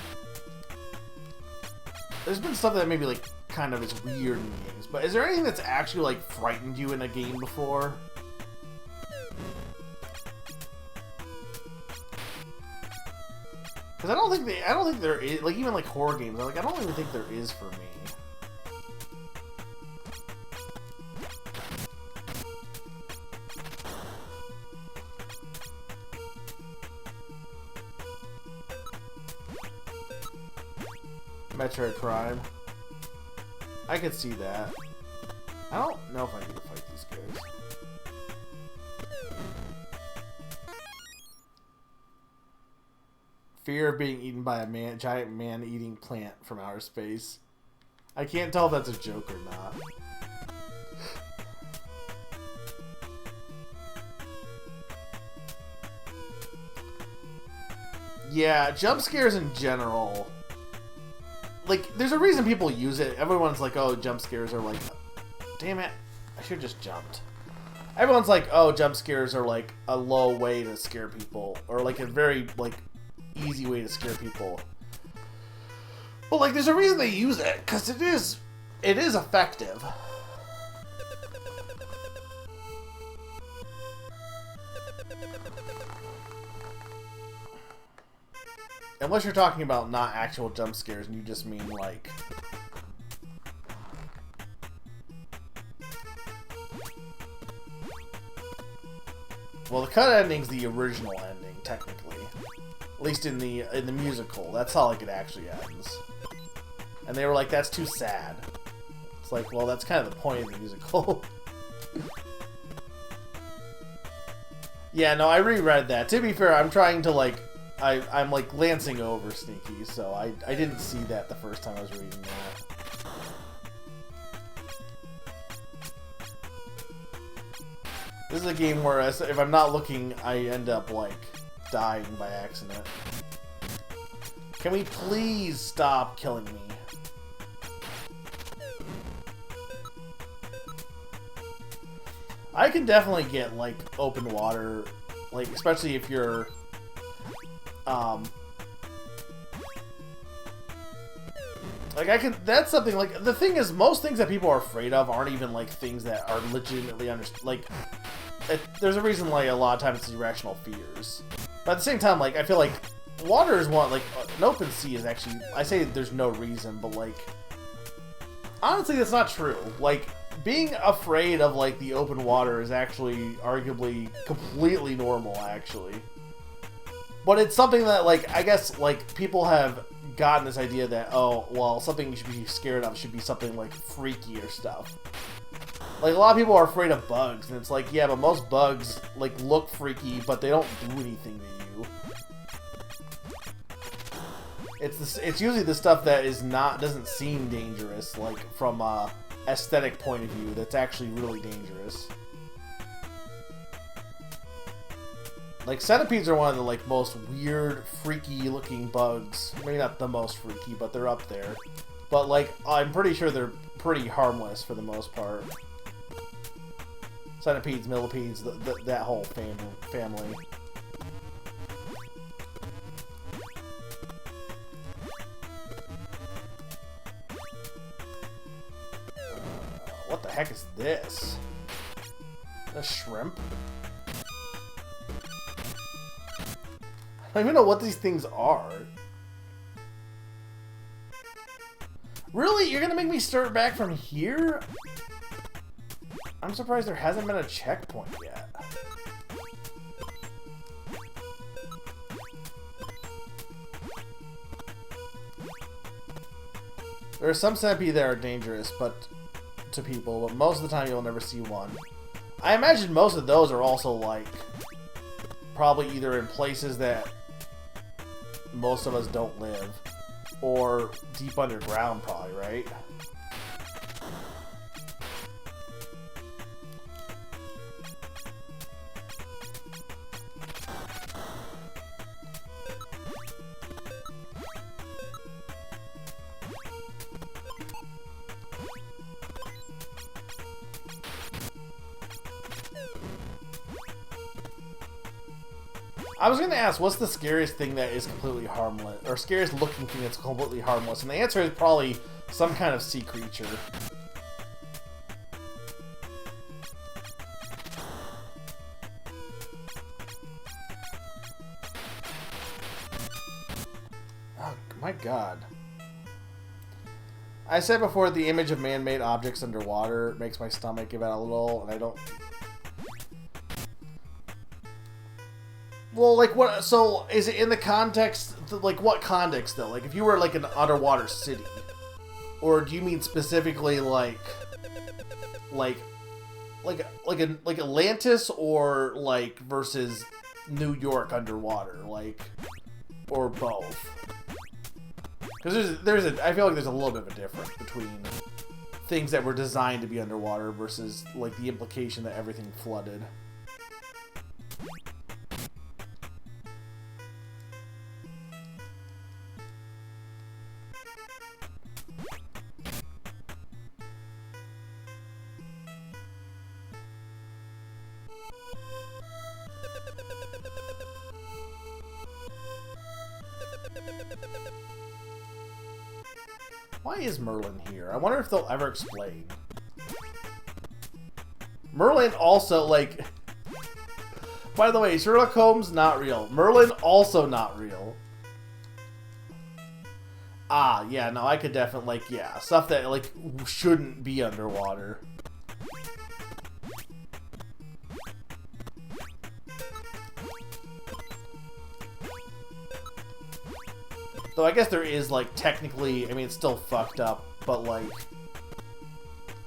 There's been stuff that maybe, like, kind of is weird in games. But is there anything that's actually, like, frightened you in a game before? Because I don't think there is, like, even, like, horror games, like, I don't even think there is for me. Metroid Prime. I could see that. I don't know if I need to fight these guys. Fear of being eaten by a giant man-eating plant from outer space. I can't tell if that's a joke or not. Yeah, jump scares in general. Like, there's a reason people use it. Everyone's like, oh, jump scares are like... Damn it. I should have just jumped. Everyone's like, oh, jump scares are like a low way to scare people. Or like a very, like, easy way to scare people. But, like, there's a reason they use it. Because it is effective. Unless you're talking about not actual jump scares and you just mean like... Well, the cut ending's the original ending, technically. At least in the musical. That's how like it actually ends. And they were like, that's too sad. It's like, well, that's kind of the point of the musical. Yeah, no, I reread that. To be fair, I'm trying to like... I'm like glancing over Sneaky, so I didn't see that the first time I was reading that. This is a game where if I'm not looking, I end up like dying by accident. Can we please stop killing me? I can definitely get like open water, like especially if you're like I can, that's something like, the thing is, most things that people are afraid of aren't even like things that are legitimately like, there's a reason like a lot of times it's irrational fears. But at the same time, like, I feel like water is one, like, an open sea is actually, I say there's no reason, but like, honestly that's not true. Like, being afraid of like the open water is actually arguably completely normal, actually. But it's something that, like, I guess, like, people have gotten this idea that, oh, well, something you should be scared of should be something, like, freaky or stuff. Like, a lot of people are afraid of bugs, and it's like, yeah, but most bugs, like, look freaky, but they don't do anything to you. It's usually the stuff that doesn't seem dangerous, like, from a aesthetic point of view, that's actually really dangerous. Like, centipedes are one of the, like, most weird, freaky-looking bugs. Maybe not the most freaky, but they're up there. But, like, I'm pretty sure they're pretty harmless for the most part. Centipedes, millipedes, that whole family. What the heck is this? A shrimp? I don't even know what these things are. Really? You're gonna make me start back from here? I'm surprised there hasn't been a checkpoint yet. There are some centipede that are dangerous, to people, but most of the time you'll never see one. I imagine most of those are also like probably either in places that most of us don't live, or deep underground, probably, right? I was going to ask, what's the scariest thing that is completely harmless, or scariest looking thing that's completely harmless? And the answer is probably some kind of sea creature. Oh, my God. I said before, the image of man-made objects underwater makes my stomach give out a little, and I don't... Well, like, what, so, is it in the context, like, what context, though? Like, if you were, like, an underwater city, or do you mean specifically, like Atlantis, or, like, versus New York underwater, like, or both? Because I feel like there's a little bit of a difference between things that were designed to be underwater versus like the implication that everything flooded. Why is Merlin here? I wonder if they'll ever explain. Merlin also, like... By the way, Sherlock Holmes, not real. Merlin, also not real. Ah, yeah, no, I could definitely, like, yeah. Stuff that, like, shouldn't be underwater. So I guess there is, like, technically, I mean, it's still fucked up, but, like,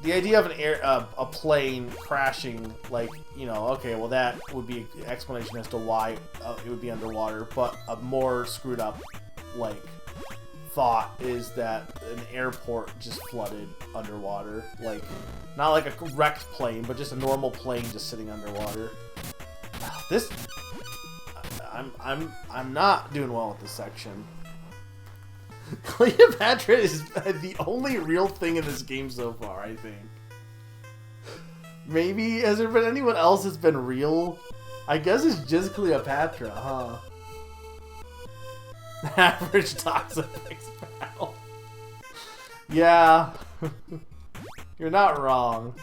the idea of a plane crashing, like, you know, okay, well, that would be an explanation as to why it would be underwater, but a more screwed up, like, thought is that an airport just flooded underwater. Like, not like a wrecked plane, but just a normal plane just sitting underwater. This... I'm not doing well with this section. Cleopatra is the only real thing in this game so far, I think. Maybe, has there been anyone else that's been real? I guess it's just Cleopatra, huh? Average toxic expel. Yeah. You're not wrong.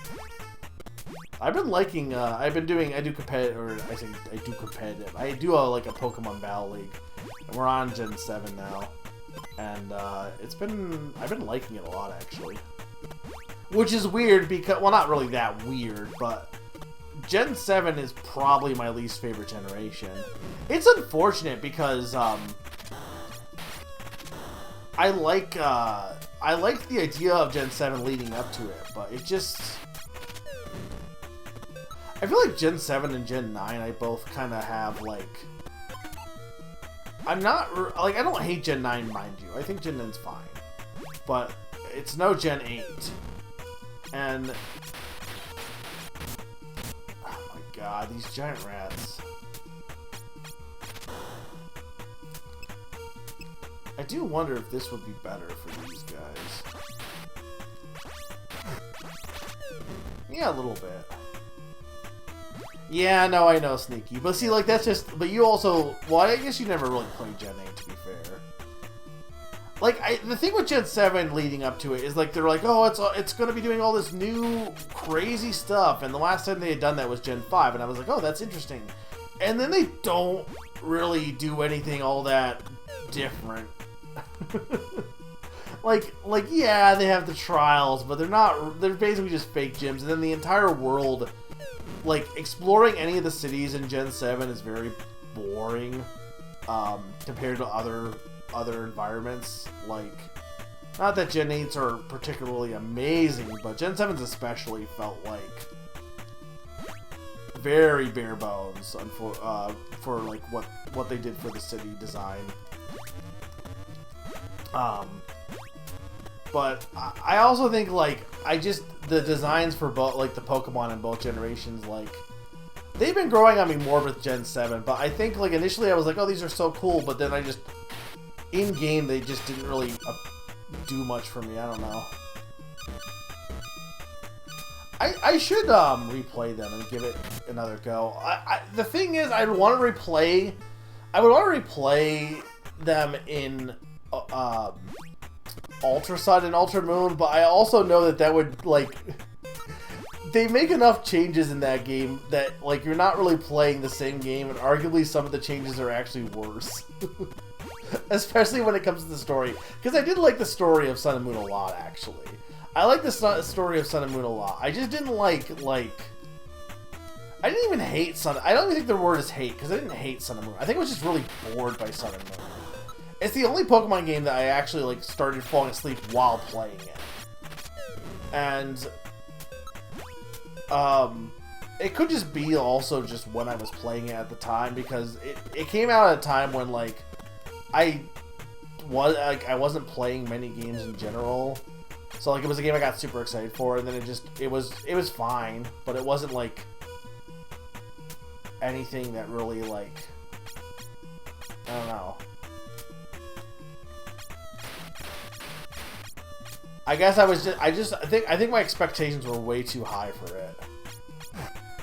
I've been liking, I do competitive, or I say I do competitive. I do like a Pokemon Battle League. And we're on Gen 7 now. And I've been liking it a lot, actually. Which is weird because, well, not really that weird, but Gen 7 is probably my least favorite generation. It's unfortunate because I like the idea of Gen 7 leading up to it, but it just... I feel like Gen 7 and Gen 9 I both kind of have, like... I'm not... Like, I don't hate Gen 9, mind you. I think Gen 9's fine. But it's no Gen 8. And... Oh my god, these giant rats. I do wonder if this would be better for these guys. Yeah, a little bit. Yeah, no, I know, Sneaky. But see, like, that's just... But you also... Well, I guess you never really played Gen 8, to be fair. Like, the thing with Gen 7 leading up to it is, like, they're like, oh, it's going to be doing all this new, crazy stuff. And the last time they had done that was Gen 5. And I was like, oh, that's interesting. And then they don't really do anything all that different. like, yeah, they have the trials, but they're basically just fake gyms. And then the entire world... Like, exploring any of the cities in Gen 7 is very boring, compared to other environments. Like, not that Gen 8s are particularly amazing, but Gen 7s especially felt like very bare bones for like what they did for the city design. But I also think, like, the designs for both, like, the Pokemon in both generations, like, they've been growing on me more with Gen 7, but I think, like, initially I was like, oh, these are so cool, but then in-game, they just didn't really do much for me, I don't know. I should, replay them and give it another go. The thing is, I would want to replay them in, Ultra Sun and Ultra Moon, but I also know that would, like... They make enough changes in that game that, like, you're not really playing the same game, and arguably some of the changes are actually worse. Especially when it comes to the story. Because I did like the story of Sun and Moon a lot, actually. I like the story of Sun and Moon a lot. I just didn't like... I didn't even hate Sun... I don't even think the word is hate, because I didn't hate Sun and Moon. I think I was just really bored by Sun and Moon. It's the only Pokemon game that I actually, like, started falling asleep while playing it. And, it could just be also just when I was playing it at the time, because it came out at a time when, like, I wasn't playing many games in general, so like it was a game I got super excited for, and then it was fine, but it wasn't like anything that really like, I don't know. I guess I think my expectations were way too high for it.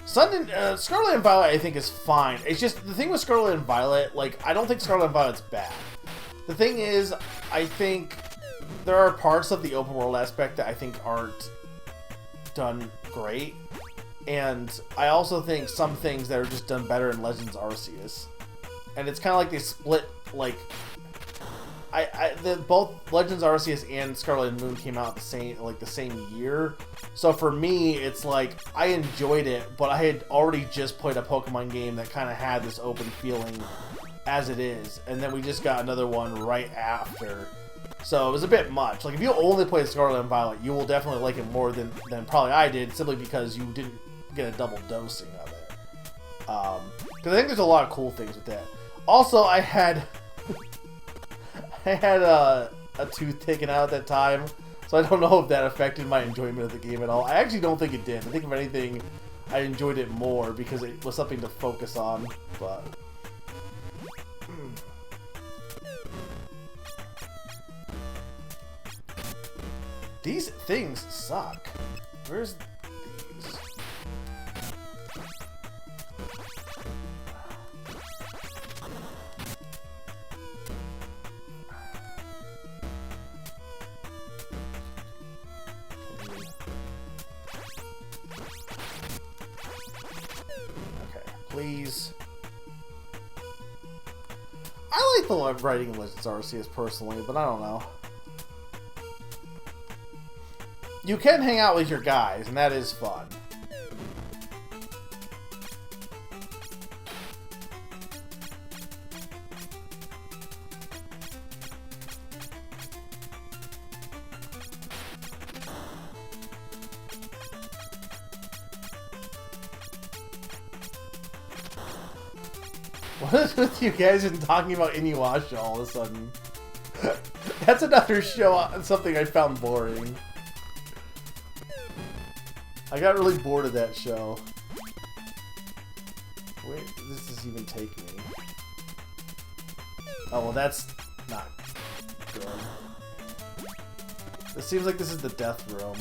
Scarlet and Violet I think is fine. It's just the thing with Scarlet and Violet, like I don't think Scarlet and Violet's bad. The thing is, I think there are parts of the open world aspect that I think aren't done great, and I also think some things that are just done better in Legends Arceus. And it's kind of like they split, like both Legends Arceus and Scarlet and Moon came out the same year. So for me, it's like I enjoyed it, but I had already just played a Pokemon game that kind of had this open feeling as it is, and then we just got another one right after. So it was a bit much. Like if you only played Scarlet and Violet, you will definitely like it more than probably I did, simply because you didn't get a double dosing of it. Because I think there's a lot of cool things with that. Also, I had a tooth taken out at that time, so I don't know if that affected my enjoyment of the game at all. I actually don't think it did. I think if anything, I enjoyed it more because it was something to focus on. But these things suck. Where's these? Please. I like the writing in Legends Arceus personally, but I don't know. You can hang out with your guys, and that is fun. What is with you guys and talking about Inuyasha all of a sudden? That's another show, something I found boring. I got really bored of that show. Where does this even take me? Oh, well that's not good. It seems like this is the death room.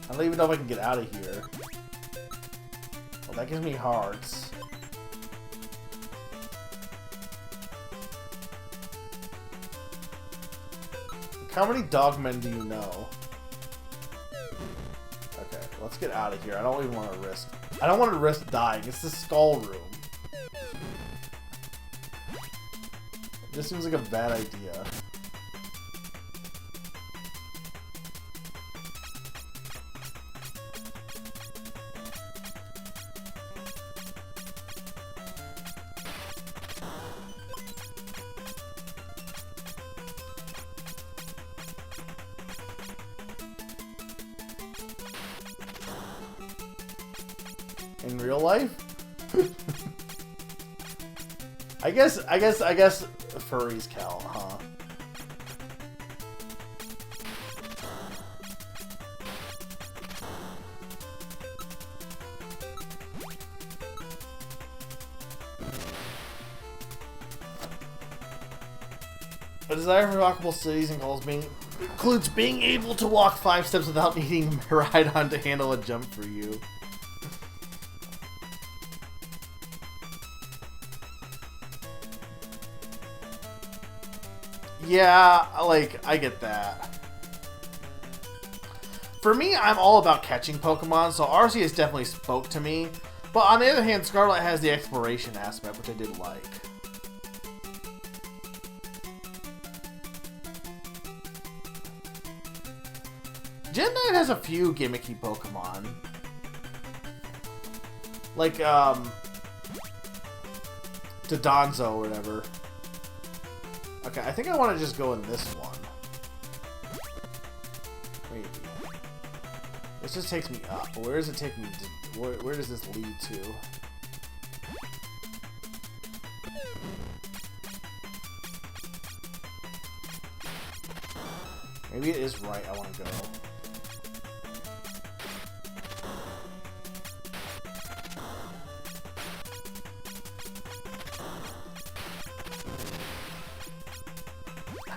I don't even know if I can get out of here. Well, that gives me hearts. How many dogmen do you know? Okay, let's get out of here. I don't even want to risk. I don't want to risk dying. It's the skull room. This seems like a bad idea. In real life? I guess furries count, huh? A desire for walkable cities includes being able to walk 5 steps without needing a Miraidon to handle a jump for you. Yeah, like, I get that. For me, I'm all about catching Pokemon, so Arceus definitely spoke to me. But on the other hand, Scarlet has the exploration aspect, which I did like. Gen 9 has a few gimmicky Pokemon. Like, Dodonzo or whatever. Okay, I think I want to just go in this one. Maybe. This just takes me up. But where does it take me to... Where does this lead to? Maybe it is right I want to go.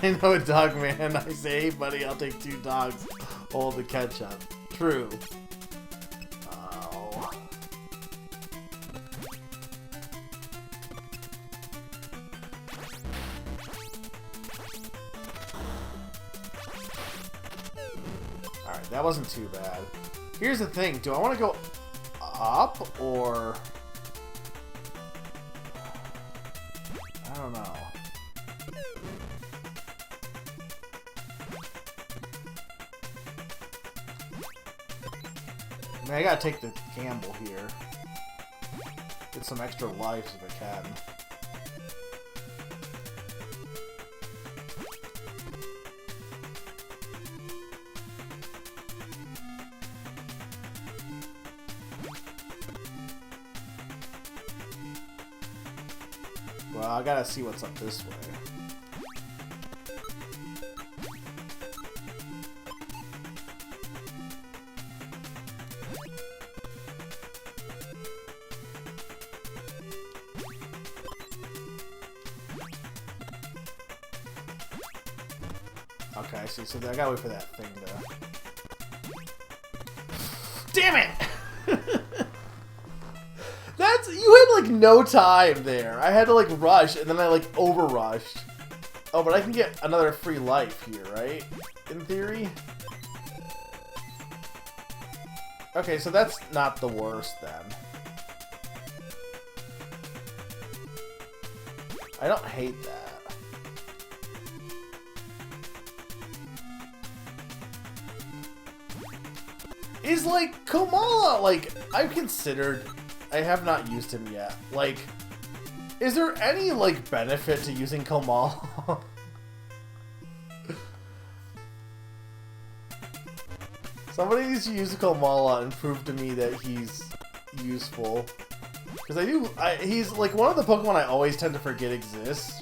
I know a dog man. I say, hey buddy, I'll take 2 dogs. All the ketchup. True. Oh. Alright, that wasn't too bad. Here's the thing. Do I want to go up or... I don't know. I mean, I gotta take the gamble here. Get some extra lives if I can. Well, I gotta see what's up this way. Okay, I see. So I gotta wait for that thing to... Damn it! That's... You had, like, no time there. I had to, like, rush, and then I, like, over-rushed. Oh, but I can get another free life here, right? In theory? Okay, so that's not the worst, then. I don't hate that. Is, like, Komala, like, I've considered, I have not used him yet. Like, is there any, like, benefit to using Komala? Somebody needs to use Komala and prove to me that he's useful. Because he's, like, one of the Pokemon I always tend to forget exists.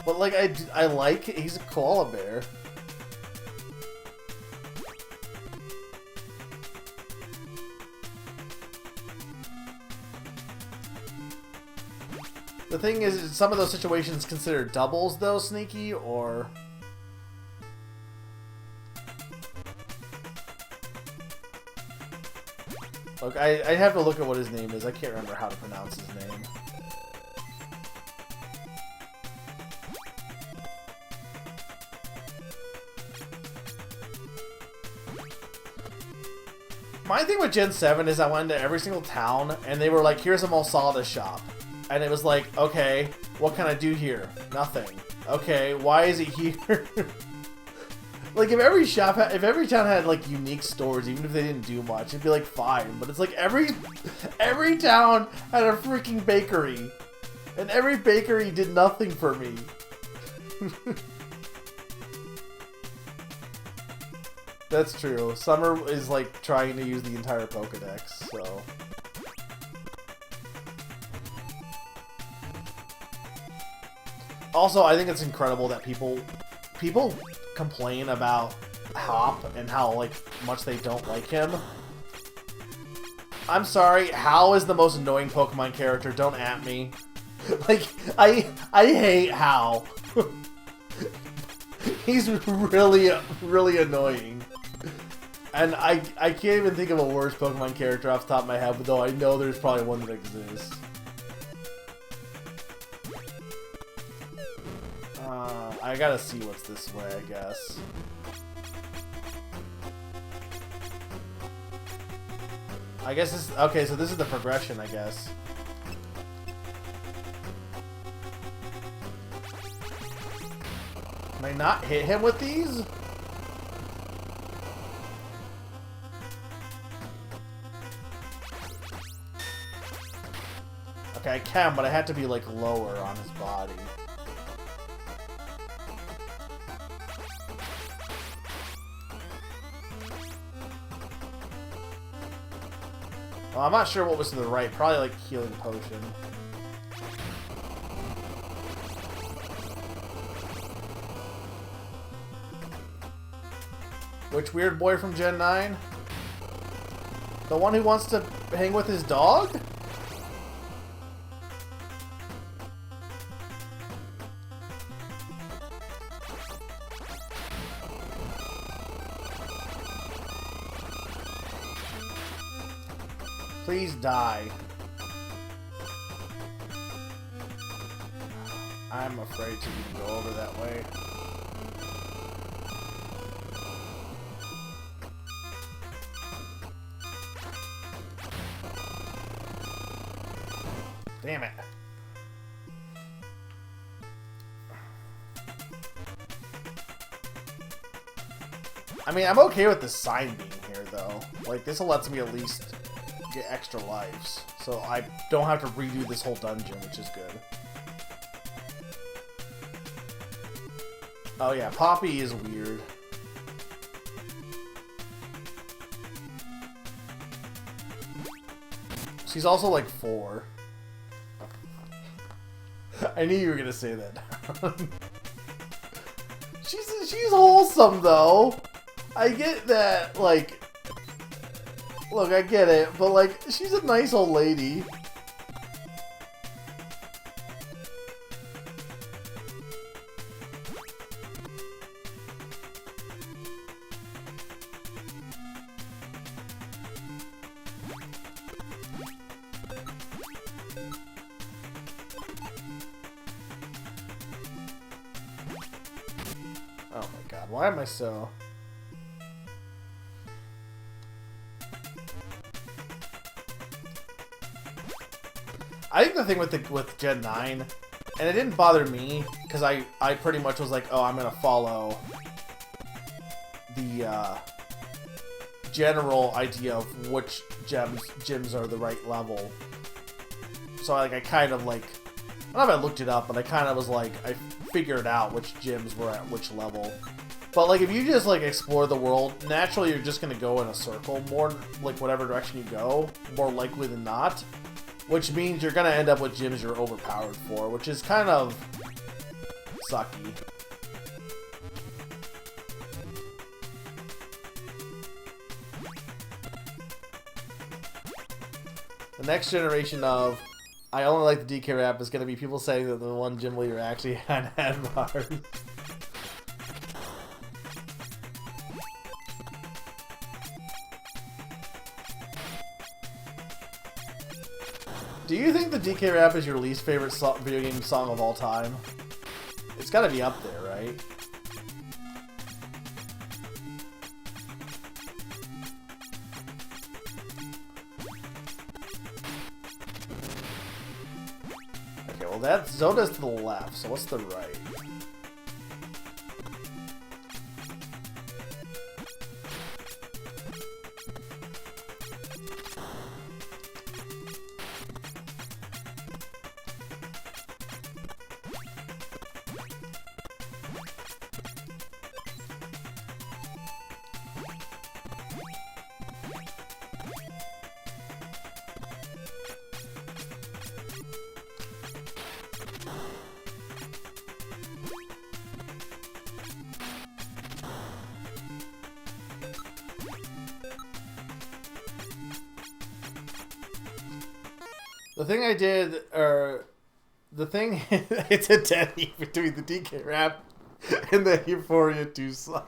But, like, I like, he's a koala bear. The thing is, some of those situations consider doubles, though, Sneaky, or... Look, I have to look at what his name is. I can't remember how to pronounce his name. My thing with Gen 7 is I went to every single town, and they were like, here's a Malsada shop. And it was like, okay, what can I do here? Nothing. Okay, why is it here? Like, if every town had, like, unique stores, even if they didn't do much, it'd be, like, fine. But it's like, every town had a freaking bakery. And every bakery did nothing for me. That's true. Summer is, like, trying to use the entire Pokedex, so... Also, I think it's incredible that people complain about Hop and how, like, much they don't like him. I'm sorry, Hal is the most annoying Pokemon character. Don't at me. Like, I hate Hal. He's really, really annoying. And I can't even think of a worse Pokemon character off the top of my head, though I know there's probably one that exists. I gotta see what's this way, I guess. I guess this... Okay, so this is the progression, I guess. Can I not hit him with these? Okay, I can, but I had to be, like, lower on his body. Well, I'm not sure what was to the right. Probably like healing potion. Which weird boy from Gen 9? The one who wants to hang with his dog? Please die. I'm afraid to even go over that way. Damn it. I mean, I'm okay with the sign being here, though. Like, this lets me at least get extra lives. So I don't have to redo this whole dungeon, which is good. Oh yeah, Poppy is weird. She's also like 4. I knew you were gonna say that. she's wholesome though. I get that, like, look, I get it, but like, she's a nice old lady. Oh my god, why am I so... I think the thing with Gen 9, and it didn't bother me, because I pretty much was like, oh, I'm going to follow the general idea of which gyms are the right level. So I kind of like, I don't know if I looked it up, but I kind of was like, I figured out which gyms were at which level. But like, if you just like explore the world, naturally you're just going to go in a circle, more like whatever direction you go, more likely than not. Which means you're going to end up with gyms you're overpowered for, which is kind of sucky. The next generation of I only like the DK rap is going to be people saying that the one gym leader actually had head bars. Do you think the DK rap is your least favorite video game song of all time? It's gotta be up there, right? Okay, well that's Zoda's to the left, so what's the right? The thing I did, it's a dead heat between the DK rap and the Euphoria 2 song.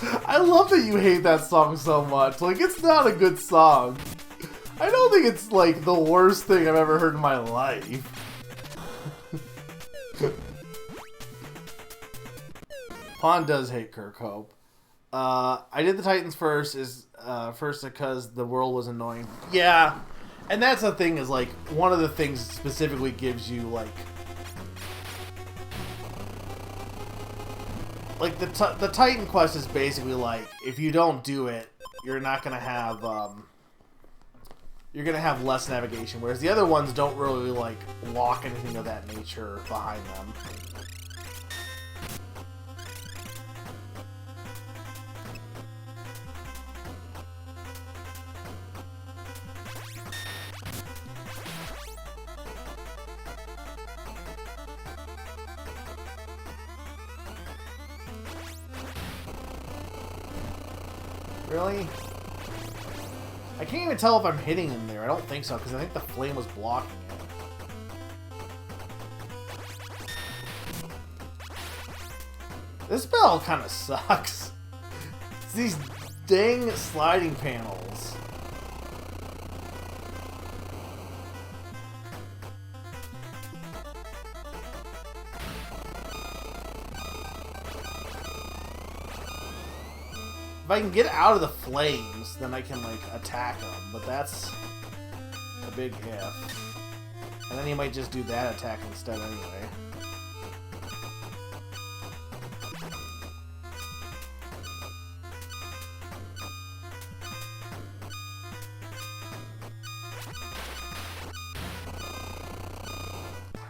I love that you hate that song so much. Like, it's not a good song. I don't think it's, like, the worst thing I've ever heard in my life. Pond does hate Kirkhope. I did the Titans first because the world was annoying. Yeah, and that's the thing is like one of the things specifically gives you like the Titan quest is basically like if you don't do it, you're not gonna have you're gonna have less navigation, whereas the other ones don't really like lock anything of that nature behind them. Really? I can't even tell if I'm hitting him there. I don't think so, because I think the flame was blocking it. This battle kind of sucks. It's these dang sliding panels. If I can get out of the flames, then I can, like, attack him. But that's a big if. And then he might just do that attack instead anyway.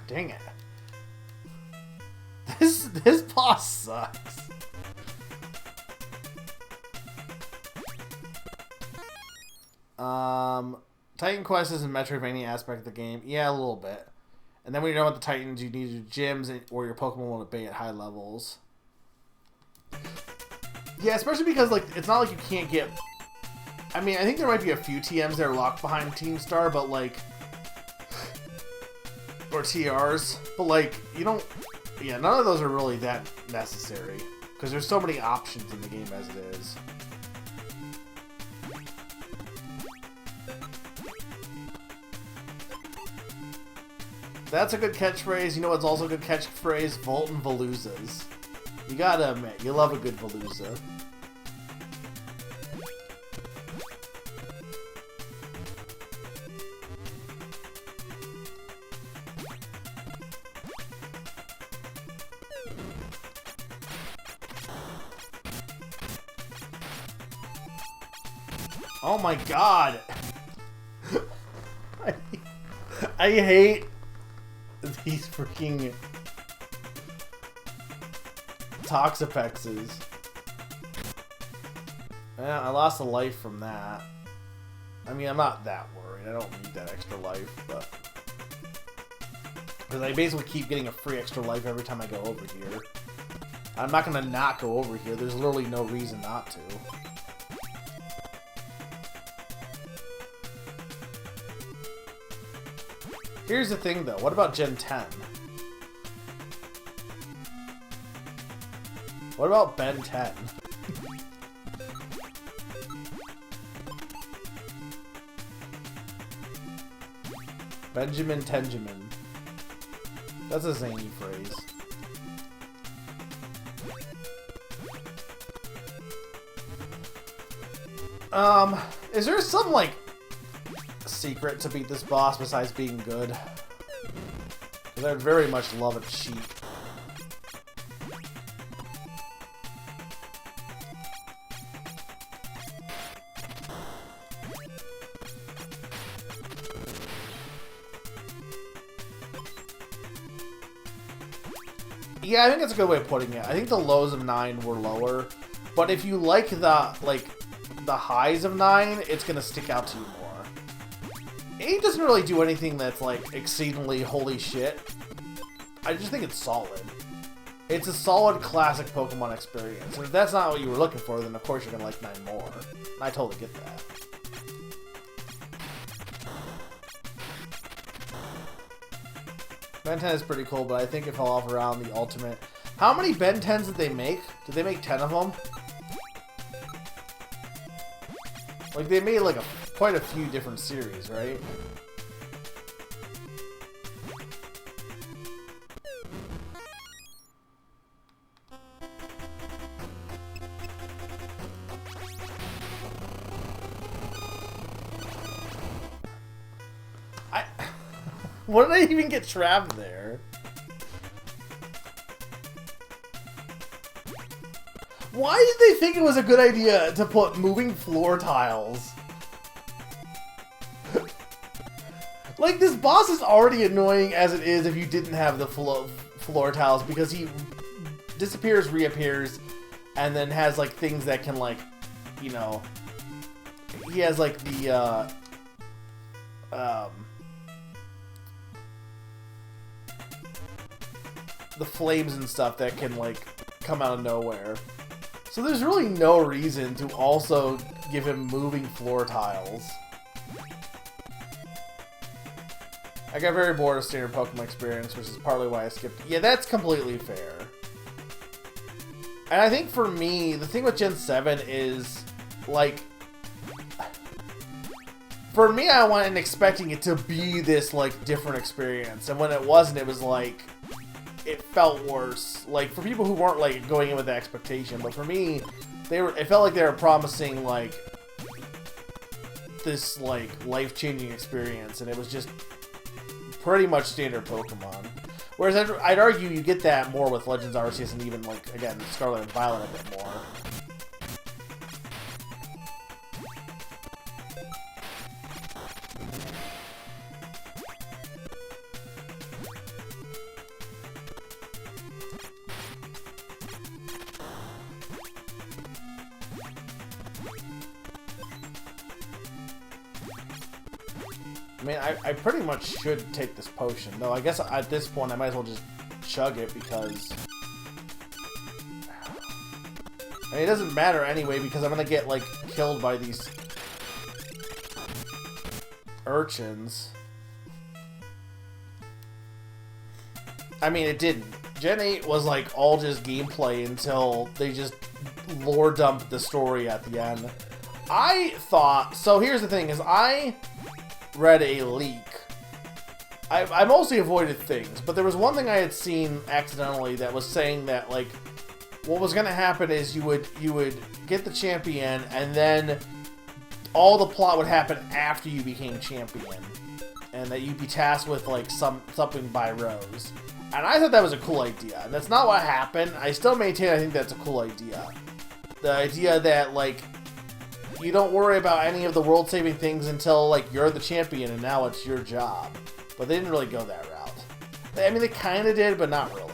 Dang it. This boss sucks. Titan Quest is a Metroidvania aspect of the game. Yeah, a little bit. And then when you're done with the Titans, you need to do gyms or your Pokemon will obey at high levels. Yeah, especially because, like, it's not like you can't get... I mean, I think there might be a few TMs that are locked behind Team Star, but, like... Or TRs. But, like, you don't... Yeah, none of those are really that necessary. Because there's so many options in the game as it is. That's a good catchphrase. You know what's also a good catchphrase? Volt and Veloozas. You gotta admit, you love a good Velooza. Oh my god! I hate these freaking Toxapexes. Yeah, I lost a life from that. I mean, I'm not that worried. I don't need that extra life, but... Because I basically keep getting a free extra life every time I go over here. I'm not gonna not go over here. There's literally no reason not to. Here's the thing, though. What about Gen 10? What about Ben 10? Benjamin Tenjamin. That's a zany phrase. Is there some, like, secret to beat this boss besides being good? Because I'd very much love a cheat. Yeah, I think that's a good way of putting it. I think the lows of 9 were lower, but if you like the highs of 9, it's gonna stick out to you more. 8 doesn't really do anything that's, like, exceedingly holy shit. I just think it's solid. It's a solid classic Pokemon experience. And if that's not what you were looking for, then of course you're gonna like 9 more. And I totally get that. Ben 10 is pretty cool, but I think it fell off around the Ultimate. How many Ben 10s did they make? Did they make 10 of them? Like, they made, like, quite a few different series, right? What did I even get trapped there? Why did they think it was a good idea to put moving floor tiles? Like, this boss is already annoying as it is if you didn't have the floor tiles, because he disappears, reappears, and then has, like, things that can, like, you know... He has, like, the flames and stuff that can, like, come out of nowhere. So there's really no reason to also give him moving floor tiles. I got very bored of standard Pokemon experience, which is partly why I skipped. Yeah, that's completely fair. And I think for me, the thing with Gen 7 is, like, for me, I went in expecting it to be this, like, different experience. And when it wasn't, it was like, it felt worse. Like, for people who weren't, like, going in with the expectation. But for me, it felt like they were promising, like, this, like, life-changing experience. And it was just pretty much standard Pokemon. Whereas I'd argue you get that more with Legends Arceus and even, like, again, Scarlet and Violet a bit more. I mean, I pretty much should take this potion. Though I guess at this point I might as well just chug it because... I mean, it doesn't matter anyway because I'm gonna get, like, killed by these urchins. I mean, it didn't. Gen 8 was, like, all just gameplay until they just lore dumped the story at the end. I thought... So here's the thing, is I read a leak. I mostly avoided things, but there was one thing I had seen accidentally that was saying that, like, what was going to happen is you would get the champion, and then all the plot would happen after you became champion, and that you'd be tasked with, like, something by Rose. And I thought that was a cool idea, and that's not what happened. I still maintain I think that's a cool idea. The idea that, like, you don't worry about any of the world-saving things until, like, you're the champion and now it's your job. But they didn't really go that route. I mean, they kind of did, but not really.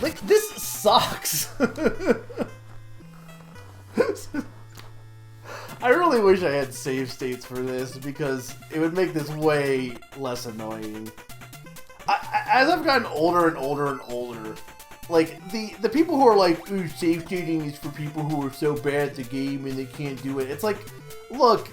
Like, this sucks! I really wish I had save states for this, because it would make this way less annoying. As I've gotten older and older and older, like, the people who are like, ooh, save stating is for people who are so bad at the game and they can't do it. It's like, look,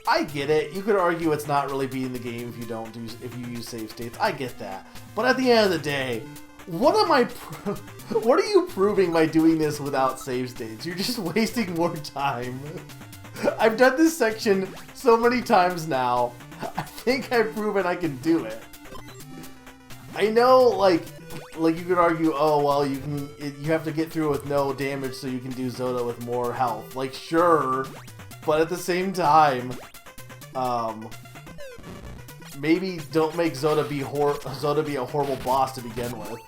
I get it. You could argue it's not really beating the game if you use save states. I get that. But at the end of the day, what are you proving by doing this without save states? You're just wasting more time. I've done this section so many times now. I think I've proven I can do it. I know, like you could argue, oh well, you have to get through with no damage so you can do Zoda with more health. Like, sure, but at the same time, maybe don't make Zoda be a horrible boss to begin with.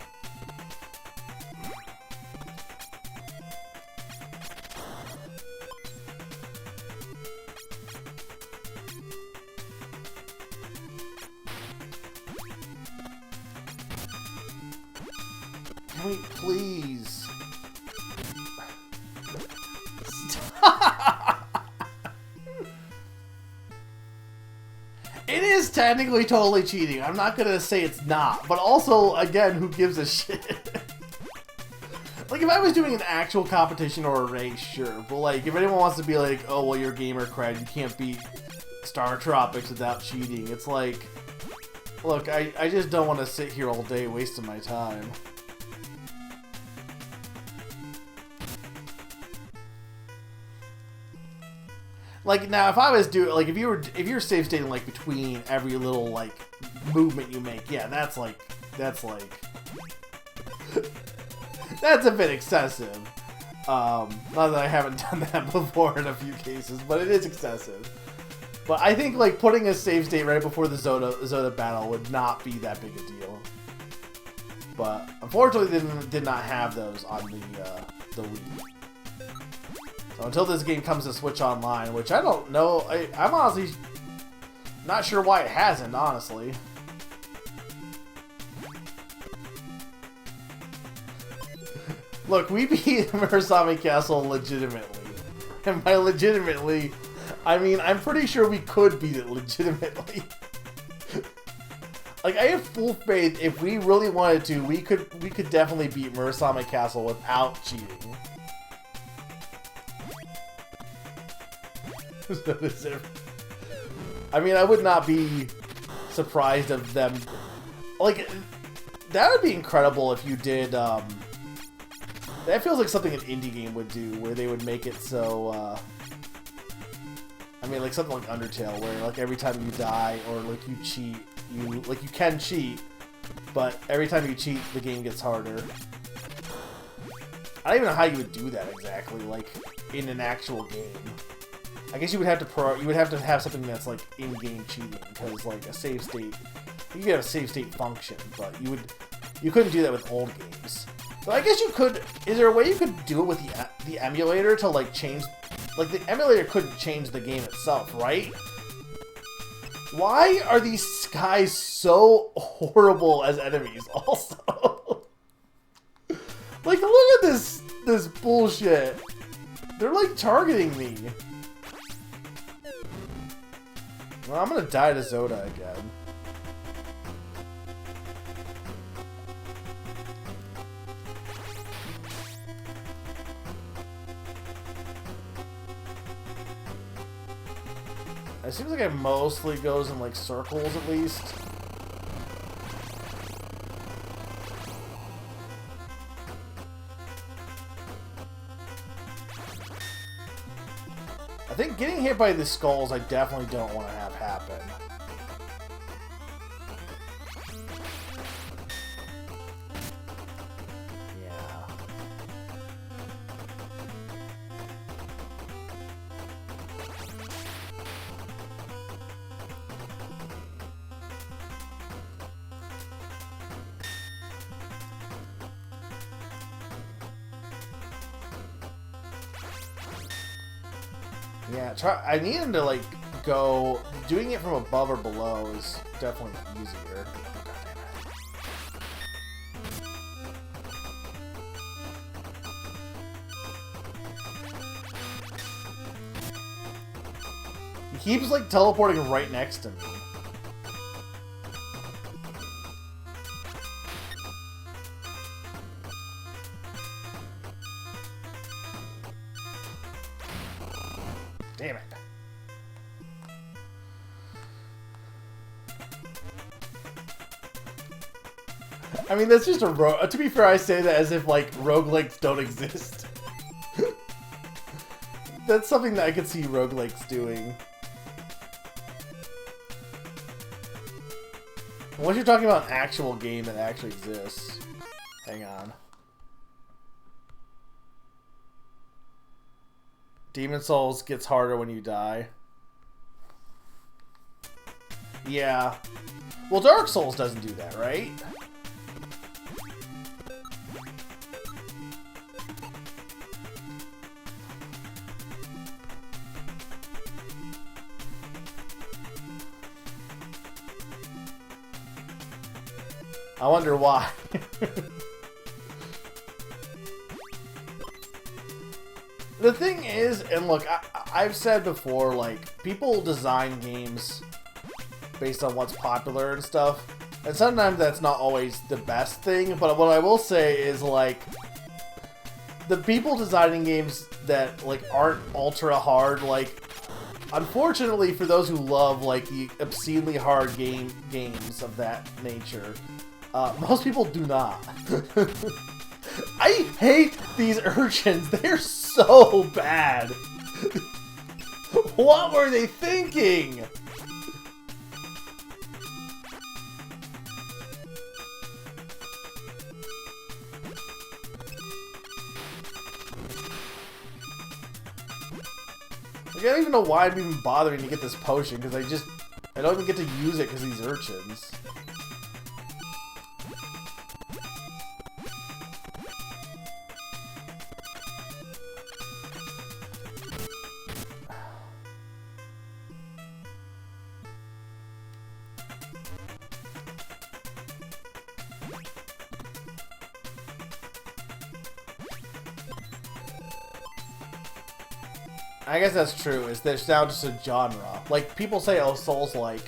Wait, please. It is technically totally cheating. I'm not gonna say it's not, but also, again, who gives a shit? Like, if I was doing an actual competition or a race, sure. But, like, if anyone wants to be like, oh, well, you're gamer cred, you can't beat StarTropics without cheating. It's like, look, I just don't want to sit here all day wasting my time. Like, now, if I was doing, like, if you're save stating, like, between every little, like, movement you make, yeah, that's that's a bit excessive. Not that I haven't done that before in a few cases, but it is excessive. But I think, like, putting a save state right before the Zoda battle would not be that big a deal. But, unfortunately, they did not have those on the Wii. So until this game comes to Switch Online, which I don't know, I'm honestly not sure why it hasn't, honestly. Look, we beat Murasame Castle legitimately. And by legitimately, I mean, I'm pretty sure we could beat it legitimately. Like, I have full faith if we really wanted to, we could definitely beat Murasame Castle without cheating. I mean, I would not be surprised of them. Like, that would be incredible if you did. That feels like something an indie game would do, where they would make it so. I mean, like something like Undertale, where like every time you die or like you cheat, you can cheat, but every time you cheat, the game gets harder. I don't even know how you would do that exactly, like in an actual game. I guess you would have to have something that's like in-game cheating, because like a save state, you could have a save state function, but you couldn't do that with old games. But I guess you could. Is there a way you could do it with the emulator to like change? Like the emulator couldn't change the game itself, right? Why are these guys so horrible as enemies? Also, like look at this bullshit. They're like targeting me. Well, I'm gonna die to Zoda again. It seems like it mostly goes in like circles at least. I think getting hit by the skulls I definitely don't want to have happen. Yeah, I need him to like go. Doing it from above or below is definitely easier. He keeps like teleporting right next to me. Damn it. I mean, that's just a to be fair, I say that as if, like, roguelikes don't exist. That's something that I could see roguelikes doing. Unless you're talking about an actual game that actually exists. Hang on. Demon Souls gets harder when you die. Yeah. Well, Dark Souls doesn't do that, right? I wonder why. The thing is, and look, I've said before, like, people design games based on what's popular and stuff, and sometimes that's not always the best thing, but what I will say is, like, the people designing games that, like, aren't ultra hard, like, unfortunately for those who love, like, the obscenely hard games of that nature, most people do not. I hate these urchins. They're so bad. What were they thinking? Like, I don't even know why I'm even bothering to get this potion, because I don't even get to use it because these urchins. I guess that's true. It's now just a genre. Like, people say, oh, Souls-like.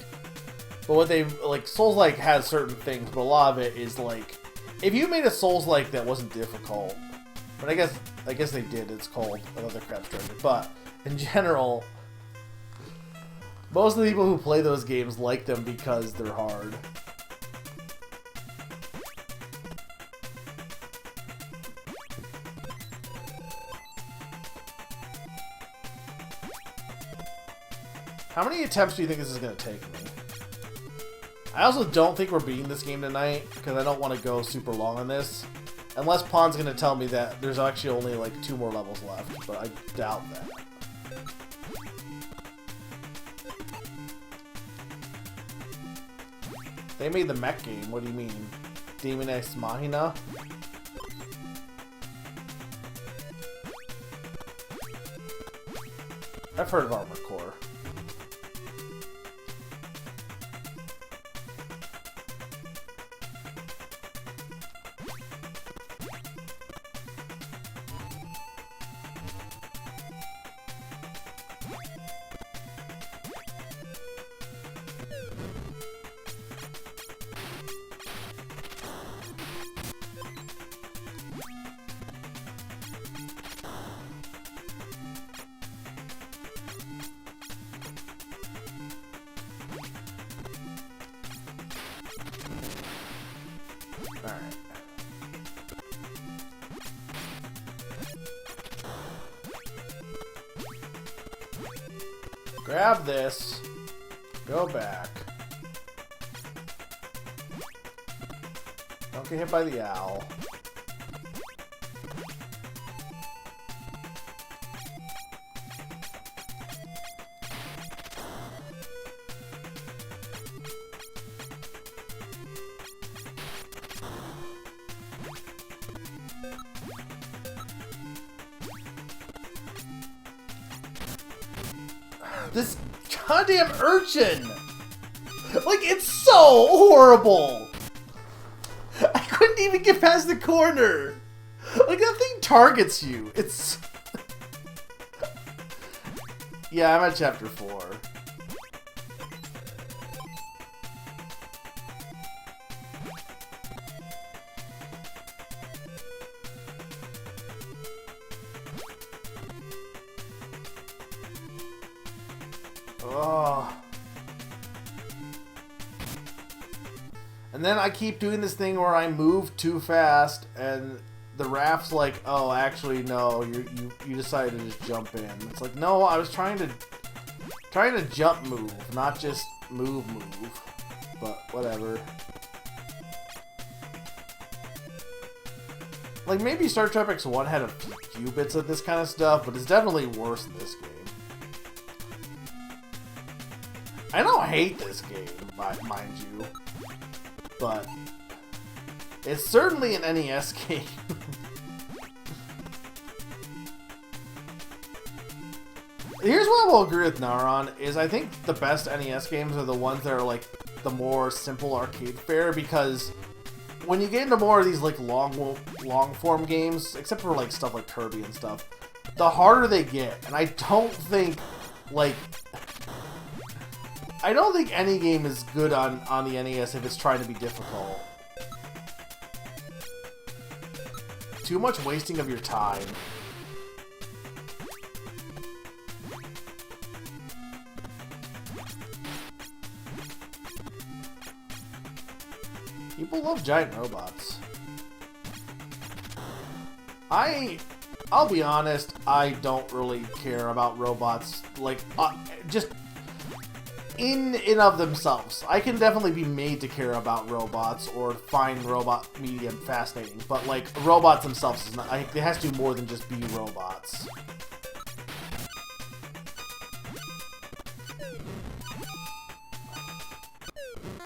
But what they like, Souls-like has certain things, but a lot of it is like, if you made a Souls-like that wasn't difficult, but I guess they did. It's called another crap strategy. But in general, most of the people who play those games like them because they're hard. How many attempts do you think this is going to take me? I also don't think we're beating this game tonight, because I don't want to go super long on this. Unless Pon's going to tell me that there's actually only like 2 more levels left, but I doubt that. They made the mech game, what do you mean? Demon Ex Machina? I've heard of Armored Core. Alright. Grab this. Go back. Don't get hit by the owl. This goddamn urchin! Like, it's so horrible! I couldn't even get past the corner! Like, that thing targets you. It's... Yeah, I'm at chapter 4. Oh. And then I keep doing this thing where I move too fast, and the raft's like, "Oh, actually, no, you decided to just jump in." It's like, no, I was trying to jump move, not just move. But whatever. Like, maybe StarTropics 1 had a few bits of this kind of stuff, but it's definitely worse in this game. I don't hate this game, mind you, but it's certainly an NES game. Here's what I will agree with Naron, is I think the best NES games are the ones that are like the more simple arcade fare, because when you get into more of these like long form games, except for like stuff like Kirby and stuff, the harder they get. And I don't think any game is good on the NES if it's trying to be difficult. Too much wasting of your time. People love giant robots. I'll be honest, I don't really care about robots, like, just in and of themselves. I can definitely be made to care about robots or find robot medium fascinating, but like, robots themselves is not, it has to do more than just be robots.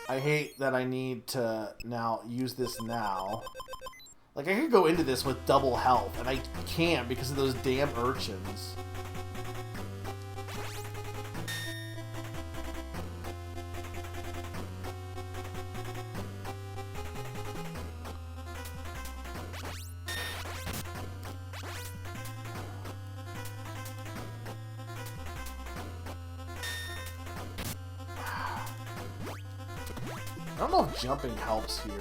I hate that I need to now use this now. Like, I could go into this with double health, and I can't because of those damn urchins. I don't know if jumping helps here.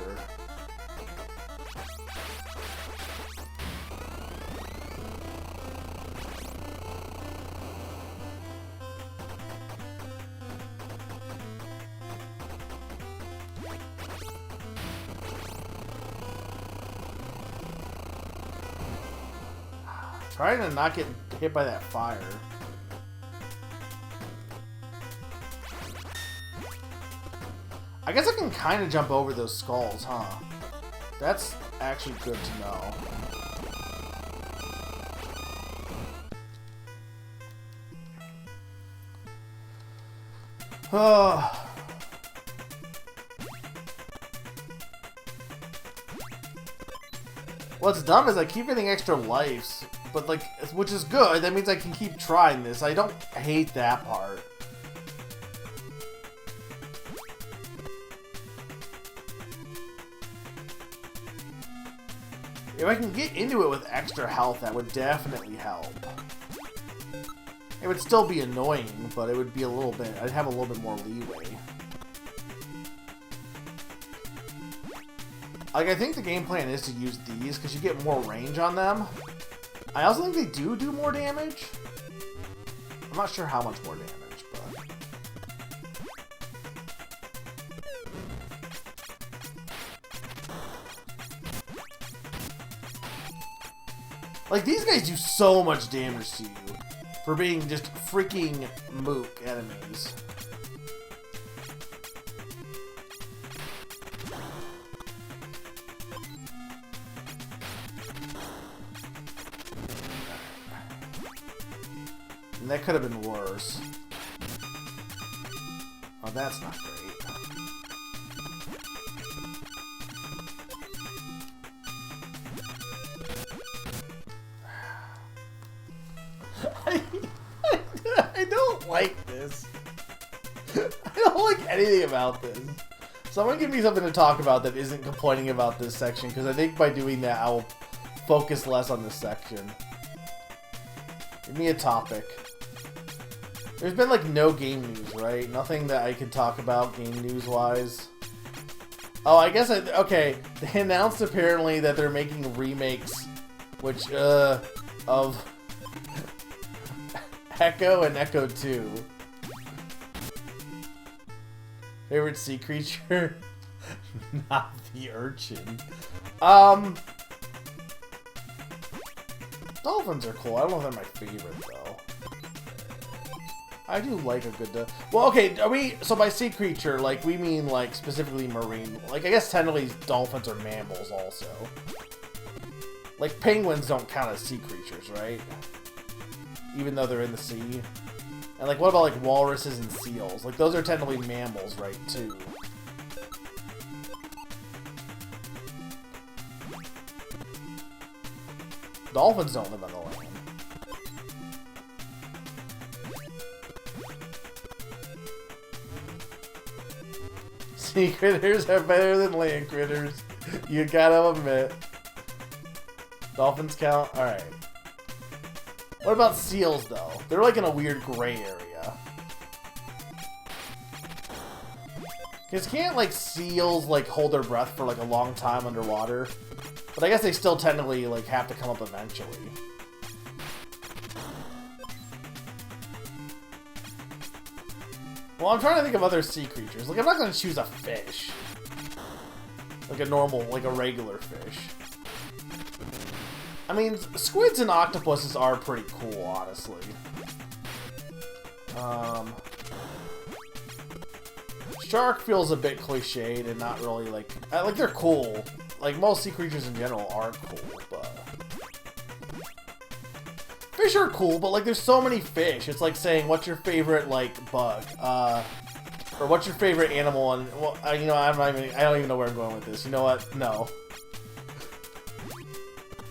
Trying to not get hit by that fire. I guess I can kind of jump over those skulls, huh? That's actually good to know. What's dumb is I keep getting extra lives, but like, which is good. That means I can keep trying this. I don't hate that part. If I can get into it with extra health, that would definitely help. It would still be annoying, but it would be a little bit... I'd have a little bit more leeway. Like, I think the game plan is to use these, because you get more range on them. I also think they do more damage. I'm not sure how much more damage, but... Like, these guys do so much damage to you for being just freaking mook enemies. And that could have been worse. Oh, that's not great. I don't like this. I don't like anything about this. Someone give me something to talk about that isn't complaining about this section, because I think by doing that I will focus less on this section. Give me a topic. There's been like no game news, right? Nothing that I can talk about game news wise. Oh, I guess okay. They announced apparently that they're making remakes, which of Echo and Echo 2. Favorite sea creature? Not the urchin. Dolphins are cool. I don't know if they're my favorite though. I do like a good... well, okay, are we... So by sea creature, like, we mean, like, specifically marine. Like, I guess technically dolphins are mammals also. Like, penguins don't count as sea creatures, right? Even though they're in the sea. And, like, what about, like, walruses and seals? Like, those are technically mammals, right, too. Dolphins don't live on the land. Sea critters are better than land critters. You gotta admit. Dolphins count? Alright. What about seals, though? They're like in a weird gray area. Because can't, like, seals, like, hold their breath for, like, a long time underwater? But I guess they still technically, like, have to come up eventually. Well, I'm trying to think of other sea creatures. Like, I'm not going to choose a fish. Like a normal, like a regular fish. I mean, squids and octopuses are pretty cool, honestly. Shark feels a bit cliched and not really, like they're cool. Like, most sea creatures in general are cool, but... Fish are cool, but, like, there's so many fish. It's like saying, what's your favorite, like, bug? Or what's your favorite animal? And, well, you know, I don't even know where I'm going with this. You know what? No.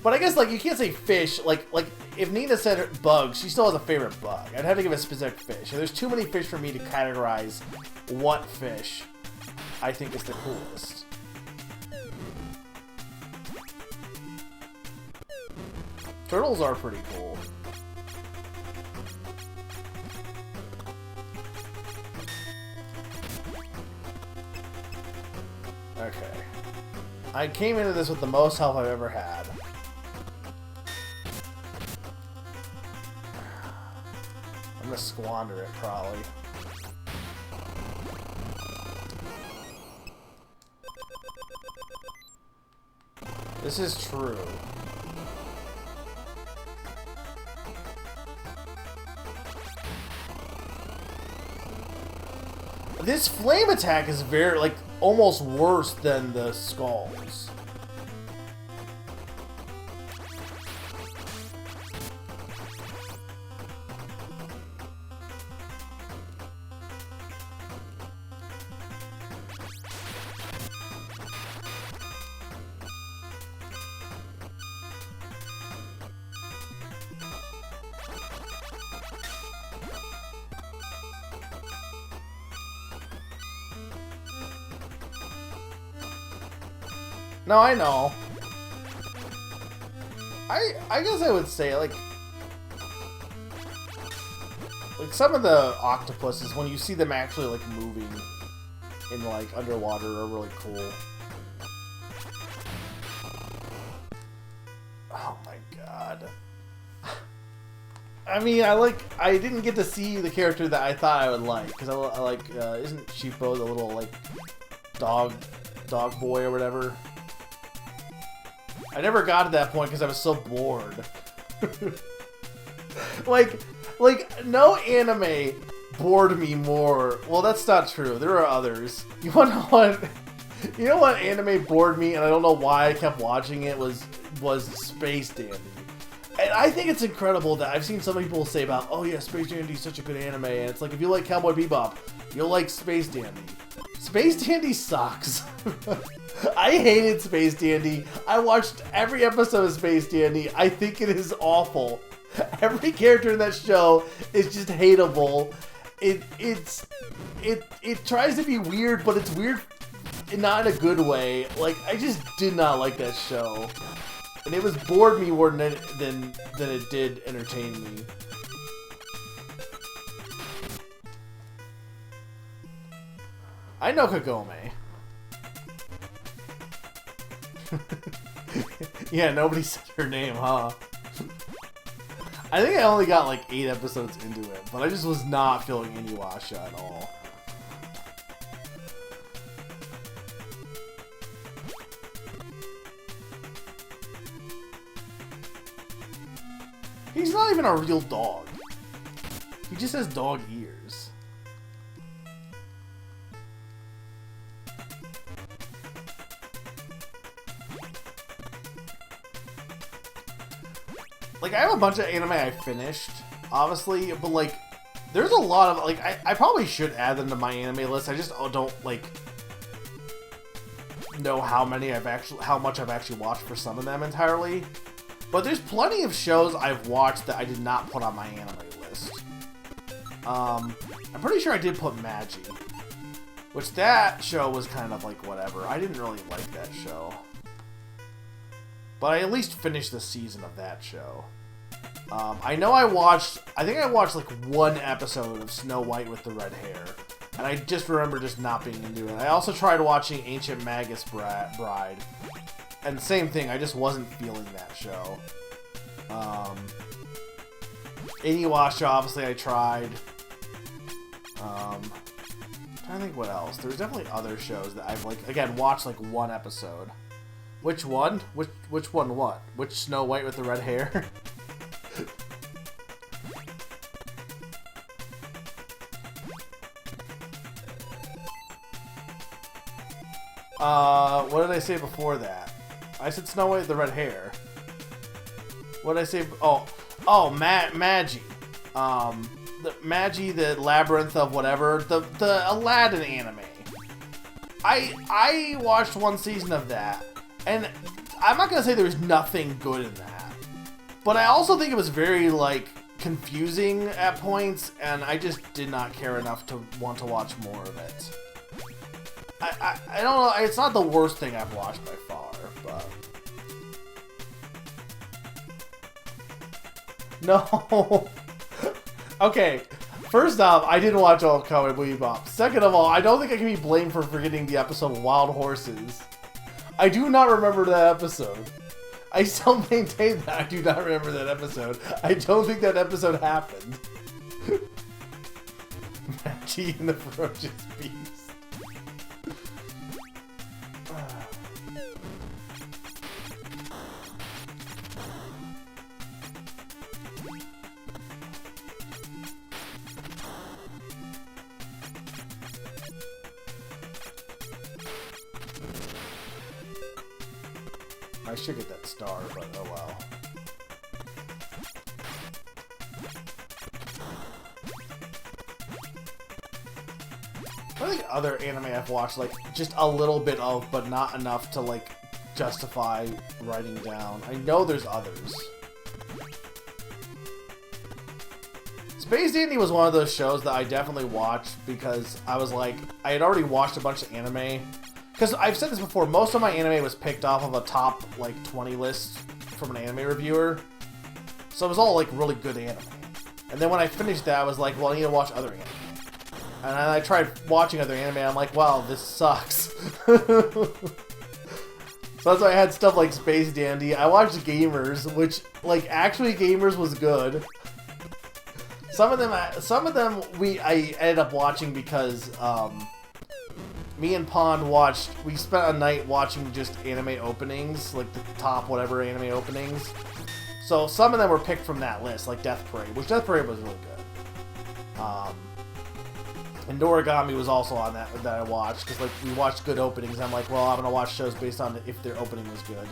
But I guess, like, you can't say fish. Like, if Nina said bugs, she still has a favorite bug. I'd have to give a specific fish. And there's too many fish for me to categorize what fish I think is the coolest. Turtles are pretty cool. Okay. I came into this with the most health I've ever had. I'm gonna squander it, probably. This is true. This flame attack is very, like, almost worse than the skulls. No, I know. I guess I would say, like some of the octopuses, when you see them actually, like, moving in, like, underwater are really cool. Oh my god. I mean, I didn't get to see the character that I thought I would like, because I like, isn't Cheapo the little, like, dog boy or whatever? I never got to that point because I was so bored. like, no anime bored me more. Well, that's not true. There are others. You know what anime bored me, and I don't know why I kept watching it, was Space Dandy. And I think it's incredible that I've seen some people say about, oh yeah, Space Dandy is such a good anime, and it's like, if you like Cowboy Bebop, you'll like Space Dandy. Space Dandy sucks. I hated Space Dandy. I watched every episode of Space Dandy. I think it is awful. Every character in that show is just hateable. It tries to be weird, but it's weird not in a good way. Like, I just did not like that show. And it was bored me more than it did entertain me. I know Kagome. Yeah, nobody said her name, huh? I think I only got like 8 episodes into it, but I just was not feeling Inuyasha at all. He's not even a real dog. He just has dog ears. Like, I have a bunch of anime I finished, obviously, but, like, there's a lot of, like, I probably should add them to my anime list. I just don't, like, know how much I've actually watched for some of them entirely. But there's plenty of shows I've watched that I did not put on my anime list. I'm pretty sure I did put Magi, which that show was kind of, like, whatever. I didn't really like that show. But I at least finished the season of that show. I know I think I watched like 1 episode of Snow White with the Red Hair. And I just remember just not being into it. I also tried watching Ancient Magus Bride. And same thing, I just wasn't feeling that show. Inuyasha, obviously I tried. I'm trying to think what else. There's definitely other shows that I've, like, again, watched like 1 episode. Which one? Which one what? Which Snow White with the red hair? What did I say before that? I said Snow White with the red hair. What did I say? Oh, Magi. The Magi, the Labyrinth of whatever, the Aladdin anime. I watched 1 season of that. And I'm not going to say there was nothing good in that. But I also think it was very, like, confusing at points, and I just did not care enough to want to watch more of it. I don't know, it's not the worst thing I've watched by far, but... No! Okay, First off, I didn't watch all of Cowboy Bebop. Second of all, I don't think I can be blamed for forgetting the episode Wild Horses. I do not remember that episode. I still maintain that I do not remember that episode. I don't think that episode happened. Maggie and the Ferocious Beast. I should get that star, but oh well. I think other anime I've watched, like, just a little bit of, but not enough to, like, justify writing down. I know there's others. Space Dandy was one of those shows that I definitely watched because I was like, I had already watched a bunch of anime. Because I've said this before, most of my anime was picked off of a top, like, 20 list from an anime reviewer. So it was all, like, really good anime. And then when I finished that, I was like, well, I need to watch other anime. And then I tried watching other anime, and I'm like, wow, this sucks. So that's why I had stuff like Space Dandy. I watched Gamers, which, like, actually Gamers was good. Some of them I ended up watching because, me and Pond we spent a night watching just anime openings, like the top whatever anime openings. So some of them were picked from that list, like Death Parade, which Death Parade was really good. And Dorigami was also on that I watched, because like we watched good openings. I'm like, well, I'm gonna watch shows based on if their opening was good.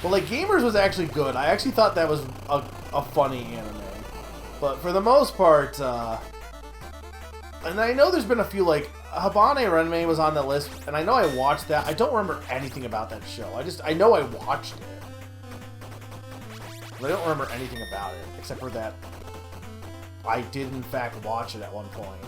But like Gamers was actually good. I actually thought that was a funny anime. But for the most part, and I know there's been a few, like, Habane Renmei was on the list, and I know I watched that. I don't remember anything about that show. I know I watched it. But I don't remember anything about it, except for that I did, in fact, watch it at one point.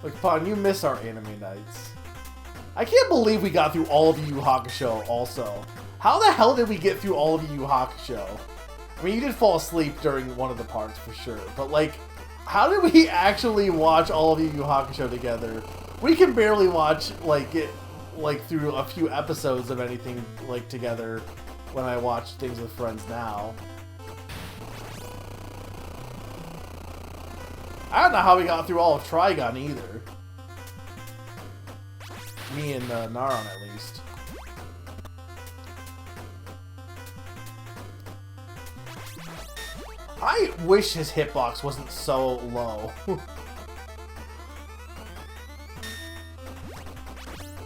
Like, Pon, you miss our anime nights. I can't believe we got through all of Yu Yu Hakusho, also. How the hell did we get through all of Yu Yu Hakusho? I mean, you did fall asleep during one of the parts, for sure. But, like, how did we actually watch all of Yu Yu Hakusho together? We can barely watch, like, it, like, through a few episodes of anything, like, together when I watch things with friends now. I don't know how we got through all of Trigun either. Me and Naron, at least. I wish his hitbox wasn't so low.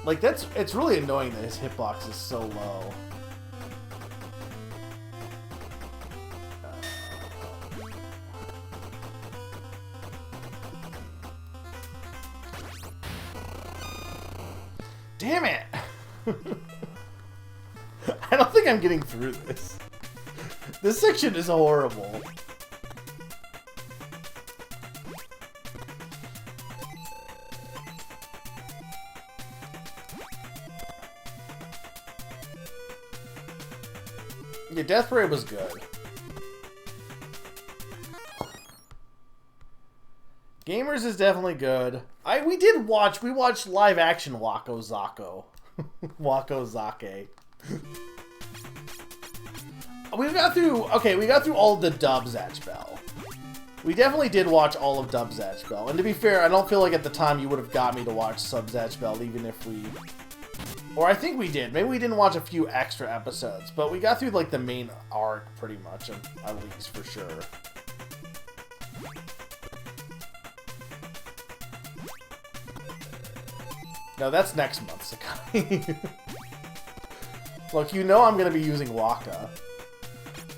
Like, it's really annoying that his hitbox is so low. Damn it! I don't think I'm getting through this. This section is horrible. Yeah, Death Parade was good. Gamers is definitely good. We watched live action Wako Zako. Wako Zake. We got through all of the dub Zatch Bell. We definitely did watch all of dub Zatch Bell. And to be fair, I don't feel like at the time you would have got me to watch sub Zatch Bell, even if we... Or I think we did. Maybe we didn't watch a few extra episodes, but we got through, like, the main arc, pretty much, at least, for sure. No, that's next month, Sakai. Look, you know I'm going to be using Waka.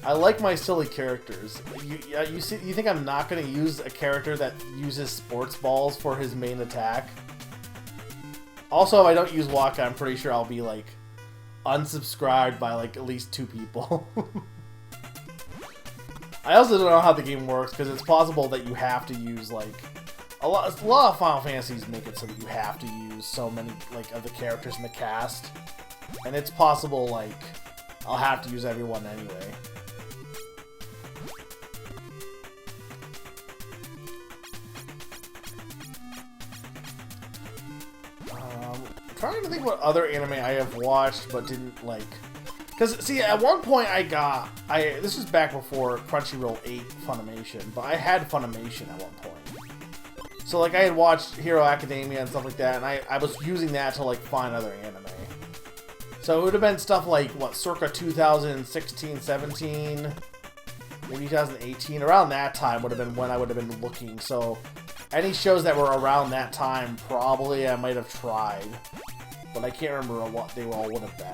I like my silly characters. You think I'm not going to use a character that uses sports balls for his main attack? Also, if I don't use Waka, I'm pretty sure I'll be, like, unsubscribed by, like, at least 2 people. I also don't know how the game works, because it's possible that you have to use, like... A lot of Final Fantasies make it so that you have to use so many, like, of the characters in the cast. And it's possible, like, I'll have to use everyone anyway. Trying to think what other anime I have watched but didn't like. Because, see, at one point this was back before Crunchyroll ate Funimation, but I had Funimation at one point. So, like, I had watched Hero Academia and stuff like that, and I was using that to, like, find other anime. So it would have been stuff like, what, circa 2016, 17, maybe 2018, around that time would have been when I would have been looking. So any shows that were around that time, probably I might have tried. But I can't remember what they all would have been.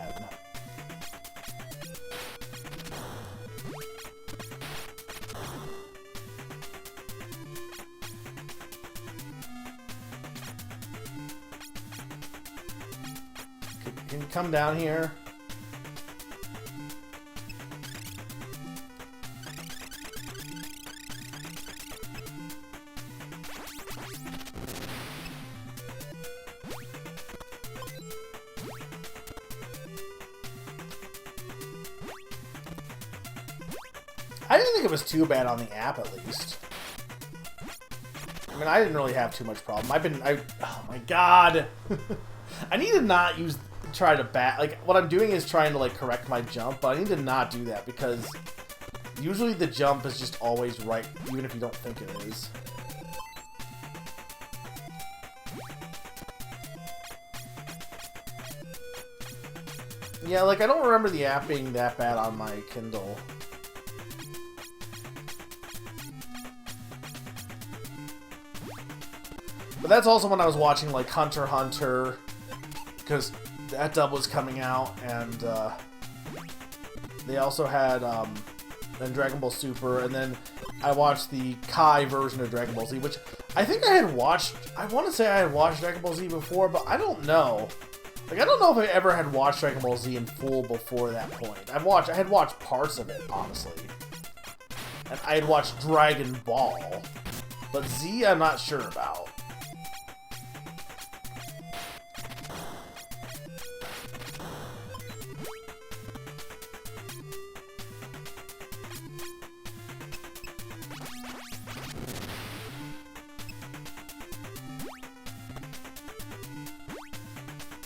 Can you come down here? I didn't think it was too bad on the app, at least. I mean, I didn't really have too much problem. Oh my god! I need to not try to like, what I'm doing is trying to, like, correct my jump, but I need to not do that, because usually the jump is just always right, even if you don't think it is. Yeah, like, I don't remember the app being that bad on my Kindle. But that's also when I was watching, like, Hunter x Hunter, because that dub was coming out, and they also had then Dragon Ball Super, and then I watched the Kai version of Dragon Ball Z, which I think I had watched. I want to say I had watched Dragon Ball Z before, but I don't know. Like, I don't know if I ever had watched Dragon Ball Z in full before that point. I had watched parts of it, honestly, and I had watched Dragon Ball, but Z I'm not sure about.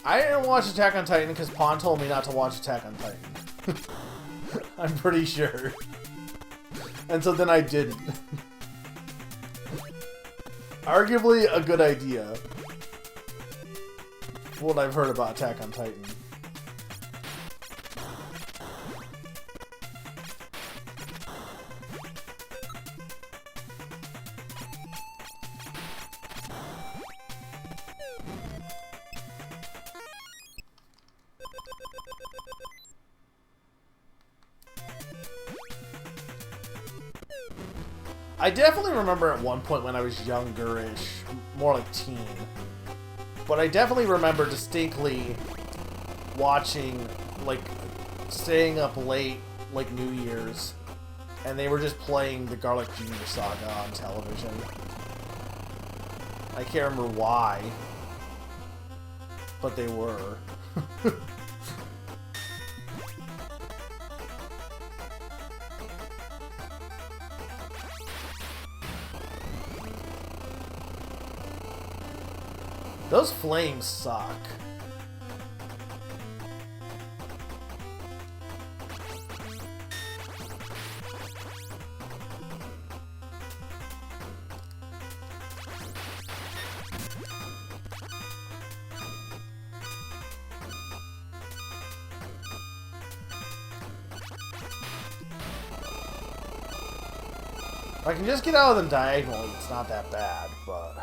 I didn't watch Attack on Titan because Pon told me not to watch Attack on Titan. I'm pretty sure. And so then I didn't. Arguably a good idea. What I've heard about Attack on Titan. I definitely remember at one point when I was younger-ish, more like teen, but I definitely remember distinctly watching, like, staying up late, like, New Year's, and they were just playing the Garlic Jr. Saga on television. I can't remember why, but they were. Those flames suck. If I can just get out of them diagonally, it's not that bad, but...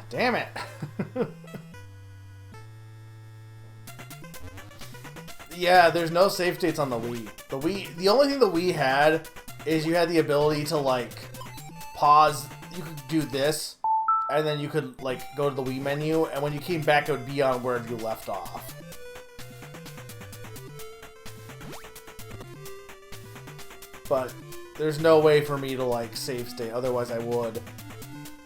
Damn it! Yeah, there's no save states on the Wii. The only thing the Wii had is you had the ability to, like, pause. You could do this, and then you could, like, go to the Wii menu, and when you came back, it would be on where you left off. But there's no way for me to, like, save state, otherwise I would.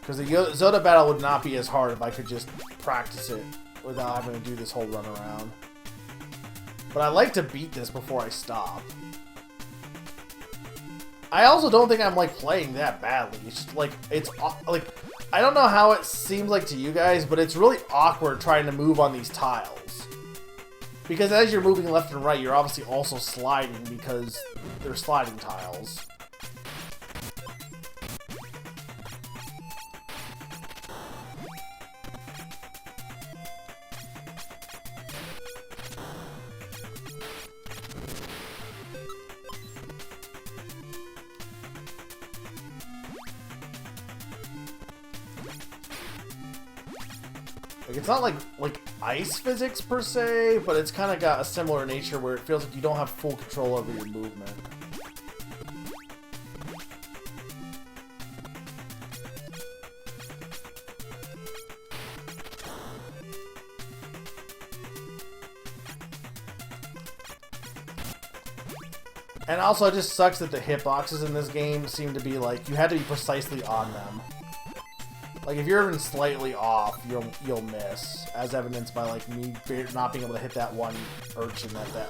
Because the Zoda battle would not be as hard if I could just practice it without having to do this whole run around. But I like to beat this before I stop. I also don't think I'm, like, playing that badly. It's just, like, it's, like, I don't know how it seems like to you guys, but it's really awkward trying to move on these tiles. Because as you're moving left and right, you're obviously also sliding because they're sliding tiles. Like, it's not like ice physics per se, but it's kind of got a similar nature where it feels like you don't have full control over your movement. And also, it just sucks that the hitboxes in this game seem to be like, you had to be precisely on them. Like, if you're even slightly off, you'll miss, as evidenced by, like, me not being able to hit that one urchin at that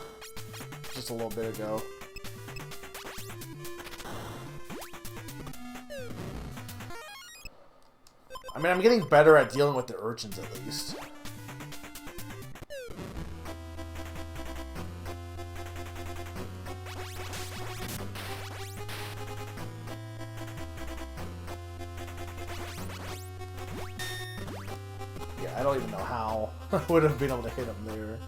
just a little bit ago. I mean, I'm getting better at dealing with the urchins, at least. I don't even know how I would have been able to hit him there.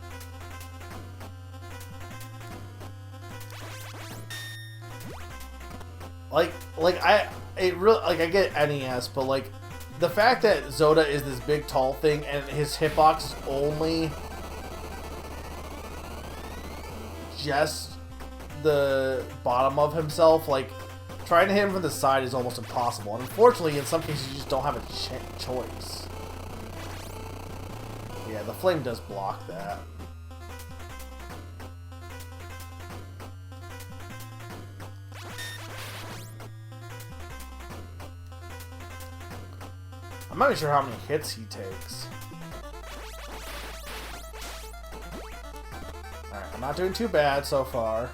I get NES, but like the fact that Zoda is this big tall thing and his hitbox is only just the bottom of himself, like trying to hit him from the side is almost impossible. And unfortunately, in some cases, you just don't have a choice. Yeah, the flame does block that. I'm not even sure how many hits he takes. Alright, I'm not doing too bad so far.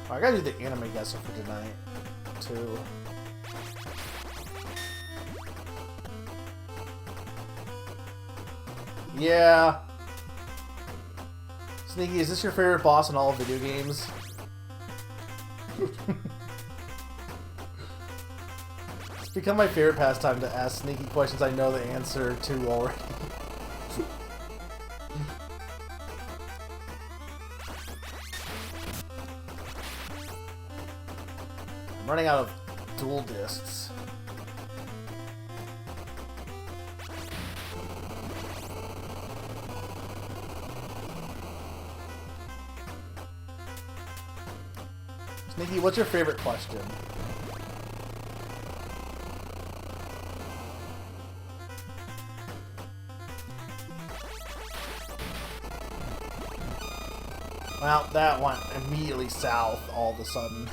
Oh, I gotta do the anime guesser for tonight, too. Yeah. Sneaky, is this your favorite boss in all video games? It's become my favorite pastime to ask sneaky questions I know the answer to already. I'm running out of dual discs. Sneaky, what's your favorite question? Well, that went immediately south all of a sudden.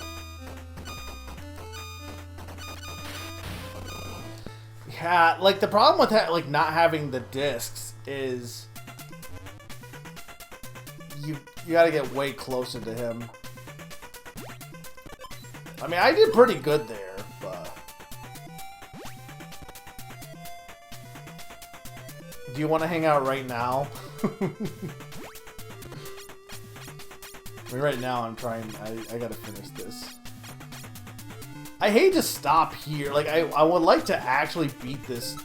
Yeah, like the problem with that, like not having the discs is you gotta get way closer to him. I mean, I did pretty good there, but... Do you want to hang out right now? I mean, right now I'm trying... I gotta finish this. I hate to stop here. Like, I would like to actually beat this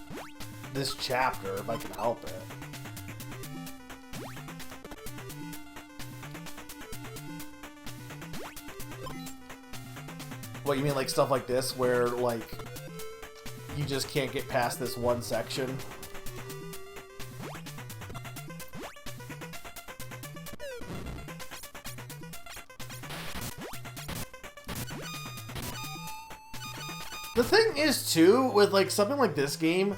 chapter if I can help it. What, you mean like stuff like this where like you just can't get past this one section? The thing is, too, with like something like this game,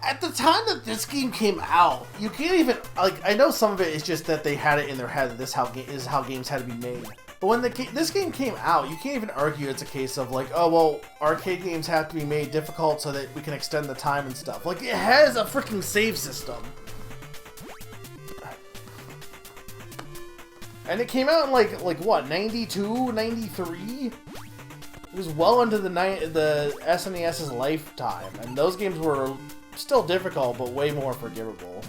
at the time that this game came out, you can't even, like, I know some of it is just that they had it in their head that this is how games had to be made. But when this game came out, you can't even argue it's a case of like, oh, well, arcade games have to be made difficult so that we can extend the time and stuff. Like, it has a freaking save system. And it came out in like what, 92, 93? It was well into the SNES's lifetime, and those games were still difficult, but way more forgivable.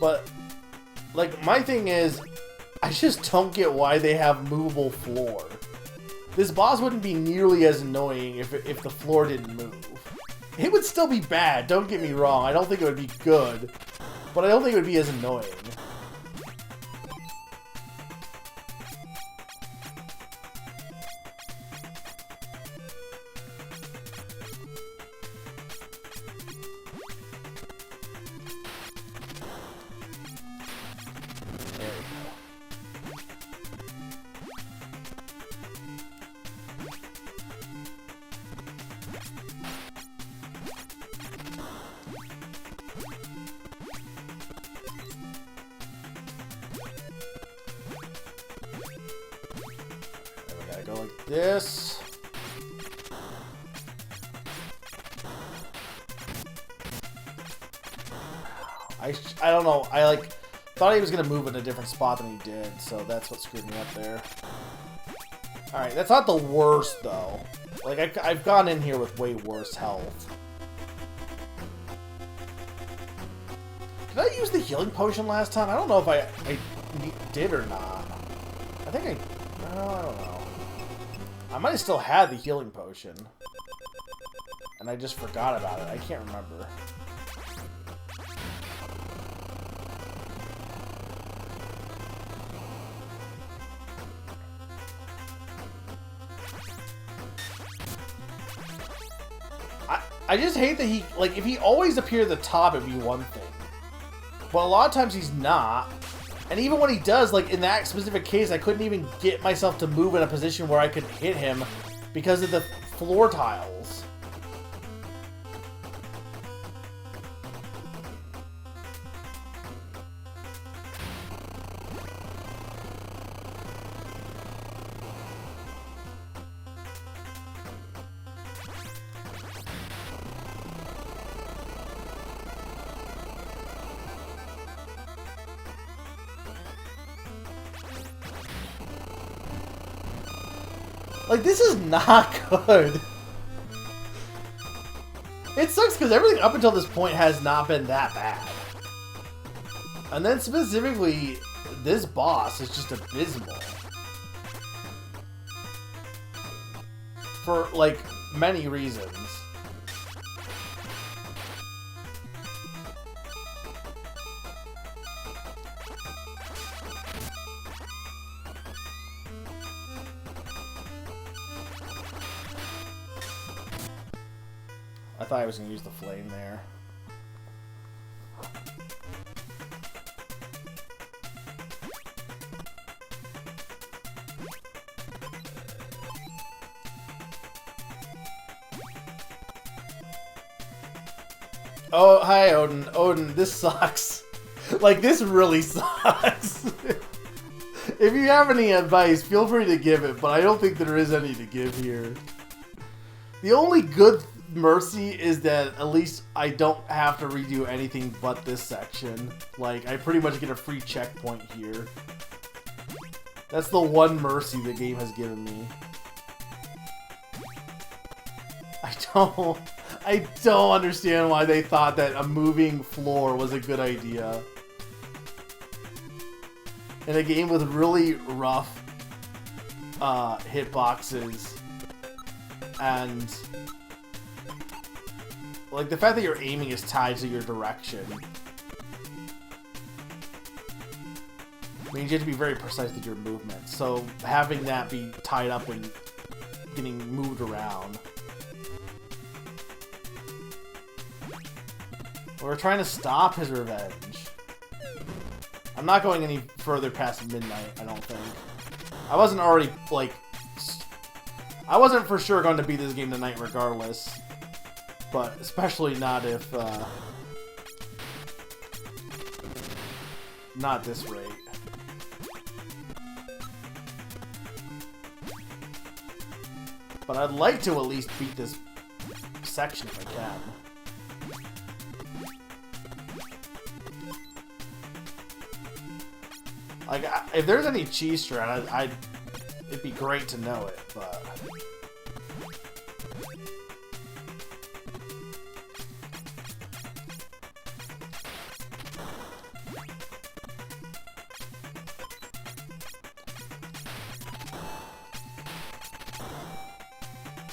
But, like, my thing is, I just don't get why they have movable floor. This boss wouldn't be nearly as annoying if the floor didn't move. It would still be bad, don't get me wrong. I don't think it would be good, but I don't think it would be as annoying. Go like this. I don't know. I like thought he was gonna move in a different spot than he did, so that's what screwed me up there. All right, that's not the worst though. Like I've gone in here with way worse health. Did I use the healing potion last time? I don't know if I did or not. I think I don't know. I might have still had the healing potion. And I just forgot about it. I can't remember. I just hate that he, like, if he always appeared at the top, it'd be one thing. But a lot of times he's not. And even when he does, like, in that specific case, I couldn't even get myself to move in a position where I could hit him because of the floor tiles. Like, this is not good. It sucks because everything up until this point has not been that bad. And then specifically, this boss is just abysmal. For, like, many reasons. I thought I was going to use the flame there. Oh, hi, Odin. Odin, this sucks. Like, this really sucks. If you have any advice, feel free to give it, but I don't think there is any to give here. The only good mercy is that at least I don't have to redo anything but this section. Like, I pretty much get a free checkpoint here. That's the one mercy the game has given me. I don't understand why they thought that a moving floor was a good idea. In a game with really rough hitboxes and like the fact that your aiming is tied to your direction means you have to be very precise with your movement. So having that be tied up and getting moved around. We're trying to stop his revenge. I'm not going any further past midnight, I don't think. I wasn't already, like... I wasn't for sure going to beat this game tonight regardless. But especially not if, not this rate. But I'd like to at least beat this section if I can. Like, if there's any cheese strat, it'd be great to know it, but...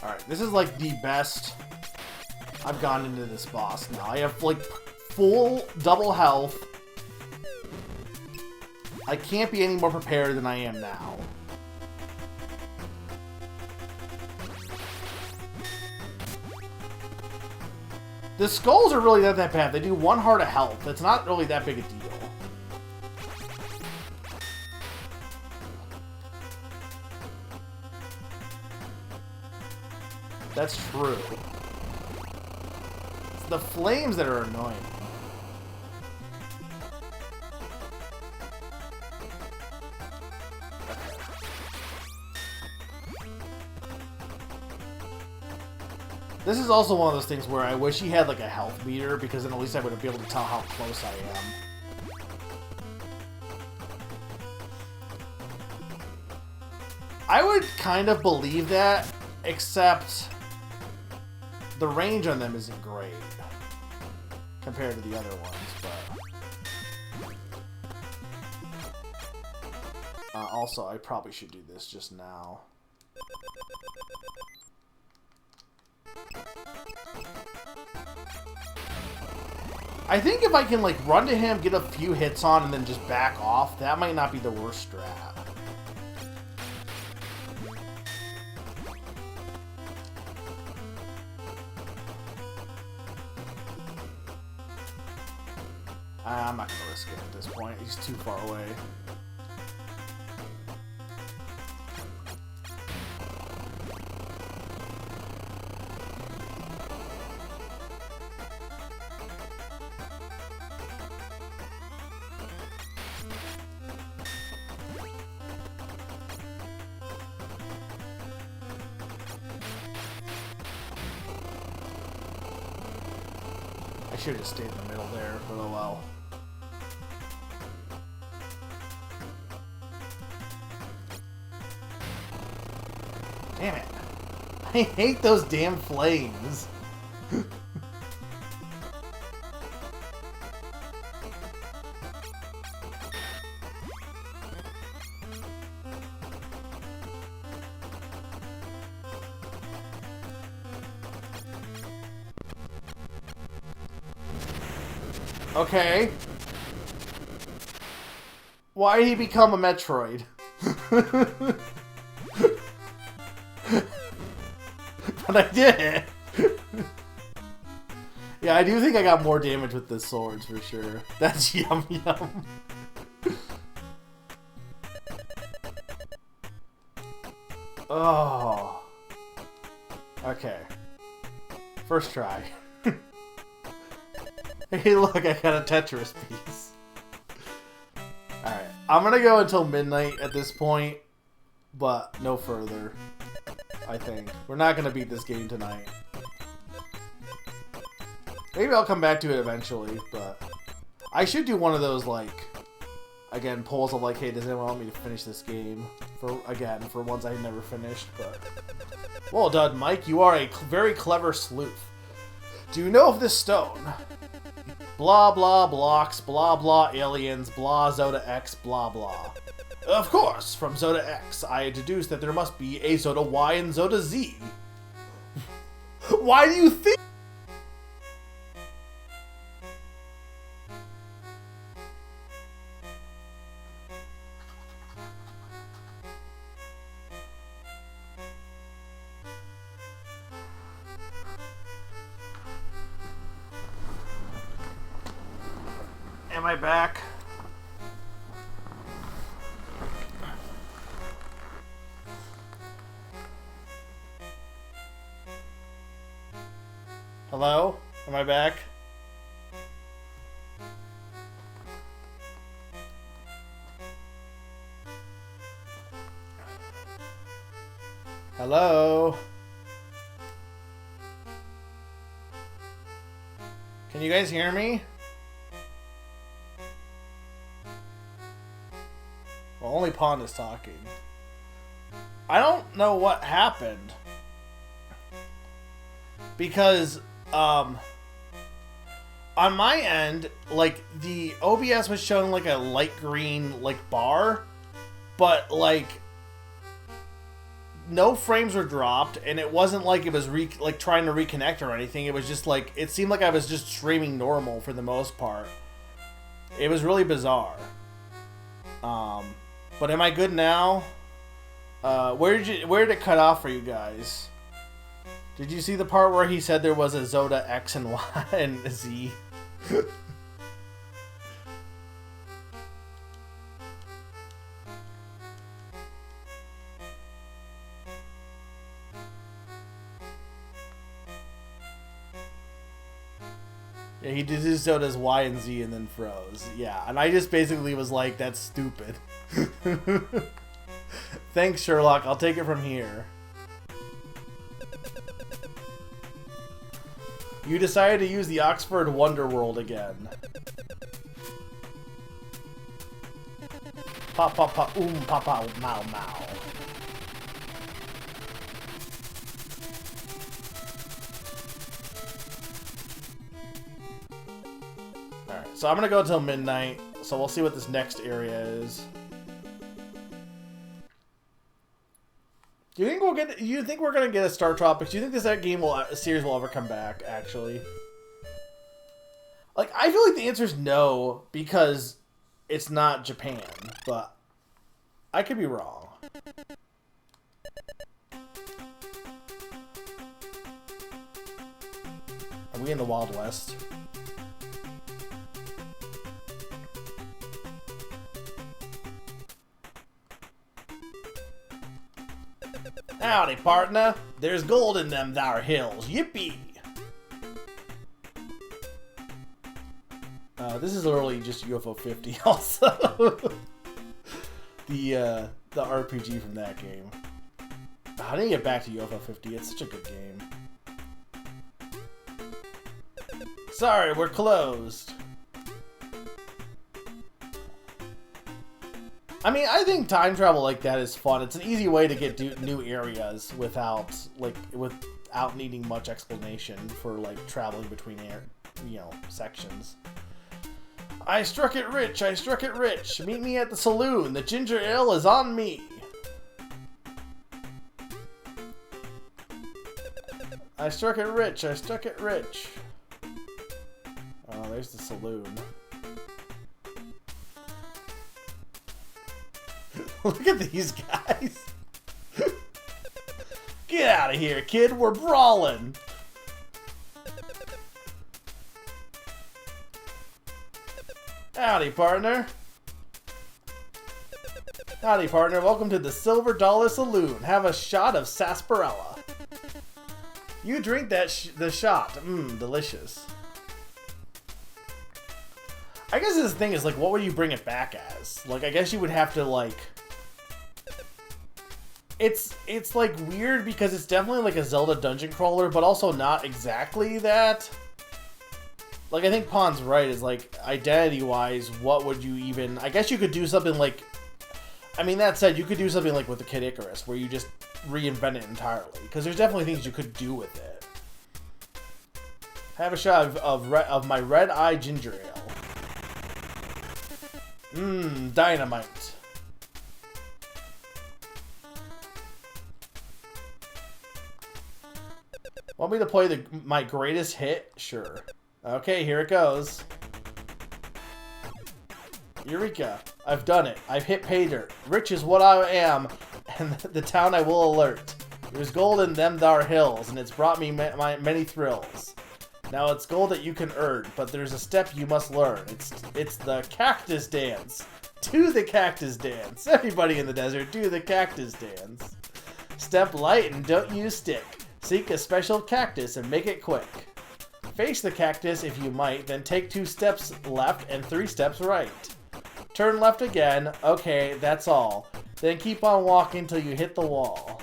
Alright, this is like the best I've gone into this boss now. I have like full double health. I can't be any more prepared than I am now. The skulls are really not that bad. They do 1 heart of health. It's not really that big a deal. That's true. It's the flames that are annoying. This is also one of those things where I wish he had like a health meter, because then at least I would be able to tell how close I am. I would kind of believe that, except the range on them isn't great compared to the other ones, but... also, I probably should do this just now. I think if I can, like, run to him, get a few hits on, and then just back off, that might not be the worst strat. I'm not gonna risk it at this point. He's too far away. I should have just stayed in the middle there, but oh well. Damn it. I hate those damn flames. Okay. Why did he become a Metroid? But I did it! Yeah, I do think I got more damage with the swords for sure. That's yum yum. Oh. Okay. First try. Hey look, I got a Tetris piece. Alright, I'm gonna go until midnight at this point, but no further. I think. We're not gonna beat this game tonight. Maybe I'll come back to it eventually, but... I should do one of those, like... Again, polls of like, hey, does anyone want me to finish this game? For ones I've never finished, but... Well done, Mike. You are a very clever sleuth. Do you know of this stone? Blah blah blocks, blah blah aliens, blah Zoda X, blah blah. Of course, from Zoda X, I deduced that there must be a Zoda Y and Zoda Z. Why do you think? Am I back? Hello? Am I back? Hello? Can you guys hear me? Well, only Pond is talking. I don't know what happened. Because, on my end, like, the OBS was showing, like, a light green, like, bar. But, like, no frames were dropped, and it wasn't like it was trying to reconnect or anything. It was just like, it seemed like I was just streaming normal for the most part. It was really bizarre. But am I good now? Where did it cut off for you guys? Did you see the part where he said there was a Zoda X and Y and Z? Yeah, he did his Zoda's Y and Z and then froze. Yeah, and I just basically was like, that's stupid. Thanks, Sherlock. I'll take it from here. You decided to use the Oxford Wonderworld again. Pop, pop, pop, pop, pop, mow, mow. Alright, so I'm gonna go till midnight, so we'll see what this next area is. Do you think we'll get? You think we're gonna get a StarTropics? Do you think this series will ever come back? Actually, like, I feel like the answer is no, because it's not Japan, but I could be wrong. Are we in the Wild West? Howdy, partner. There's gold in them thar hills. Yippee! This is literally just UFO 50 also. the RPG from that game. I didn't get back to UFO 50. It's such a good game. Sorry, we're closed. I mean, I think time travel like that is fun. It's an easy way to get new areas without needing much explanation for, like, traveling between sections. I struck it rich, I struck it rich. Meet me at the saloon. The ginger ale is on me. I struck it rich, I struck it rich. Oh, there's the saloon. Look at these guys. Get out of here, kid. We're brawling. Howdy, partner. Howdy, partner. Welcome to the Silver Dollar Saloon. Have a shot of sarsaparilla. You drink the shot. Mmm, delicious. I guess this thing is, like, what would you bring it back as? Like, I guess you would have to, like... It's like, weird because it's definitely, like, a Zelda dungeon crawler, but also not exactly that. Like, I think Pond's right, is, like, identity-wise, what would you even... I guess you could do something like... I mean, that said, you could do something like with the Kid Icarus, where you just reinvent it entirely. Because there's definitely things you could do with it. Have a shot of my Red Eye Ginger Ale. Mmm, dynamite. Want me to play my greatest hit? Sure. Okay, here it goes. Eureka. I've done it. I've hit pay dirt. Rich is what I am, and the town I will alert. There's gold in them thar hills, and it's brought me many thrills. Now it's gold that you can earn, but there's a step you must learn. It's the cactus dance. Do the cactus dance. Everybody in the desert, do the cactus dance. Step light and don't use stick. Seek a special cactus and make it quick. Face the cactus if you might, then take 2 steps left and 3 steps right. Turn left again. Okay, that's all. Then keep on walking till you hit the wall.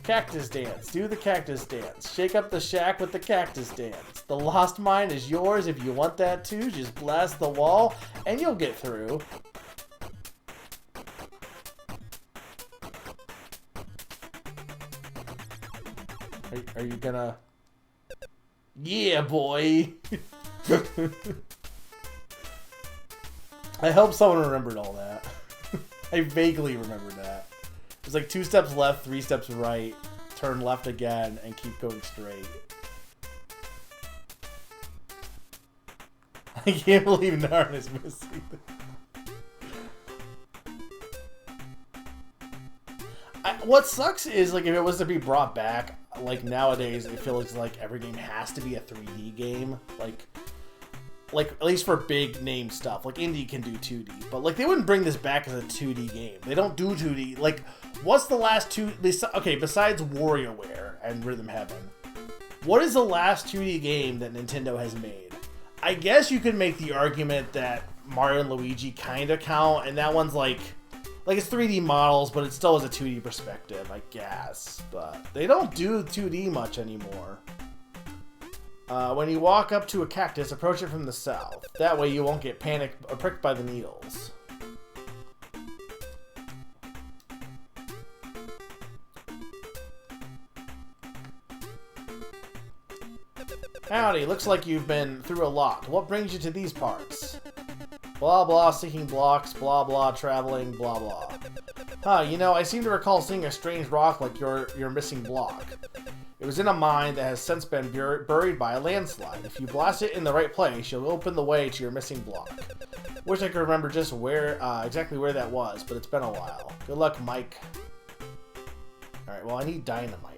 Cactus dance. Do the cactus dance. Shake up the shack with the cactus dance. The lost mine is yours if you want that too. Just blast the wall and you'll get through. Are you gonna... Yeah, boy! I hope someone remembered all that. I vaguely remember that. It's like 2 steps left, 3 steps right, turn left again, and keep going straight. I can't believe Narn is missing. What sucks is, like, if it was to be brought back, like, nowadays, I feel like every game has to be a 3D game. Like, at least for big name stuff. Like, indie can do 2D. But, like, they wouldn't bring this back as a 2D game. They don't do 2D. Like, what's the last okay, besides WarioWare and Rhythm Heaven, what is the last 2D game that Nintendo has made? I guess you could make the argument that Mario and Luigi kind of count, and that one's, like, it's 3D models, but it still is a 2D perspective, I guess. But they don't do 2D much anymore. When you walk up to a cactus, approach it from the south. That way you won't get panicked or pricked by the needles. Howdy, looks like you've been through a lot. What brings you to these parts? Blah blah, seeking blocks, blah blah, traveling, blah blah. Huh, you know, I seem to recall seeing a strange rock like your missing block. It was in a mine that has since been buried by a landslide. If you blast it in the right place, you'll open the way to your missing block. Wish I could remember just where, exactly where that was, but it's been a while. Good luck, Mike. Alright, well, I need dynamite.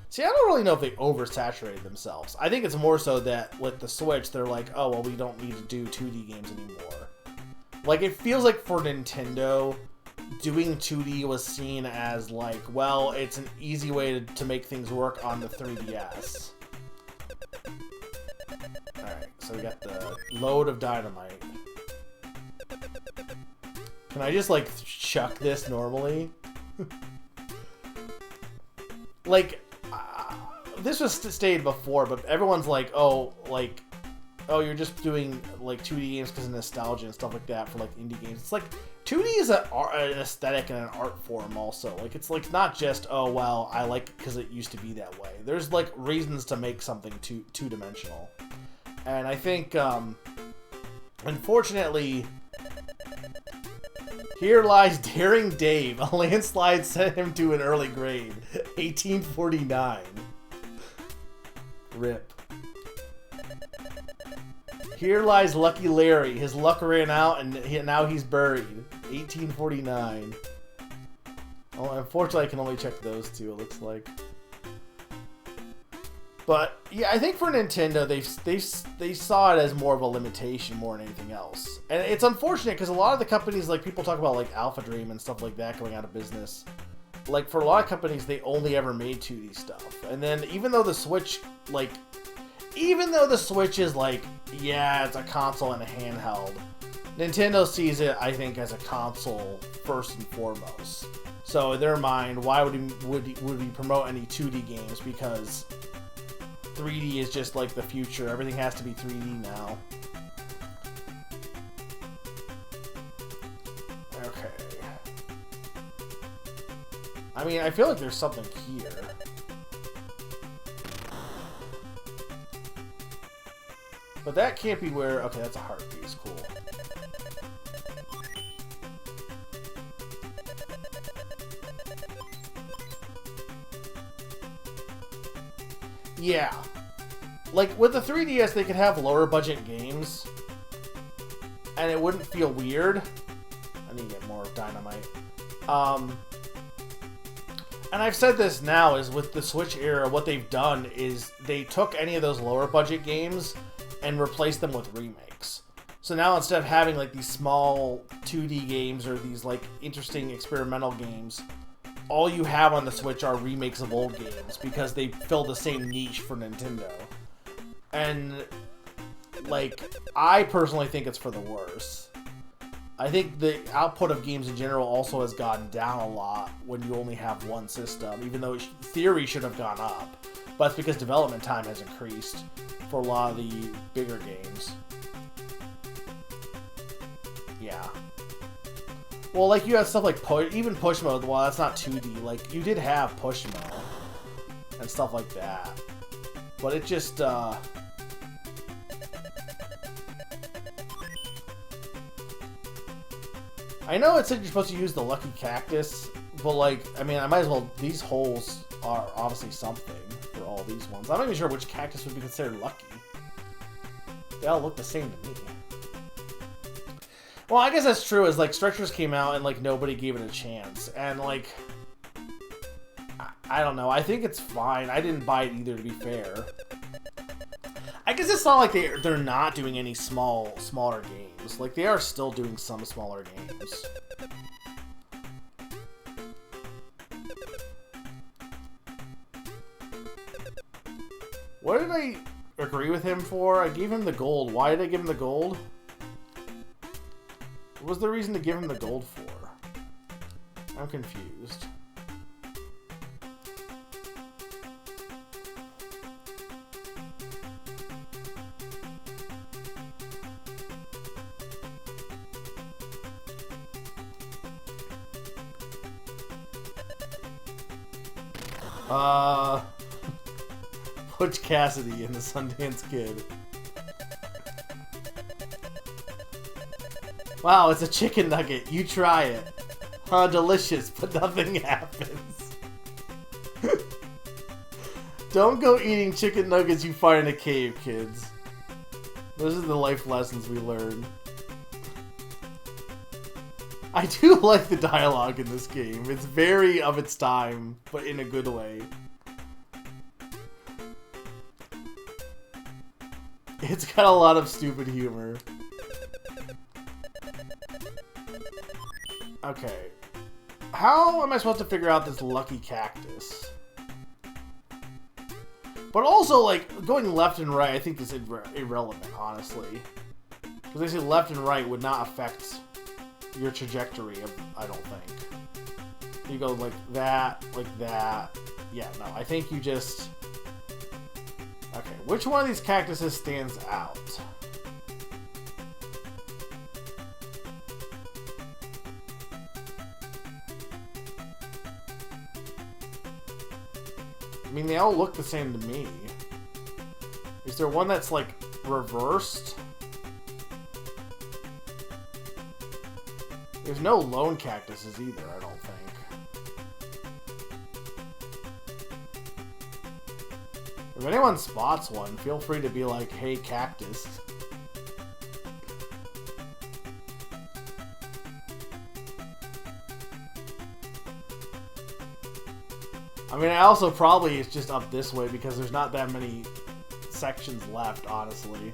See, I don't really know if they oversaturated themselves. I think it's more so that with the Switch, they're like, oh, well, we don't need to do 2D games anymore. Like, it feels like for Nintendo, doing 2D was seen as like, well, it's an easy way to make things work on the 3DS. Alright, so we got the load of dynamite. Can I just, like, chuck this normally? Like... this was stated before, but everyone's like, oh, you're just doing, like, 2D games because of nostalgia and stuff like that for, like, indie games. It's like, 2D is an aesthetic and an art form also. Like, it's, like, not just, oh, well, I like it because it used to be that way. There's, like, reasons to make something two-dimensional. And I think, unfortunately, here lies Daring Dave. A landslide sent him to an early grave. 1849. Rip. Here lies Lucky Larry. His luck ran out and now he's buried. 1849. Oh, unfortunately I can only check those two, it looks like. But yeah, I think for Nintendo, they saw it as more of a limitation more than anything else. And it's unfortunate because a lot of the companies, like people talk about like Alpha Dream and stuff like that going out of business. Like for a lot of companies, they only ever made 2D stuff. And then even though the Switch, like, is like, yeah, it's a console and a handheld, Nintendo sees it, I think, as a console first and foremost. So in their mind, why would we promote any 2D games? Because 3D is just like the future. Everything has to be 3D now. Okay. I mean, I feel like there's something here. But that can't be where... Okay, that's a heart piece. Cool. Yeah. Like, with the 3DS, they could have lower budget games. And it wouldn't feel weird. I need to get more dynamite. And I've said this now, is with the Switch era, what they've done is they took any of those lower budget games and replaced them with remakes. So now instead of having like these small 2D games or these like interesting experimental games, all you have on the Switch are remakes of old games because they fill the same niche for Nintendo. And, like, I personally think it's for the worse. I think the output of games in general also has gone down a lot when you only have one system, even though theory should have gone up. But it's because development time has increased for a lot of the bigger games. Yeah. Well, like, you have stuff like even push mode. Well, that's not 2D. Like, you did have push mode and stuff like that. But it just, I know it said you're supposed to use the lucky cactus, but, like, I mean, I might as well... These holes are obviously something for all these ones. I'm not even sure which cactus would be considered lucky. They all look the same to me. Well, I guess that's true, is, like, Stretchers came out and, like, nobody gave it a chance. And, like, I don't know. I think it's fine. I didn't buy it either, to be fair. I guess it's not like they're not doing any smaller games. Like, they are still doing some smaller games. What did I agree with him for? I gave him the gold. Why did I give him the gold? What was the reason to give him the gold for? I'm confused. Butch Cassidy and the Sundance Kid. Wow, it's a chicken nugget. You try it. Huh, delicious, but nothing happens. Don't go eating chicken nuggets you find in a cave, kids. Those are the life lessons we learn. I do like the dialogue in this game. It's very of its time, but in a good way. It's got a lot of stupid humor. Okay. How am I supposed to figure out this lucky cactus? But also, like, going left and right, I think is irrelevant, honestly. Because they say left and right would not affect your trajectory, I don't think. You go like that, like that. Yeah, no, I think you just... Okay, which one of these cactuses stands out? I mean, they all look the same to me. Is there one that's, like, reversed? There's no lone cactuses either, I don't think. If anyone spots one, feel free to be like, hey, cactus. I mean, I also probably it's just up this way because there's not that many sections left, honestly.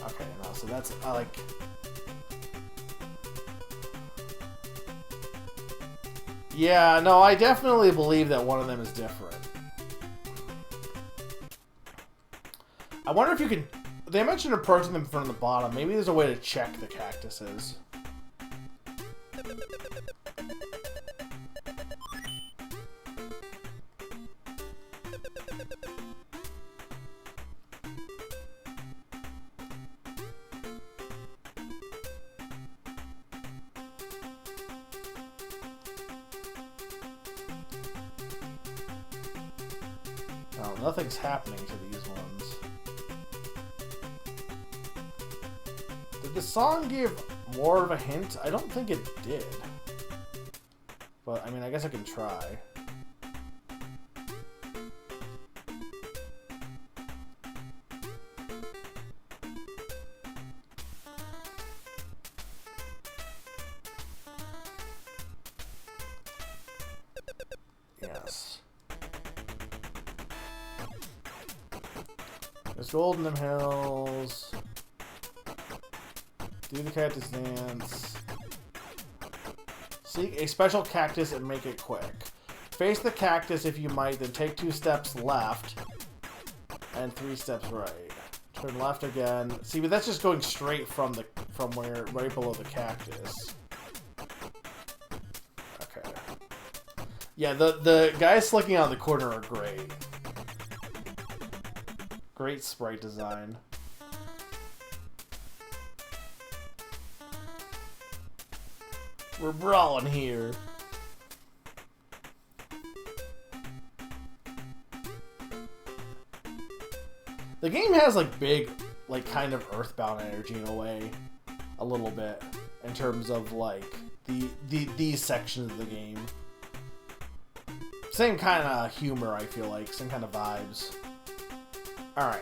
Okay, no, so that's, like... Yeah, no, I definitely believe that one of them is different. I wonder if you can... They mentioned approaching them from the bottom. Maybe there's a way to check the cactuses. Oh, nothing's happening to these ones. Did the song give more of a hint? I don't think it did. But, I mean, I guess I can try. There's gold in them hills. Do the cactus dance. Seek a special cactus and make it quick. Face the cactus if you might, then take 2 steps left and 3 steps right. Turn left again. See, but that's just going straight from where right below the cactus. Okay. Yeah, the guys slicking out of the corner are great. Great sprite design. We're brawling here. The game has like big, like kind of Earthbound energy in a way, a little bit, in terms of like these sections of the game. Same kind of humor, I feel like, same kind of vibes. All right.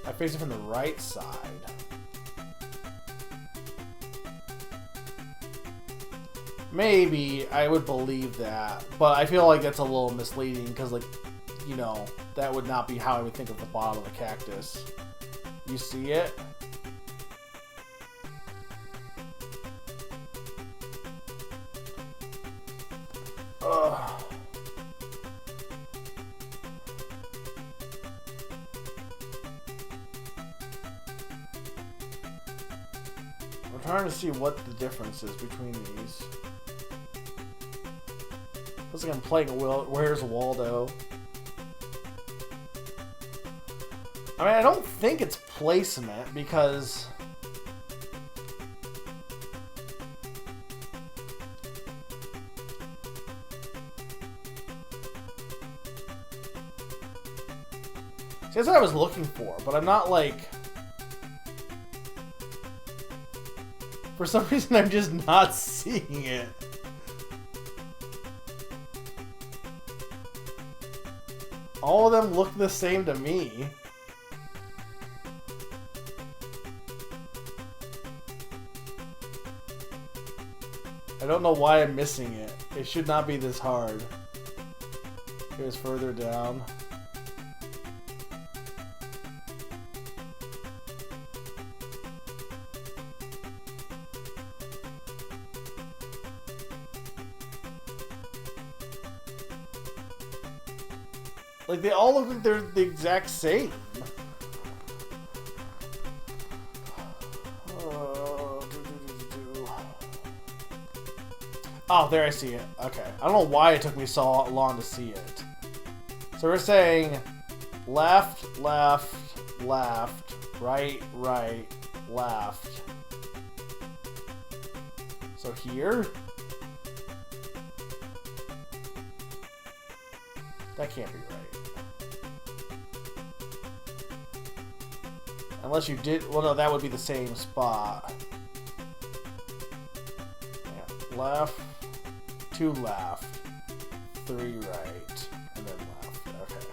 I face it from the right side. Maybe I would believe that, but I feel like that's a little misleading because, like, you know, that would not be how I would think of the bottom of the cactus. You see it? Ugh. I'm trying to see what the difference is between these. Looks like I'm playing Where's Waldo. I mean, I don't think it's placement because see, that's what I was looking for, but I'm not like, for some reason I'm just not seeing it. All of them look the same to me. I don't know why I'm missing it. It should not be this hard. Here's further down. Like, they all look like they're the exact same. Oh, there I see it. Okay. I don't know why it took me so long to see it. So we're saying left, left, left, right, right, left. So here? That can't be right. Unless you did... Well, no, that would be the same spot. Yeah. Left, 2 left, 3 right, and then left. Okay.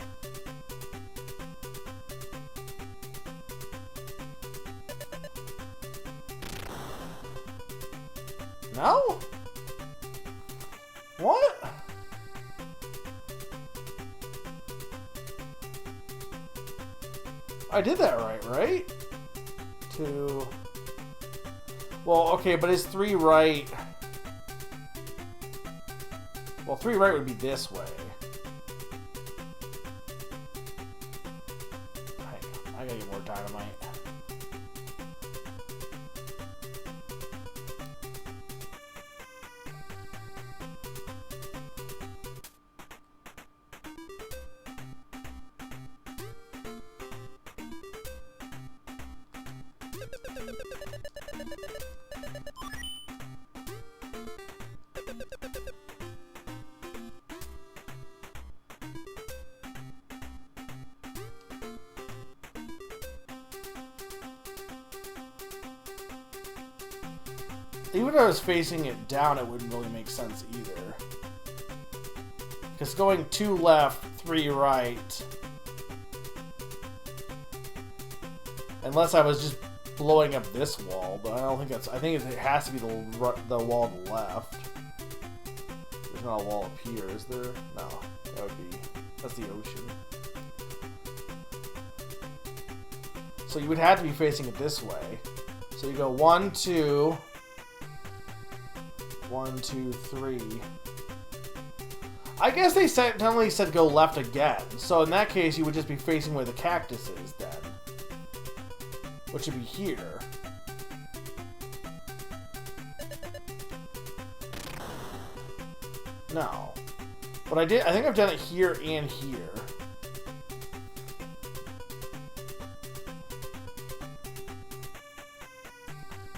No? What? I did that right? 2. Well, okay, but is 3 right? Well, 3 right would be this way. Hang on, I gotta get more dynamite. Even if I was facing it down, it wouldn't really make sense either. Because going 2 left, 3 right... Unless I was just blowing up this wall, but I don't think that's... I think it has to be the wall on the left. There's not a wall up here, is there? No. That would be... That's the ocean. So you would have to be facing it this way. So you go 1, 2... 1, 2, 3... I guess they suddenly said go left again. So in that case, you would just be facing where the cactus is then. Which would be here. No. But I think I've done it here and here.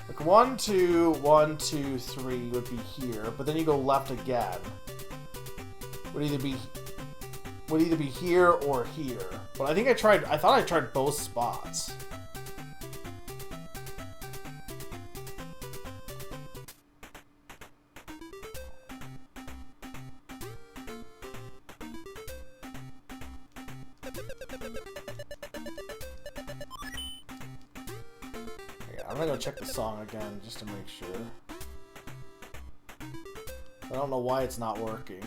Like 1, 2, 1, 2, 3 would be here, but then you go left again. Would either be here or here. But I think I thought I tried both spots. Yeah, I'm gonna go check the song again just to make sure. I don't know why it's not working.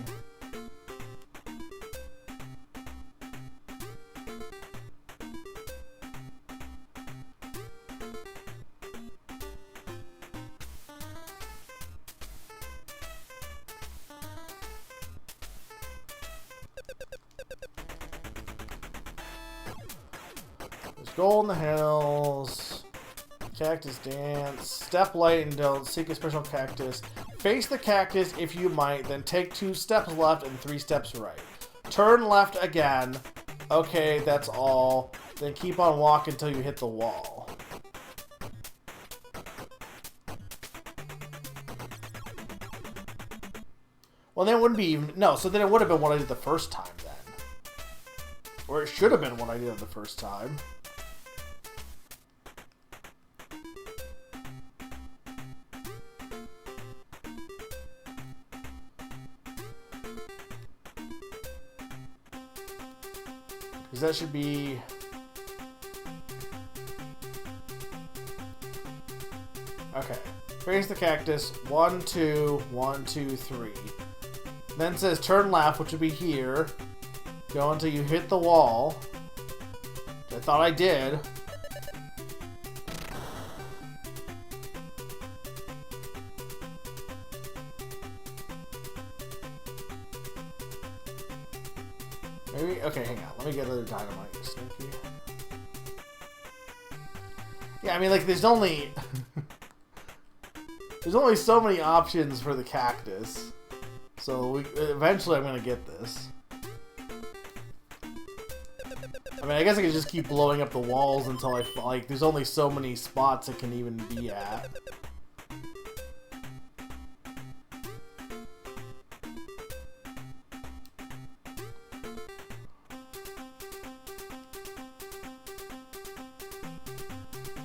Goal in the hills. Cactus dance. Step light and don't. Seek a special cactus. Face the cactus if you might. Then take 2 steps left and 3 steps right. Turn left again. Okay, that's all. Then keep on walking until you hit the wall. Well, then it wouldn't be even... No, so then it would have been what I did the first time then. Or it should have been what I did the first time. Because that should be... Okay. Face the cactus. 1, 2, 1, 2, 3. Then it says turn left, which would be here. Go until you hit the wall. Which I thought I did. Maybe? Okay, hang on. Let me get another dynamite, you sneaky. Yeah, I mean, like, there's only... there's only so many options for the cactus. So, eventually I'm gonna get this. I mean, I guess I could just keep blowing up the walls until I... Like, there's only so many spots it can even be at.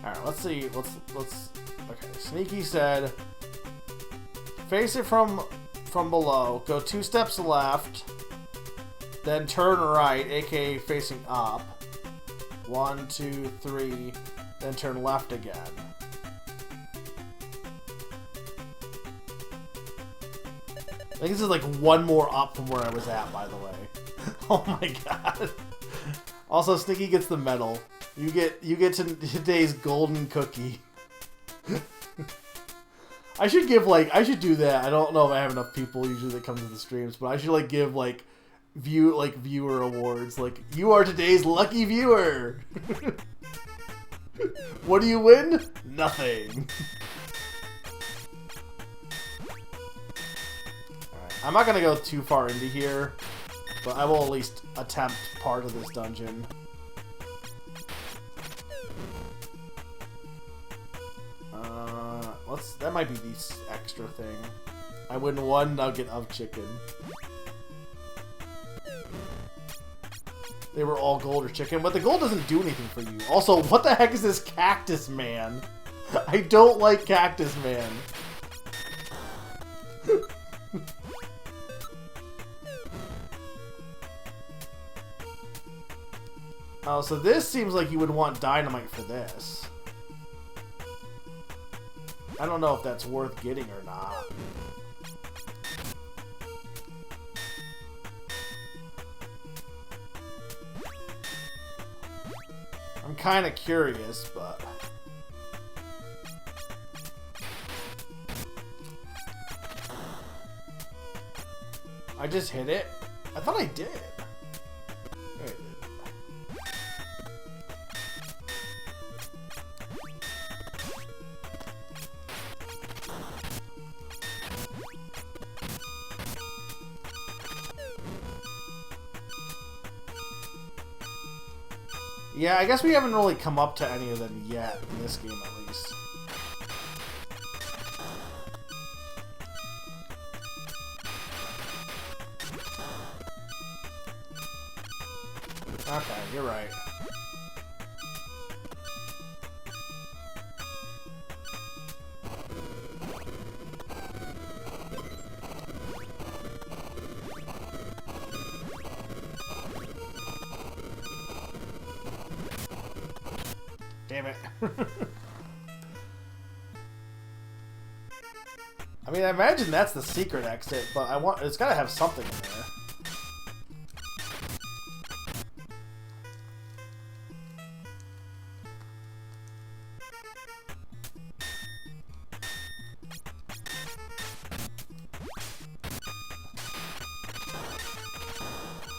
Alright, let's see. Let's... Okay, Sneaky said... Face it from below. Go 2 steps left. Then turn right, aka facing up. 1, 2, 3. Then turn left again. I think this is like one more up from where I was at, by the way. Oh my god. Also, Sneaky gets the medal. You get today's golden cookie. I should give I should do that. I don't know if I have enough people usually that come to the streams, but I should like give viewer awards. Like, you are today's lucky viewer. What do you win? Nothing. Alright, I'm not gonna go too far into here, but I will at least attempt part of this dungeon. That might be the extra thing. I win 1 nugget of chicken. They were all gold or chicken, but the gold doesn't do anything for you. Also, what the heck is this Cactus Man? I don't like Cactus Man. Oh, so this seems like you would want dynamite for this. I don't know if that's worth getting or not. I'm kind of curious, but... I just hit it? I thought I did. I did. Yeah, I guess we haven't really come up to any of them yet, in this game at least. Okay, you're right. Damn it. I mean, I imagine that's the secret exit, but it's gotta have something in there.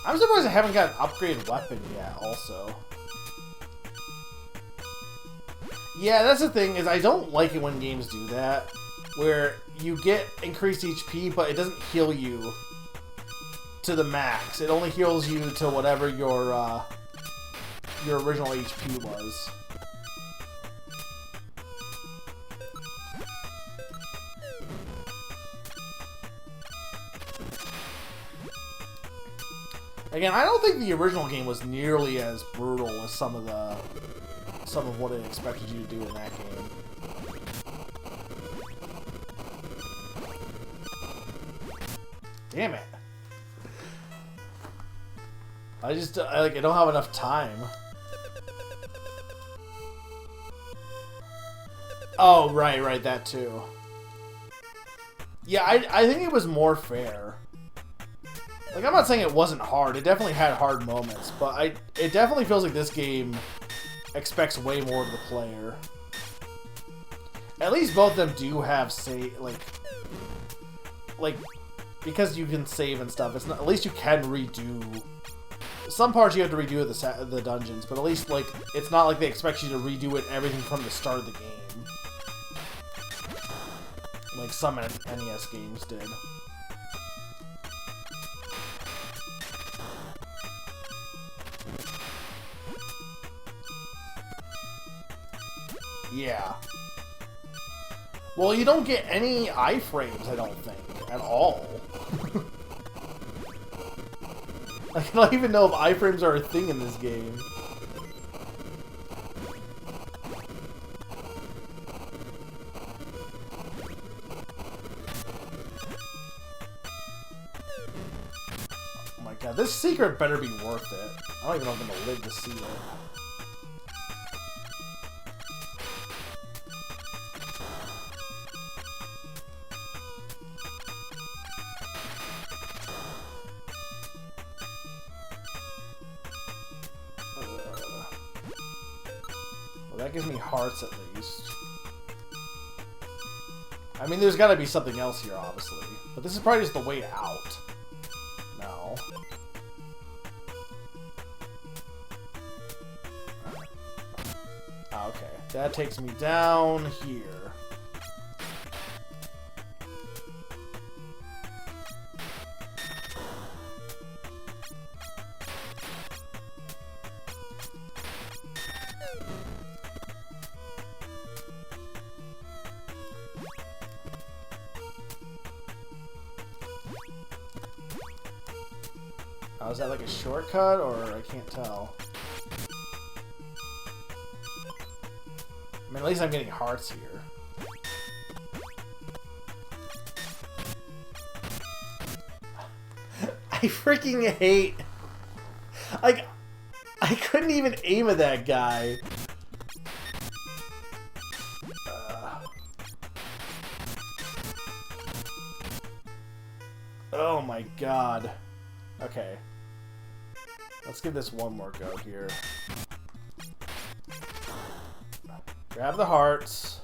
I'm surprised I haven't got an upgraded weapon yet, also. Yeah, that's the thing, is I don't like it when games do that, where you get increased HP, but it doesn't heal you to the max. It only heals you to whatever your original HP was. Again, I don't think the original game was nearly as brutal as some of what it expected you to do in that game. Damn it. I don't have enough time. Oh, right, that too. Yeah, I think it was more fair. Like, I'm not saying it wasn't hard. It definitely had hard moments, but it definitely feels like this game expects way more of the player. At least both of them do have like because you can save and stuff. It's not, at least you can redo some parts. You have to redo the dungeons, but at least like it's not like they expect you to redo it everything from the start of the game, like some NES games did. Yeah. Well, you don't get any iframes, I don't think, at all. I don't even know if iframes are a thing in this game. Oh my god, this secret better be worth it. I don't even know if I'm gonna live to see it. That gives me hearts at least. I mean, there's gotta be something else here, obviously. But this is probably just the way out. No. Okay. That takes me down here. Oh, is that like a shortcut, or I can't tell? I mean, at least I'm getting hearts here. I freaking hate... Like, I couldn't even aim at that guy. Oh my god. Okay. Let's give this one more go here. Grab the hearts.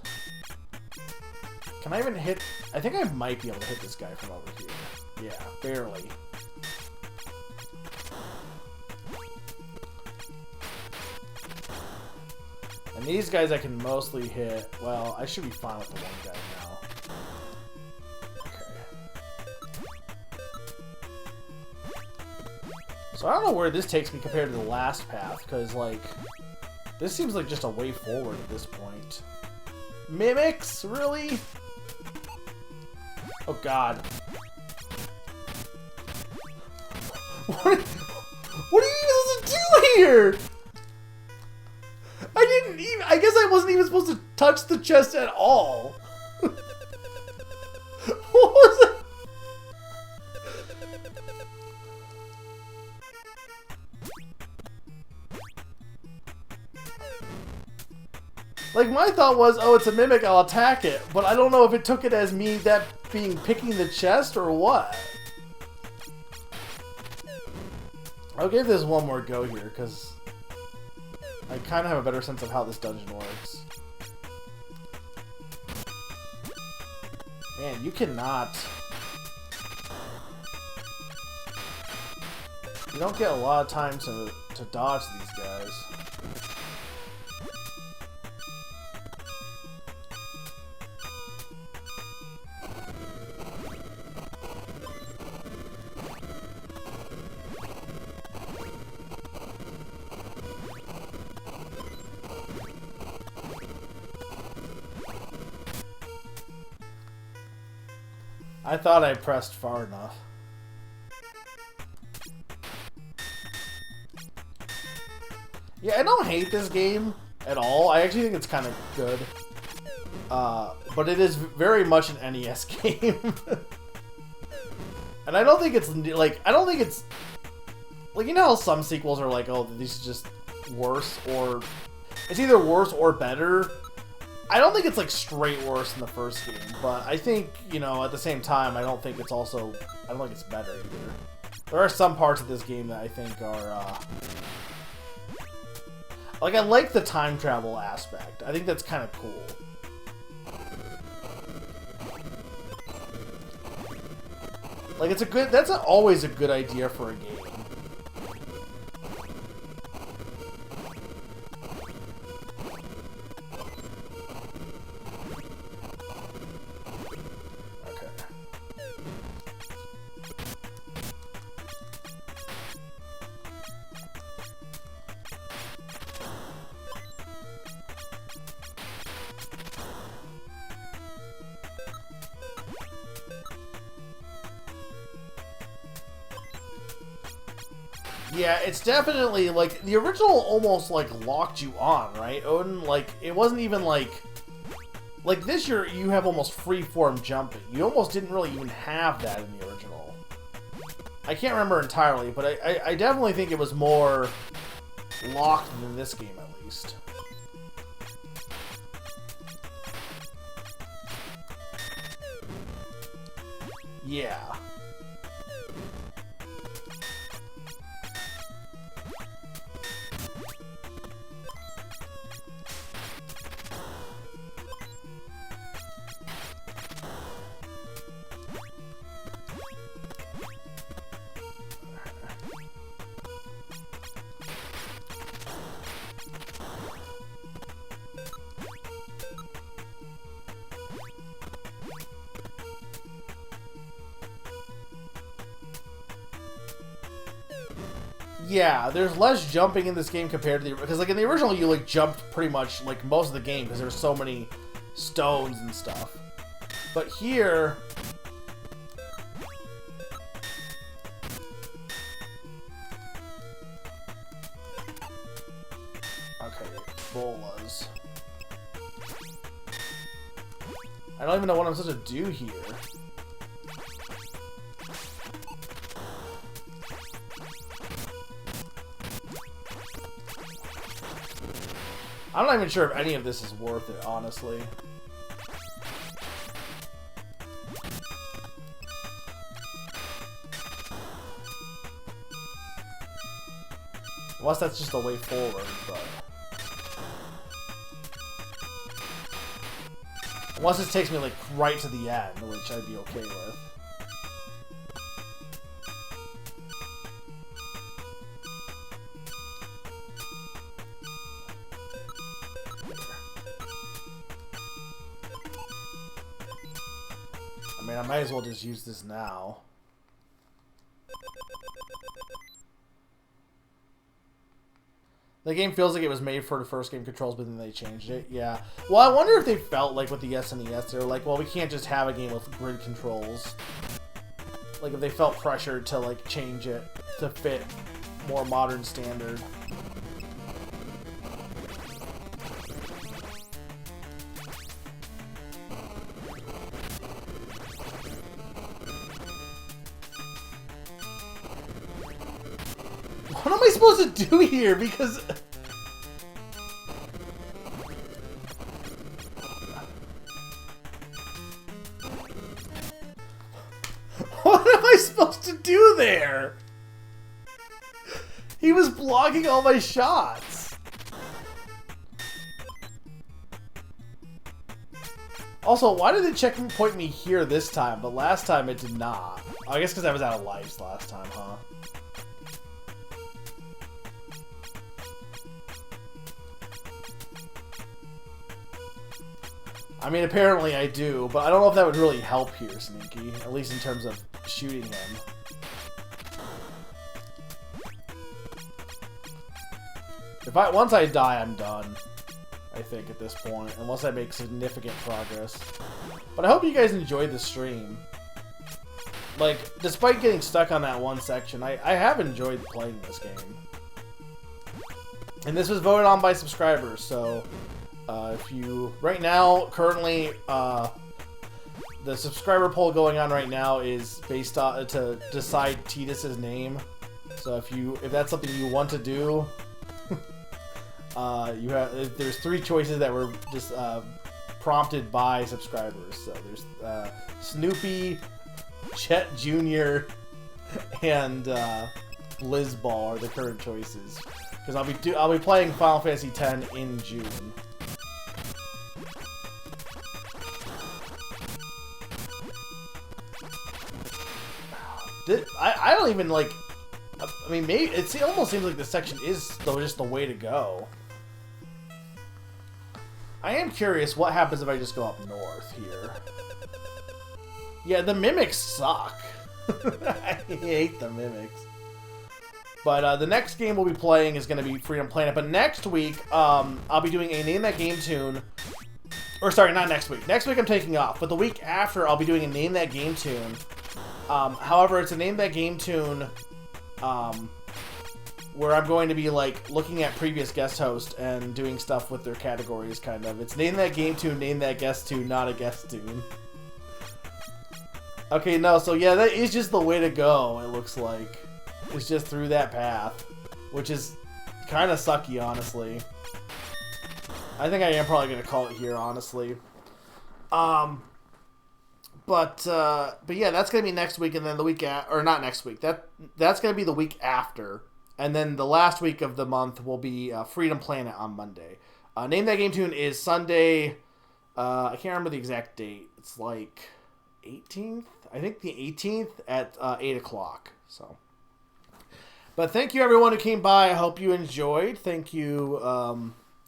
Can I even hit... I think I might be able to hit this guy from over here. Yeah, barely. And these guys I can mostly hit... Well, I should be fine with the one guy now. Okay. So I don't know where this takes me compared to the last path, because, like... This seems like just a way forward at this point. Mimics? Really? Oh god. What are you supposed to do here? I guess I wasn't even supposed to touch the chest at all. What was it? Like, my thought was, oh, it's a mimic, I'll attack it. But I don't know if it took it as me that being picking the chest or what. I'll give this one more go here, because I kind of have a better sense of how this dungeon works. Man, you cannot... You don't get a lot of time to dodge these guys. I thought I pressed far enough. Yeah, I don't hate this game at all. I actually think it's kind of good. But it is very much an NES game. And I don't think it's, like, like, you know how some sequels are like, oh, these are just worse, or it's either worse or better. I don't think it's, like, straight worse than the first game, but I think, you know, at the same time, I don't think it's also, I don't think it's better either. There are some parts of this game that I think are, like, I like the time travel aspect. I think that's kind of cool. Like, it's a good, that's always a good idea for a game. Yeah, it's definitely, like, the original almost, like, locked you on, right, Odin? Like, it wasn't even, like this you have almost free-form jumping. You almost didn't really even have that in the original. I can't remember entirely, but I definitely think it was more locked than this game, at least. Yeah. Yeah, there's less jumping in this game compared to the... Because, like, in the original, you, like, jumped pretty much, like, most of the game because there's so many stones and stuff. But here... Okay, bolas. I don't even know what I'm supposed to do here. I'm not even sure if any of this is worth it, honestly. Unless that's just the way forward, but... Unless it takes me, like, right to the end, which I'd be okay with. I mean, I might as well just use this now. The game feels like it was made for the first game controls, but then they changed it. Yeah. Well, I wonder if they felt like with the SNES, they were like, well, we can't just have a game with grid controls. Like, if they felt pressured to, like, change it to fit more modern standard. What am I supposed to do here? Because... What am I supposed to do there? He was blocking all my shots. Also, why did the checkpoint me here this time, but last time it did not? I guess because I was out of lives last time, huh? I mean, apparently I do, but I don't know if that would really help here, Sneaky. At least in terms of shooting him. Once I die, I'm done. I think at this point, unless I make significant progress. But I hope you guys enjoyed the stream. Like, despite getting stuck on that one section, I have enjoyed playing this game. And this was voted on by subscribers, so... if you... Right now, currently, the subscriber poll going on right now is based on... to decide Tidus's name. So if that's something you want to do... there's 3 choices that were just prompted by subscribers. So there's Snoopy, Chet Jr., and Blizzball are the current choices. Because I'll be playing Final Fantasy X in June. I don't even like. I mean, maybe it almost seems like this section is though just the way to go. I am curious what happens if I just go up north here. Yeah, the mimics suck. I hate the mimics. But the next game we'll be playing is going to be Freedom Planet. But next week, I'll be doing a Name That Game tune. Or sorry, not next week. Next week I'm taking off. But the week after, I'll be doing a Name That Game tune. However, it's a Name That Game tune where I'm going to be like looking at previous guest hosts and doing stuff with their categories, kind of. It's Name That Game tune, Name That Guest tune, not a guest tune. Okay, no, so yeah, that is just the way to go, it looks like. It's just through that path, which is kind of sucky, honestly. I think I am probably going to call it here, honestly. But yeah, that's going to be next week, and then the week or not next week. That's going to be the week after. And then the last week of the month will be Freedom Planet on Monday. Name That Game tune is Sunday. I can't remember the exact date. It's like 18th? I think the 18th at 8 o'clock. So, but thank you everyone who came by. I hope you enjoyed. Thank you,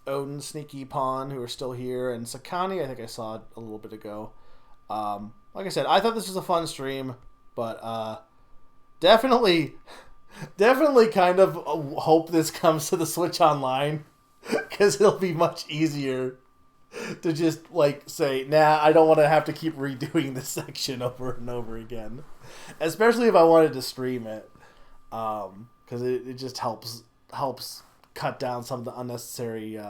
Odin, Sneaky, Pawn, who are still here, and Sakani, I think I saw a little bit ago. Like I said, I thought this was a fun stream, but definitely kind of hope this comes to the Switch Online, because it'll be much easier to just like say, nah, I don't want to have to keep redoing this section over and over again, especially if I wanted to stream it, because it just helps cut down some of the unnecessary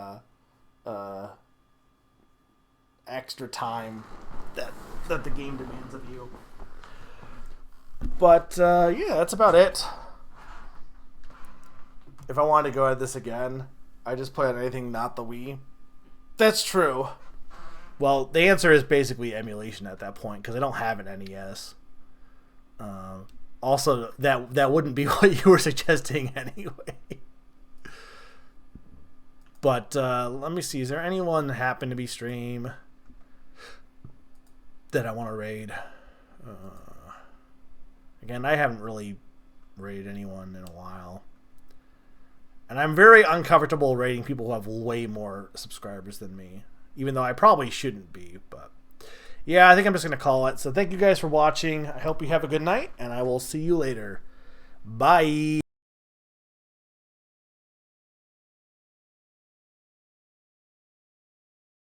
extra time that the game demands of you. But yeah, that's about it. If I wanted to go at this again, I just play on anything not the Wii. That's true. Well, the answer is basically emulation at that point, because I don't have an NES. Also, that wouldn't be what you were suggesting anyway.
But let me see. Is there anyone happen to be stream that I want to raid? Again, I haven't really raided anyone in a while. And I'm very uncomfortable raiding people who have way more subscribers than me. Even though I probably shouldn't be. But yeah, I think I'm just going to call it. So thank you guys for watching. I hope you have a good night. And I will see you later. Bye.